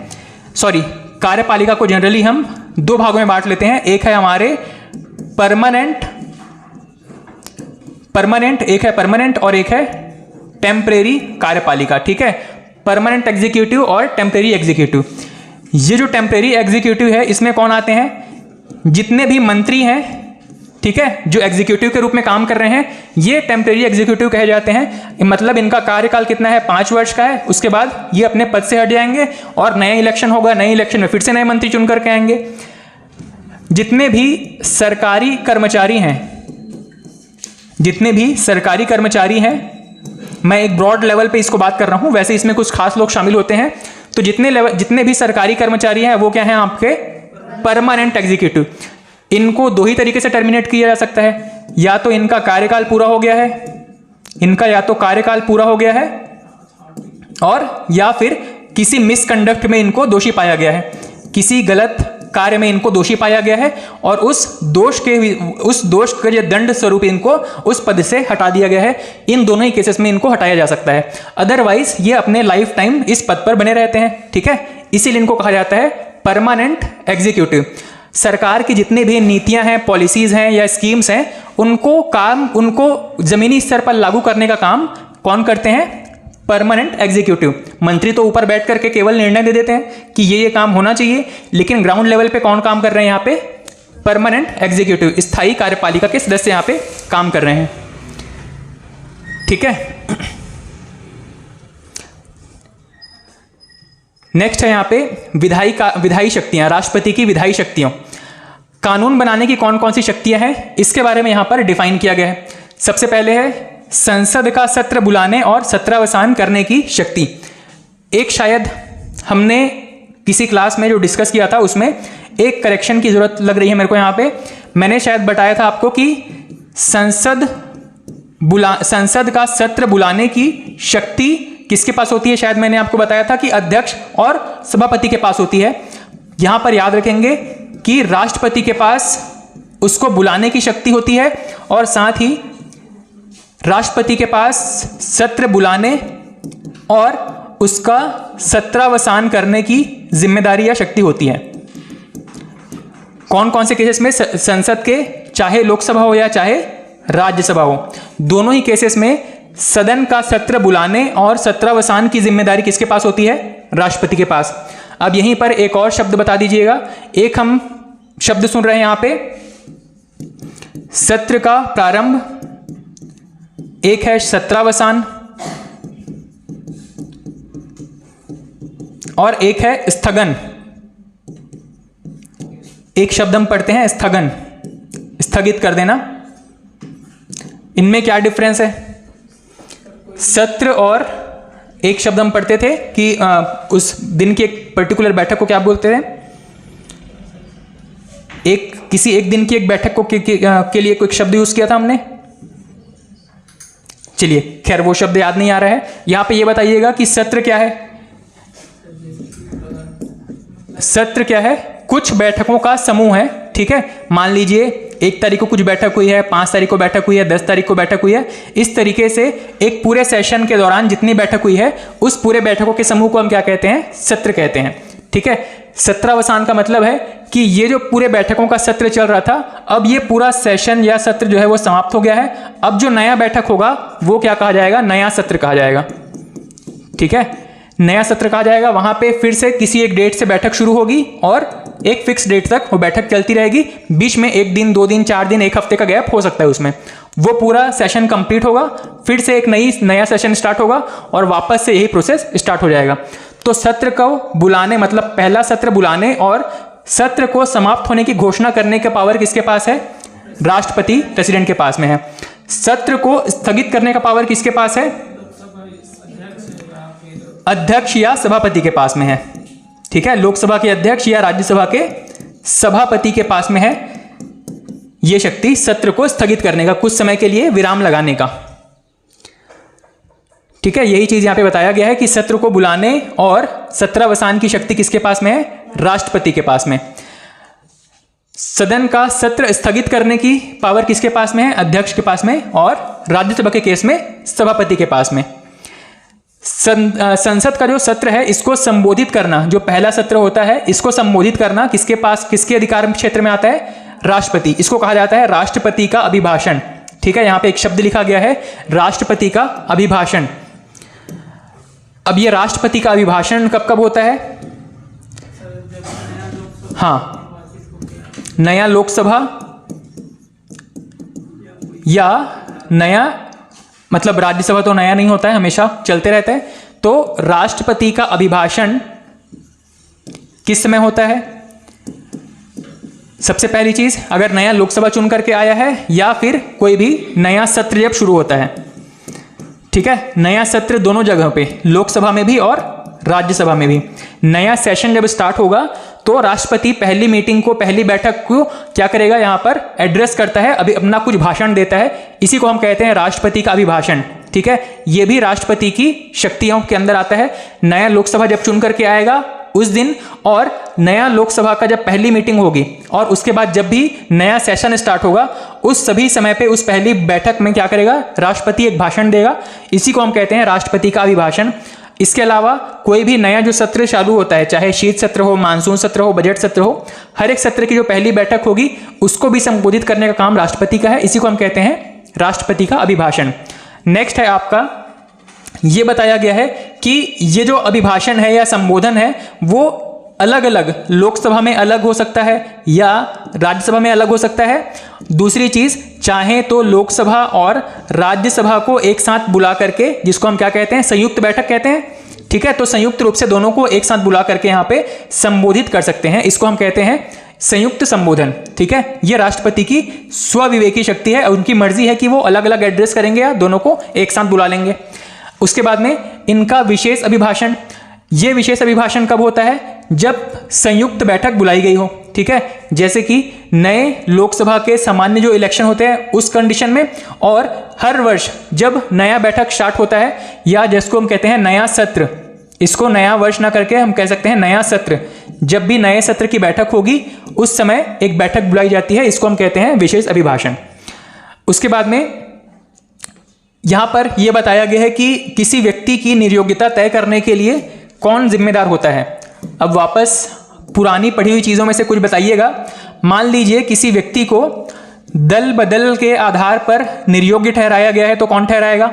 कार्यपालिका को जनरली हम 2 भागों में बांट लेते हैं। एक है हमारे परमानेंट, एक है परमानेंट और एक है टेम्परेरी कार्यपालिका। ठीक है, परमानेंट एग्जीक्यूटिव और टेम्परेरी एग्जीक्यूटिव। ये जो टेम्परेरी एग्जीक्यूटिव है, इसमें कौन आते हैं? जितने भी मंत्री हैं, ठीक है, जो एग्जीक्यूटिव के रूप में काम कर रहे हैं, ये टेम्परेरी एग्जीक्यूटिव कहे जाते हैं। मतलब इनका कार्यकाल कितना है? 5 वर्ष का है। उसके बाद ये अपने पद से हट जाएंगे और नया इलेक्शन होगा, नए इलेक्शन में फिर से नए मंत्री चुन करके आएंगे। जितने भी सरकारी कर्मचारी हैं, मैं एक ब्रॉड लेवल पे इसको बात कर रहा हूं, वैसे इसमें कुछ खास लोग शामिल होते हैं। तो जितने भी सरकारी कर्मचारी हैं वो क्या हैं? आपके परमानेंट एग्जीक्यूटिव। इनको 2 ही तरीके से टर्मिनेट किया जा सकता है, या तो इनका कार्यकाल पूरा हो गया है, और या फिर किसी मिसकंडक्ट में इनको दोषी पाया गया है, किसी गलत कार्य में इनको दोषी पाया गया है और उस दोष के दंड स्वरूप इनको उस पद से हटा दिया गया है। इन दोनों ही केसेस में इनको हटाया जा सकता है। अदरवाइज ये अपने लाइफ टाइम इस पद पर बने रहते हैं। ठीक है, इसीलिए इनको कहा जाता है परमानेंट एग्जीक्यूटिव। सरकार की जितनी भी नीतियां हैं, पॉलिसीज हैं या स्कीम्स हैं, उनको जमीनी स्तर पर लागू करने का काम कौन करते हैं? Permanent executive. मंत्री तो ऊपर बैठ करके केवल निर्णय दे देते हैं कि ये काम होना चाहिए, लेकिन ग्राउंड लेवल पे कौन काम कर रहे हैं? यहाँ पे परमानेंट एग्जीक्यूटिव, स्थायी कार्यपालिका के सदस्य यहाँ पे काम कर रहे हैं। ठीक है, नेक्स्ट है यहाँ पे विधायी शक्तियां, राष्ट्रपति की विधायी शक्तियों। कानून बनाने की कौन कौन सी शक्तियां हैं, इसके बारे में यहाँ पर डिफाइन किया गया है। सबसे पहले है संसद का सत्र बुलाने और सत्रावसान करने की शक्ति। एक शायद हमने किसी क्लास में जो डिस्कस किया था, उसमें एक करेक्शन की जरूरत लग रही है मेरे को। यहाँ पे मैंने शायद बताया था आपको कि संसद का सत्र बुलाने की शक्ति किसके पास होती है? शायद मैंने आपको बताया था कि अध्यक्ष और सभापति के पास होती है। यहां पर याद रखेंगे कि राष्ट्रपति के पास उसको बुलाने की शक्ति होती है और साथ ही राष्ट्रपति के पास सत्र बुलाने और उसका सत्रावसान करने की जिम्मेदारी या शक्ति होती है। कौन कौन से केसेस में? संसद के, चाहे लोकसभा हो या चाहे राज्यसभा हो, दोनों ही केसेस में सदन का सत्र बुलाने और सत्रावसान की जिम्मेदारी किसके पास होती है? राष्ट्रपति के पास। अब यहीं पर एक और शब्द बता दीजिएगा। एक हम शब्द सुन रहे हैं यहाँ पे, सत्र का प्रारंभ, एक है सत्रावसान और एक है स्थगन। एक शब्द हम पढ़ते हैं स्थगन, स्थगित कर देना। इनमें क्या डिफरेंस है? सत्र और एक शब्द हम पढ़ते थे कि उस दिन की एक पर्टिकुलर बैठक को क्या बोलते थे? किसी एक दिन की एक बैठक को के लिए कोई शब्द यूज किया था हमने। चलिए, खैर वो शब्द याद नहीं आ रहा है। यहां पे ये बताइएगा कि सत्र क्या है? सत्र क्या है? कुछ बैठकों का समूह है। ठीक है, मान लीजिए 1 तारीख को कुछ बैठक हुई है, 5 तारीख को बैठक हुई है, 10 तारीख को बैठक हुई है। इस तरीके से एक पूरे सेशन के दौरान जितनी बैठक हुई है, उस पूरे बैठकों के समूह को हम क्या कहते हैं? सत्र कहते हैं। ठीक है, सत्रावसान का मतलब है कि ये जो पूरे बैठकों का सत्र चल रहा था, अब ये पूरा सेशन या सत्र जो है वो समाप्त हो गया है। अब जो नया बैठक होगा वो क्या कहा जाएगा? नया सत्र कहा जाएगा। ठीक है, नया सत्र कहा जाएगा। वहां पे फिर से किसी एक डेट से बैठक शुरू होगी और एक फिक्स डेट तक वो बैठक चलती रहेगी। बीच में 1 दिन, 2 दिन, 4 दिन, 1 हफ्ते का गैप हो सकता है उसमें। वो पूरा सेशन कंप्लीट होगा, फिर से एक नया सेशन स्टार्ट होगा और वापस से यही प्रोसेस स्टार्ट हो जाएगा। तो सत्र को बुलाने मतलब पहला सत्र बुलाने और सत्र को समाप्त होने की घोषणा करने का पावर किसके पास है? राष्ट्रपति प्रेसिडेंट के पास में है। सत्र को स्थगित करने का पावर किसके पास है? अध्यक्ष या सभापति के पास में है। ठीक है, लोकसभा के अध्यक्ष या राज्यसभा के सभापति के पास में है यह शक्ति सत्र को स्थगित करने का, कुछ समय के लिए विराम लगाने का। ठीक है, यही चीज यहां पे बताया गया है कि सत्र को बुलाने और सत्रावसान की शक्ति किसके पास में है? राष्ट्रपति के पास में। सदन का सत्र स्थगित करने की पावर किसके पास में है? अध्यक्ष के पास में, और राज्यसभा के केस में सभापति के पास में। संसद का जो सत्र है इसको संबोधित करना, जो पहला सत्र होता है इसको संबोधित करना किसके पास, किसके अधिकार क्षेत्र में आता है? राष्ट्रपति। इसको कहा जाता है राष्ट्रपति का अभिभाषण। ठीक है, यहां पे एक शब्द लिखा गया है राष्ट्रपति का अभिभाषण। अब ये राष्ट्रपति का अभिभाषण कब कब होता है? हाँ, नया लोकसभा या नया मतलब राज्यसभा तो नया नहीं होता है, हमेशा चलते रहता है। तो राष्ट्रपति का अभिभाषण किस समय होता है? सबसे पहली चीज, अगर नया लोकसभा चुन करके आया है या फिर कोई भी नया सत्र जब शुरू होता है। ठीक है, नया सत्र दोनों जगह पे, लोकसभा में भी और राज्यसभा में भी। नया सेशन जब स्टार्ट होगा तो राष्ट्रपति पहली मीटिंग को, पहली बैठक को क्या करेगा? यहां पर एड्रेस करता है, अभी अपना कुछ भाषण देता है। इसी को हम कहते हैं राष्ट्रपति का अभिभाषण। ठीक है, यह भी राष्ट्रपति की शक्तियों के अंदर आता है। नया लोकसभा जब चुन करके आएगा उस दिन, और नया लोकसभा का जब पहली मीटिंग होगी और उसके बाद जब भी नया सेशन स्टार्ट होगा उस सभी समय पे उस पहली बैठक में क्या करेगा? राष्ट्रपति एक भाषण देगा। इसी को हम कहते हैं राष्ट्रपति का अभिभाषण। इसके अलावा कोई भी नया जो सत्र चालू होता है, चाहे शीत सत्र हो, मानसून सत्र हो, बजट सत्र हो, हर एक सत्र की जो पहली बैठक होगी उसको भी संबोधित करने का काम राष्ट्रपति का है। इसी को हम कहते हैं राष्ट्रपति का अभिभाषण। नेक्स्ट है आपका, ये बताया गया है कि ये जो अभिभाषण है या संबोधन है वो अलग अलग लोकसभा में अलग हो सकता है या राज्यसभा में अलग हो सकता है। दूसरी चीज, चाहे तो लोकसभा और राज्यसभा को एक साथ बुला करके, जिसको हम क्या कहते हैं? संयुक्त बैठक कहते हैं। ठीक है, तो संयुक्त रूप से दोनों को एक साथ बुला करके यहाँ पे संबोधित कर सकते हैं। इसको हम कहते हैं संयुक्त संबोधन। ठीक है, ये राष्ट्रपति की स्वविवेकी शक्ति है, उनकी मर्जी है कि वो अलग अलग एड्रेस करेंगे या दोनों को एक साथ बुला लेंगे। उसके बाद में इनका विशेष अभिभाषण। ये विशेष अभिभाषण कब होता है? जब संयुक्त बैठक बुलाई गई हो। ठीक है, जैसे कि नए लोकसभा के सामान्य जो इलेक्शन होते हैं उस कंडीशन में, और हर वर्ष जब नया बैठक स्टार्ट होता है, या जिसको हम कहते हैं नया सत्र, इसको नया वर्ष ना करके हम कह सकते हैं नया सत्र। जब भी नए सत्र की बैठक होगी उस समय एक बैठक बुलाई जाती है, इसको हम कहते हैं विशेष अभिभाषण। उसके बाद में यहां पर यह बताया गया है कि किसी व्यक्ति की निर्योग्यता तय करने के लिए कौन जिम्मेदार होता है। अब वापस पुरानी पढ़ी हुई चीजों में से कुछ बताइएगा। मान लीजिए किसी व्यक्ति को दल बदल के आधार पर निर्योग्य ठहराया गया है, तो कौन ठहराएगा?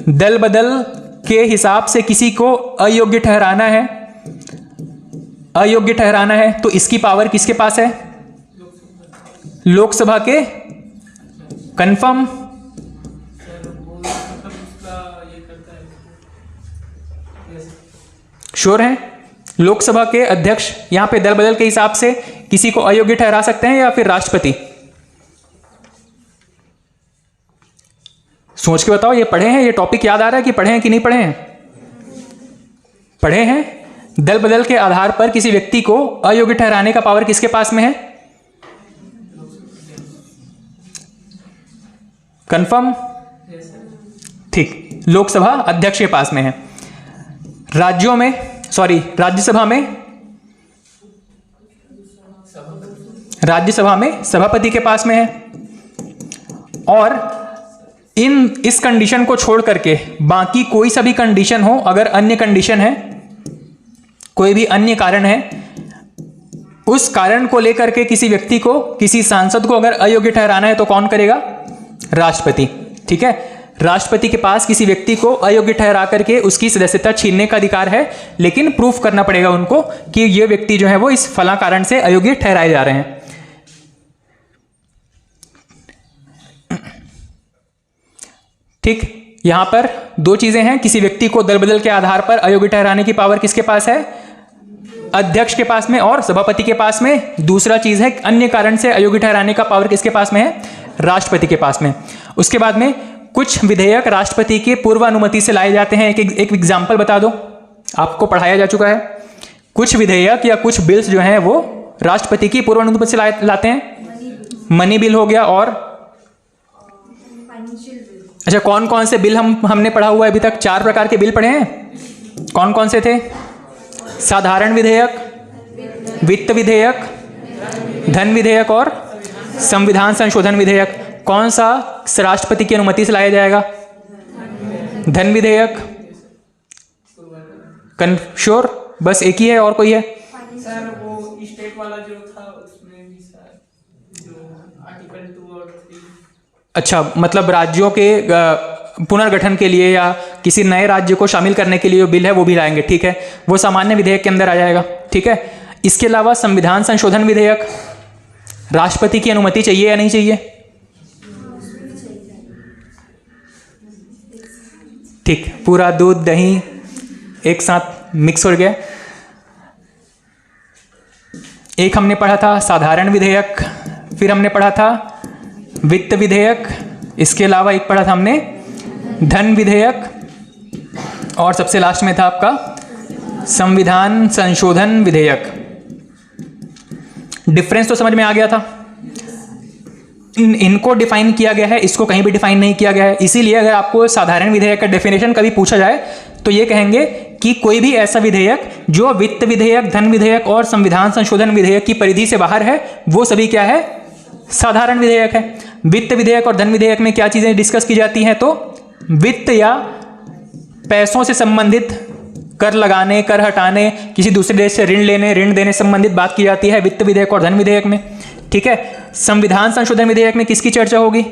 दल बदल के हिसाब से किसी को अयोग्य ठहराना है, अयोग्य ठहराना है, तो इसकी पावर किसके पास है? लोकसभा के। कंफर्म? श्योर है? लोकसभा के अध्यक्ष यहां पे दल बदल के हिसाब से किसी को अयोग्य ठहरा सकते हैं या फिर राष्ट्रपति? सोच के बताओ, ये पढ़े हैं? ये टॉपिक याद आ रहा है कि पढ़े हैं कि नहीं पढ़े हैं? पढ़े हैं। दल बदल के आधार पर किसी व्यक्ति को अयोग्य ठहराने का पावर किसके पास में है? कंफर्म? ठीक, लोकसभा अध्यक्ष के पास में है। राज्यों में, सॉरी, राज्यसभा में, राज्यसभा में सभापति के पास में है। और इस कंडीशन को छोड़ करके बाकी कोई सा भी कंडीशन हो, अगर अन्य कंडीशन है, कोई भी अन्य कारण है, उस कारण को लेकर के किसी व्यक्ति को, किसी सांसद को अगर अयोग्य ठहराना है तो कौन करेगा? राष्ट्रपति। ठीक है, राष्ट्रपति के पास किसी व्यक्ति को अयोग्य ठहरा करके उसकी सदस्यता छीनने का अधिकार है, लेकिन प्रूफ करना पड़ेगा उनको कि ये व्यक्ति जो है वो इस फला कारण से अयोग्य ठहराए जा रहे हैं। ठीक, यहां पर दो चीजें हैं, किसी व्यक्ति को दल बदल के आधार पर अयोग्य ठहराने की पावर किसके पास है? अध्यक्ष के पास में और सभापति के पास में। दूसरा चीज है अन्य कारण से अयोग्य ठहराने का पावर किसके पास में है? राष्ट्रपति के पास में। उसके बाद में कुछ विधेयक राष्ट्रपति के पूर्व अनुमति से लाए जाते हैं। एक एग्जाम्पल बता दो, आपको पढ़ाया जा चुका है। कुछ विधेयक या कुछ बिल्स जो हैं वो राष्ट्रपति की पूर्व अनुमति से लाते हैं। मनी बिल हो गया, और फाइनेंशियल बिल। अच्छा, कौन कौन से बिल हमने पढ़ा हुआ है अभी तक? 4 प्रकार के बिल पढ़े हैं। कौन कौन से थे? साधारण विधेयक, वित्त विधेयक, धन विधेयक और संविधान संशोधन विधेयक। कौन सा राष्ट्रपति की अनुमति से लाया जाएगा? धन विधेयक। श्योर? बस एक ही है और कोई है? सर वो स्टेट वाला जो था उसमें भी सर जो आर्टिकल 2 और 3। अच्छा, मतलब राज्यों के पुनर्गठन के लिए या किसी नए राज्य को शामिल करने के लिए जो बिल है वो भी लाएंगे। ठीक है, वो सामान्य विधेयक के अंदर आ जाएगा। ठीक है, इसके अलावा संविधान संशोधन विधेयक, राष्ट्रपति की अनुमति चाहिए या नहीं चाहिए? ठीक, पूरा दूध दही एक साथ मिक्स हो गया। एक हमने पढ़ा था साधारण विधेयक, फिर हमने पढ़ा था वित्त विधेयक, इसके अलावा एक पढ़ा था हमने धन विधेयक, और सबसे लास्ट में था आपका संविधान संशोधन विधेयक। डिफरेंस तो समझ में आ गया था। इनको डिफाइन किया गया है, इसको कहीं भी डिफाइन नहीं किया गया है। इसीलिए अगर आपको साधारण विधेयक का डेफिनेशन कभी पूछा जाए तो ये कहेंगे कि कोई भी ऐसा विधेयक जो वित्त विधेयक, धन विधेयक और संविधान संशोधन विधेयक की परिधि से बाहर है वो सभी क्या है? साधारण विधेयक है। वित्त विधेयक और धन विधेयक में क्या चीजें डिस्कस की जाती हैं? तो वित्त या पैसों से संबंधित, कर लगाने, कर हटाने, किसी दूसरे देश से ऋण लेने, ऋण देने संबंधित बात की जाती है वित्त विधेयक और धन विधेयक में। ठीक है, संविधान संशोधन विधेयक में किसकी चर्चा होगी?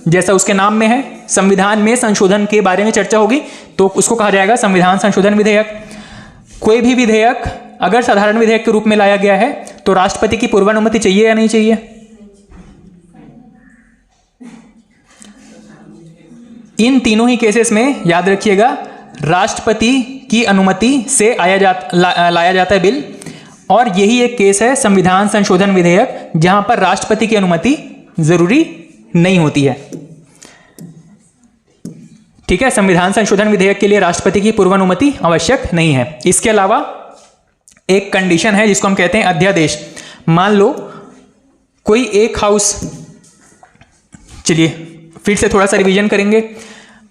जैसा उसके नाम में है, संविधान में संशोधन के बारे में चर्चा होगी, तो उसको कहा जाएगा संविधान संशोधन विधेयक। कोई भी विधेयक अगर साधारण विधेयक के रूप में लाया गया है तो राष्ट्रपति की पूर्वानुमति चाहिए या नहीं चाहिए? इन तीनों ही केसेस में याद रखिएगा राष्ट्रपति की अनुमति से लाया जाता है बिल, और यही एक केस है संविधान संशोधन विधेयक जहां पर राष्ट्रपति की अनुमति जरूरी नहीं होती है। ठीक है, संविधान संशोधन विधेयक के लिए राष्ट्रपति की पूर्वानुमति आवश्यक नहीं है। इसके अलावा एक कंडीशन है जिसको हम कहते हैं अध्यादेश। मान लो कोई एक हाउस, चलिए फिर से थोड़ा सा रिवीजन करेंगे।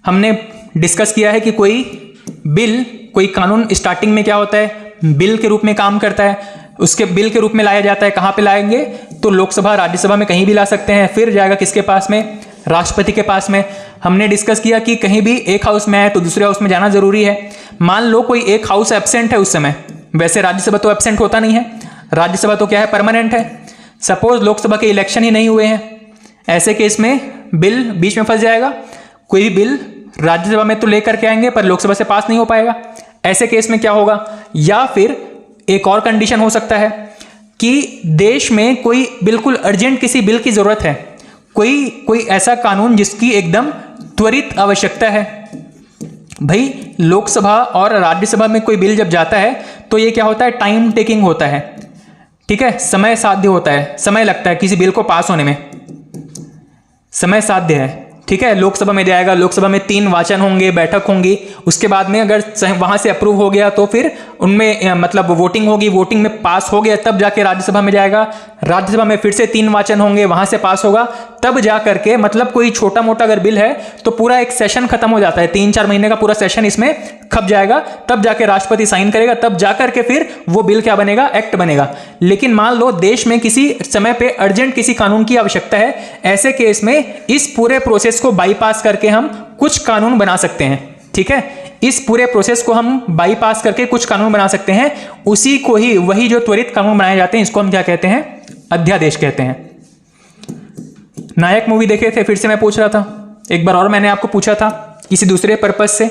हमने डिस्कस किया है कि कोई बिल, कोई कानून स्टार्टिंग में क्या होता है? बिल के रूप में काम करता है। उसके बिल के रूप में लाया जाता है, कहाँ पे लाएंगे? तो लोकसभा, राज्यसभा में कहीं भी ला सकते हैं। फिर जाएगा किसके पास में? राष्ट्रपति के पास में। हमने डिस्कस किया कि कहीं भी एक हाउस में है तो दूसरे हाउस में जाना जरूरी है। मान लो कोई एक हाउस एब्सेंट है उस समय, वैसे राज्यसभा तो एब्सेंट होता नहीं है, राज्यसभा तो क्या है? परमानेंट है। सपोज लोकसभा के इलेक्शन ही नहीं हुए हैं, ऐसे केस में बिल बीच में फंस जाएगा। कोई भी बिल राज्यसभा में तो लेकर के आएंगे पर लोकसभा से पास नहीं हो पाएगा। ऐसे केस में क्या होगा? या फिर एक और कंडीशन हो सकता है कि देश में कोई बिल्कुल अर्जेंट किसी बिल की जरूरत है, कोई ऐसा कानून जिसकी एकदम त्वरित आवश्यकता है। भाई लोकसभा और राज्यसभा में कोई बिल जब जाता है तो ये क्या होता है? टाइम टेकिंग होता है। ठीक है, समय साध्य होता है, समय लगता है किसी बिल को पास होने में, समय साध्य है। ठीक है, लोकसभा में जाएगा, लोकसभा में 3 वाचन होंगे, बैठक होंगी, उसके बाद में अगर वहां से अप्रूव हो गया तो फिर उनमें मतलब वोटिंग होगी, वोटिंग में पास हो गया तब जाके राज्यसभा में जाएगा, राज्यसभा में फिर से 3 वाचन होंगे, वहां से पास होगा तब जा करके, मतलब कोई छोटा मोटा अगर बिल है तो पूरा एक सेशन खत्म हो जाता है, 3-4 महीने का पूरा सेशन इसमें खप जाएगा, तब जाके राष्ट्रपति साइन करेगा, तब जाकर के फिर वो बिल क्या बनेगा? एक्ट बनेगा। लेकिन मान लो देश में किसी समय पे अर्जेंट किसी कानून की आवश्यकता है, ऐसे केस में इस पूरे प्रोसेस को बाईपास करके हम कुछ कानून बना सकते हैं। ठीक है, इस पूरे प्रोसेस को हम बाईपास करके कुछ कानून बना सकते हैं। उसी को ही, वही जो त्वरित कानून बनाए जाते हैं, इसको हम क्या कहते हैं? अध्यादेश कहते हैं। नायक मूवी देखे थे? फिर से मैं पूछ रहा था, एक बार और मैंने आपको पूछा था किसी दूसरे पर्पस से,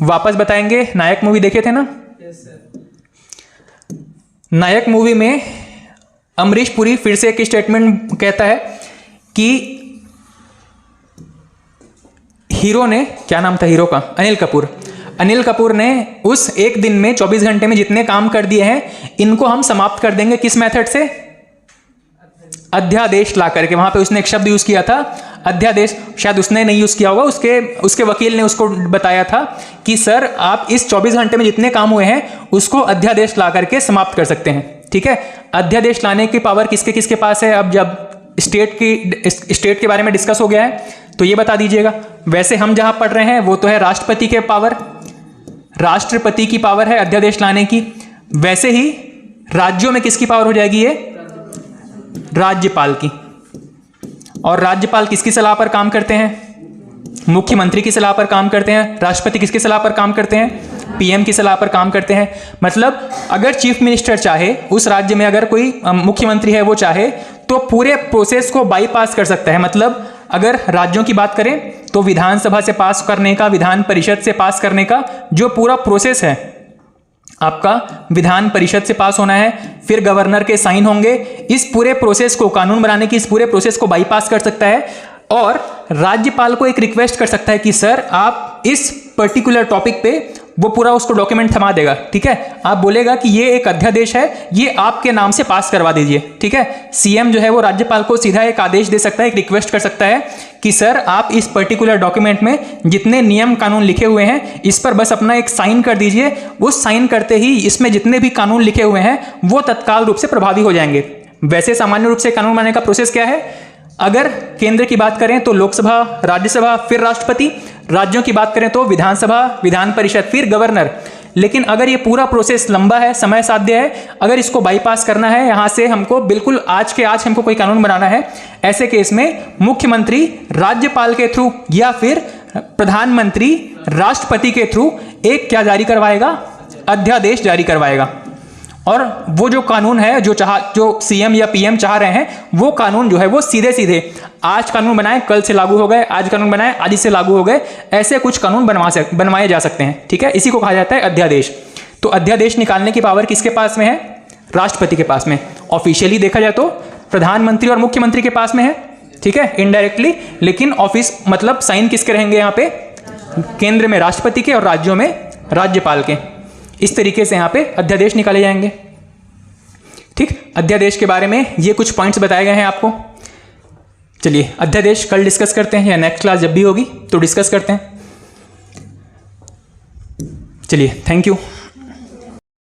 वापस बताएंगे। नायक मूवी देखे थे ना? Yes sir. नायक मूवी में अमरीश पुरी फिर से एक स्टेटमेंट कहता है कि हीरो ने, क्या नाम था हीरो का, अनिल कपूर, अनिल कपूर ने उस एक दिन में 24 घंटे में जितने काम कर दिए हैं इनको हम समाप्त कर देंगे किस मेथड से, अध्यादेश ला करके। वहां पे उसने एक शब्द यूज किया था अध्यादेश, शायद उसने नहीं यूज किया होगा, उसके वकील ने उसको बताया था कि सर आप इस 24 घंटे में जितने काम हुए हैं उसको अध्यादेश ला करके समाप्त कर सकते हैं। ठीक है, अध्यादेश लाने की पावर किसके किसके पास है। अब जब स्टेट के बारे में डिस्कस हो गया है तो ये बता दीजिएगा। वैसे हम जहां पढ़ रहे हैं वो तो है राष्ट्रपति के पावर, राष्ट्रपति की पावर है अध्यादेश लाने की। वैसे ही राज्यों में किसकी पावर हो जाएगी, ये राज्यपाल की। और राज्यपाल किसकी सलाह पर काम करते हैं, मुख्यमंत्री की सलाह पर काम करते हैं। राष्ट्रपति किसकी सलाह पर काम करते हैं, पीएम की सलाह पर काम करते हैं। मतलब अगर चीफ मिनिस्टर चाहे, उस राज्य में अगर कोई मुख्यमंत्री है वो चाहे तो पूरे प्रोसेस को बाईपास कर सकता है। मतलब अगर राज्यों की बात करें तो विधानसभा से पास करने का, विधान परिषद से पास करने का जो पूरा प्रोसेस है आपका विधान परिषद से पास होना है, फिर गवर्नर के साइन होंगे। इस पूरे प्रोसेस को, कानून बनाने की इस पूरे प्रोसेस को बाईपास कर सकता है और राज्यपाल को एक रिक्वेस्ट कर सकता है कि सर आप इस पर्टिकुलर टॉपिक पे, वो पूरा उसको डॉक्यूमेंट थमा देगा। ठीक है, आप बोलेगा कि ये एक अध्यादेश है, ये आपके नाम से पास करवा दीजिए। ठीक है, सीएम जो है वो राज्यपाल को सीधा एक आदेश दे सकता है, एक रिक्वेस्ट कर सकता है कि सर आप इस पर्टिकुलर डॉक्यूमेंट में जितने नियम कानून लिखे हुए हैं इस पर बस अपना एक साइन कर दीजिए। वो साइन करते ही इसमें जितने भी कानून लिखे हुए हैं वो तत्काल रूप से प्रभावी हो जाएंगे। वैसे सामान्य रूप से कानून बनाने का प्रोसेस क्या है, अगर केंद्र की बात करें तो लोकसभा, राज्यसभा, फिर राष्ट्रपति, राज्यों की बात करें तो विधानसभा, विधान परिषद, फिर गवर्नर। लेकिन अगर ये पूरा प्रोसेस लंबा है, समय साध्य है, अगर इसको बाईपास करना है, यहाँ से हमको बिल्कुल आज के आज हमको कोई कानून बनाना है, ऐसे केस में मुख्यमंत्री राज्यपाल के थ्रू या फिर प्रधानमंत्री राष्ट्रपति के थ्रू एक क्या जारी करवाएगा, अध्यादेश जारी करवाएगा। और वो जो कानून है जो सीएम या पीएम चाह रहे हैं वो कानून जो है वो सीधे सीधे आज कानून बनाए कल से लागू हो गए, आज कानून बनाए आज ही से लागू हो गए, ऐसे कुछ कानून बनवाए जा सकते हैं। ठीक है, इसी को कहा जाता है अध्यादेश। तो अध्यादेश निकालने की पावर किसके पास में है, राष्ट्रपति के पास में। ऑफिशियली देखा जाए तो प्रधानमंत्री और मुख्यमंत्री के पास में है। ठीक है, इनडायरेक्टली, लेकिन ऑफिस मतलब साइन किसके रहेंगे यहाँ पे, केंद्र में राष्ट्रपति के और राज्यों में राज्यपाल के। इस तरीके से यहाँ पे अध्यादेश निकाले जाएंगे। ठीक, अध्यादेश के बारे में ये कुछ पॉइंट्स बताए गए हैं आपको। चलिए अध्यादेश कल डिस्कस करते हैं या नेक्स्ट क्लास जब भी होगी तो डिस्कस करते हैं। चलिए, थैंक यू।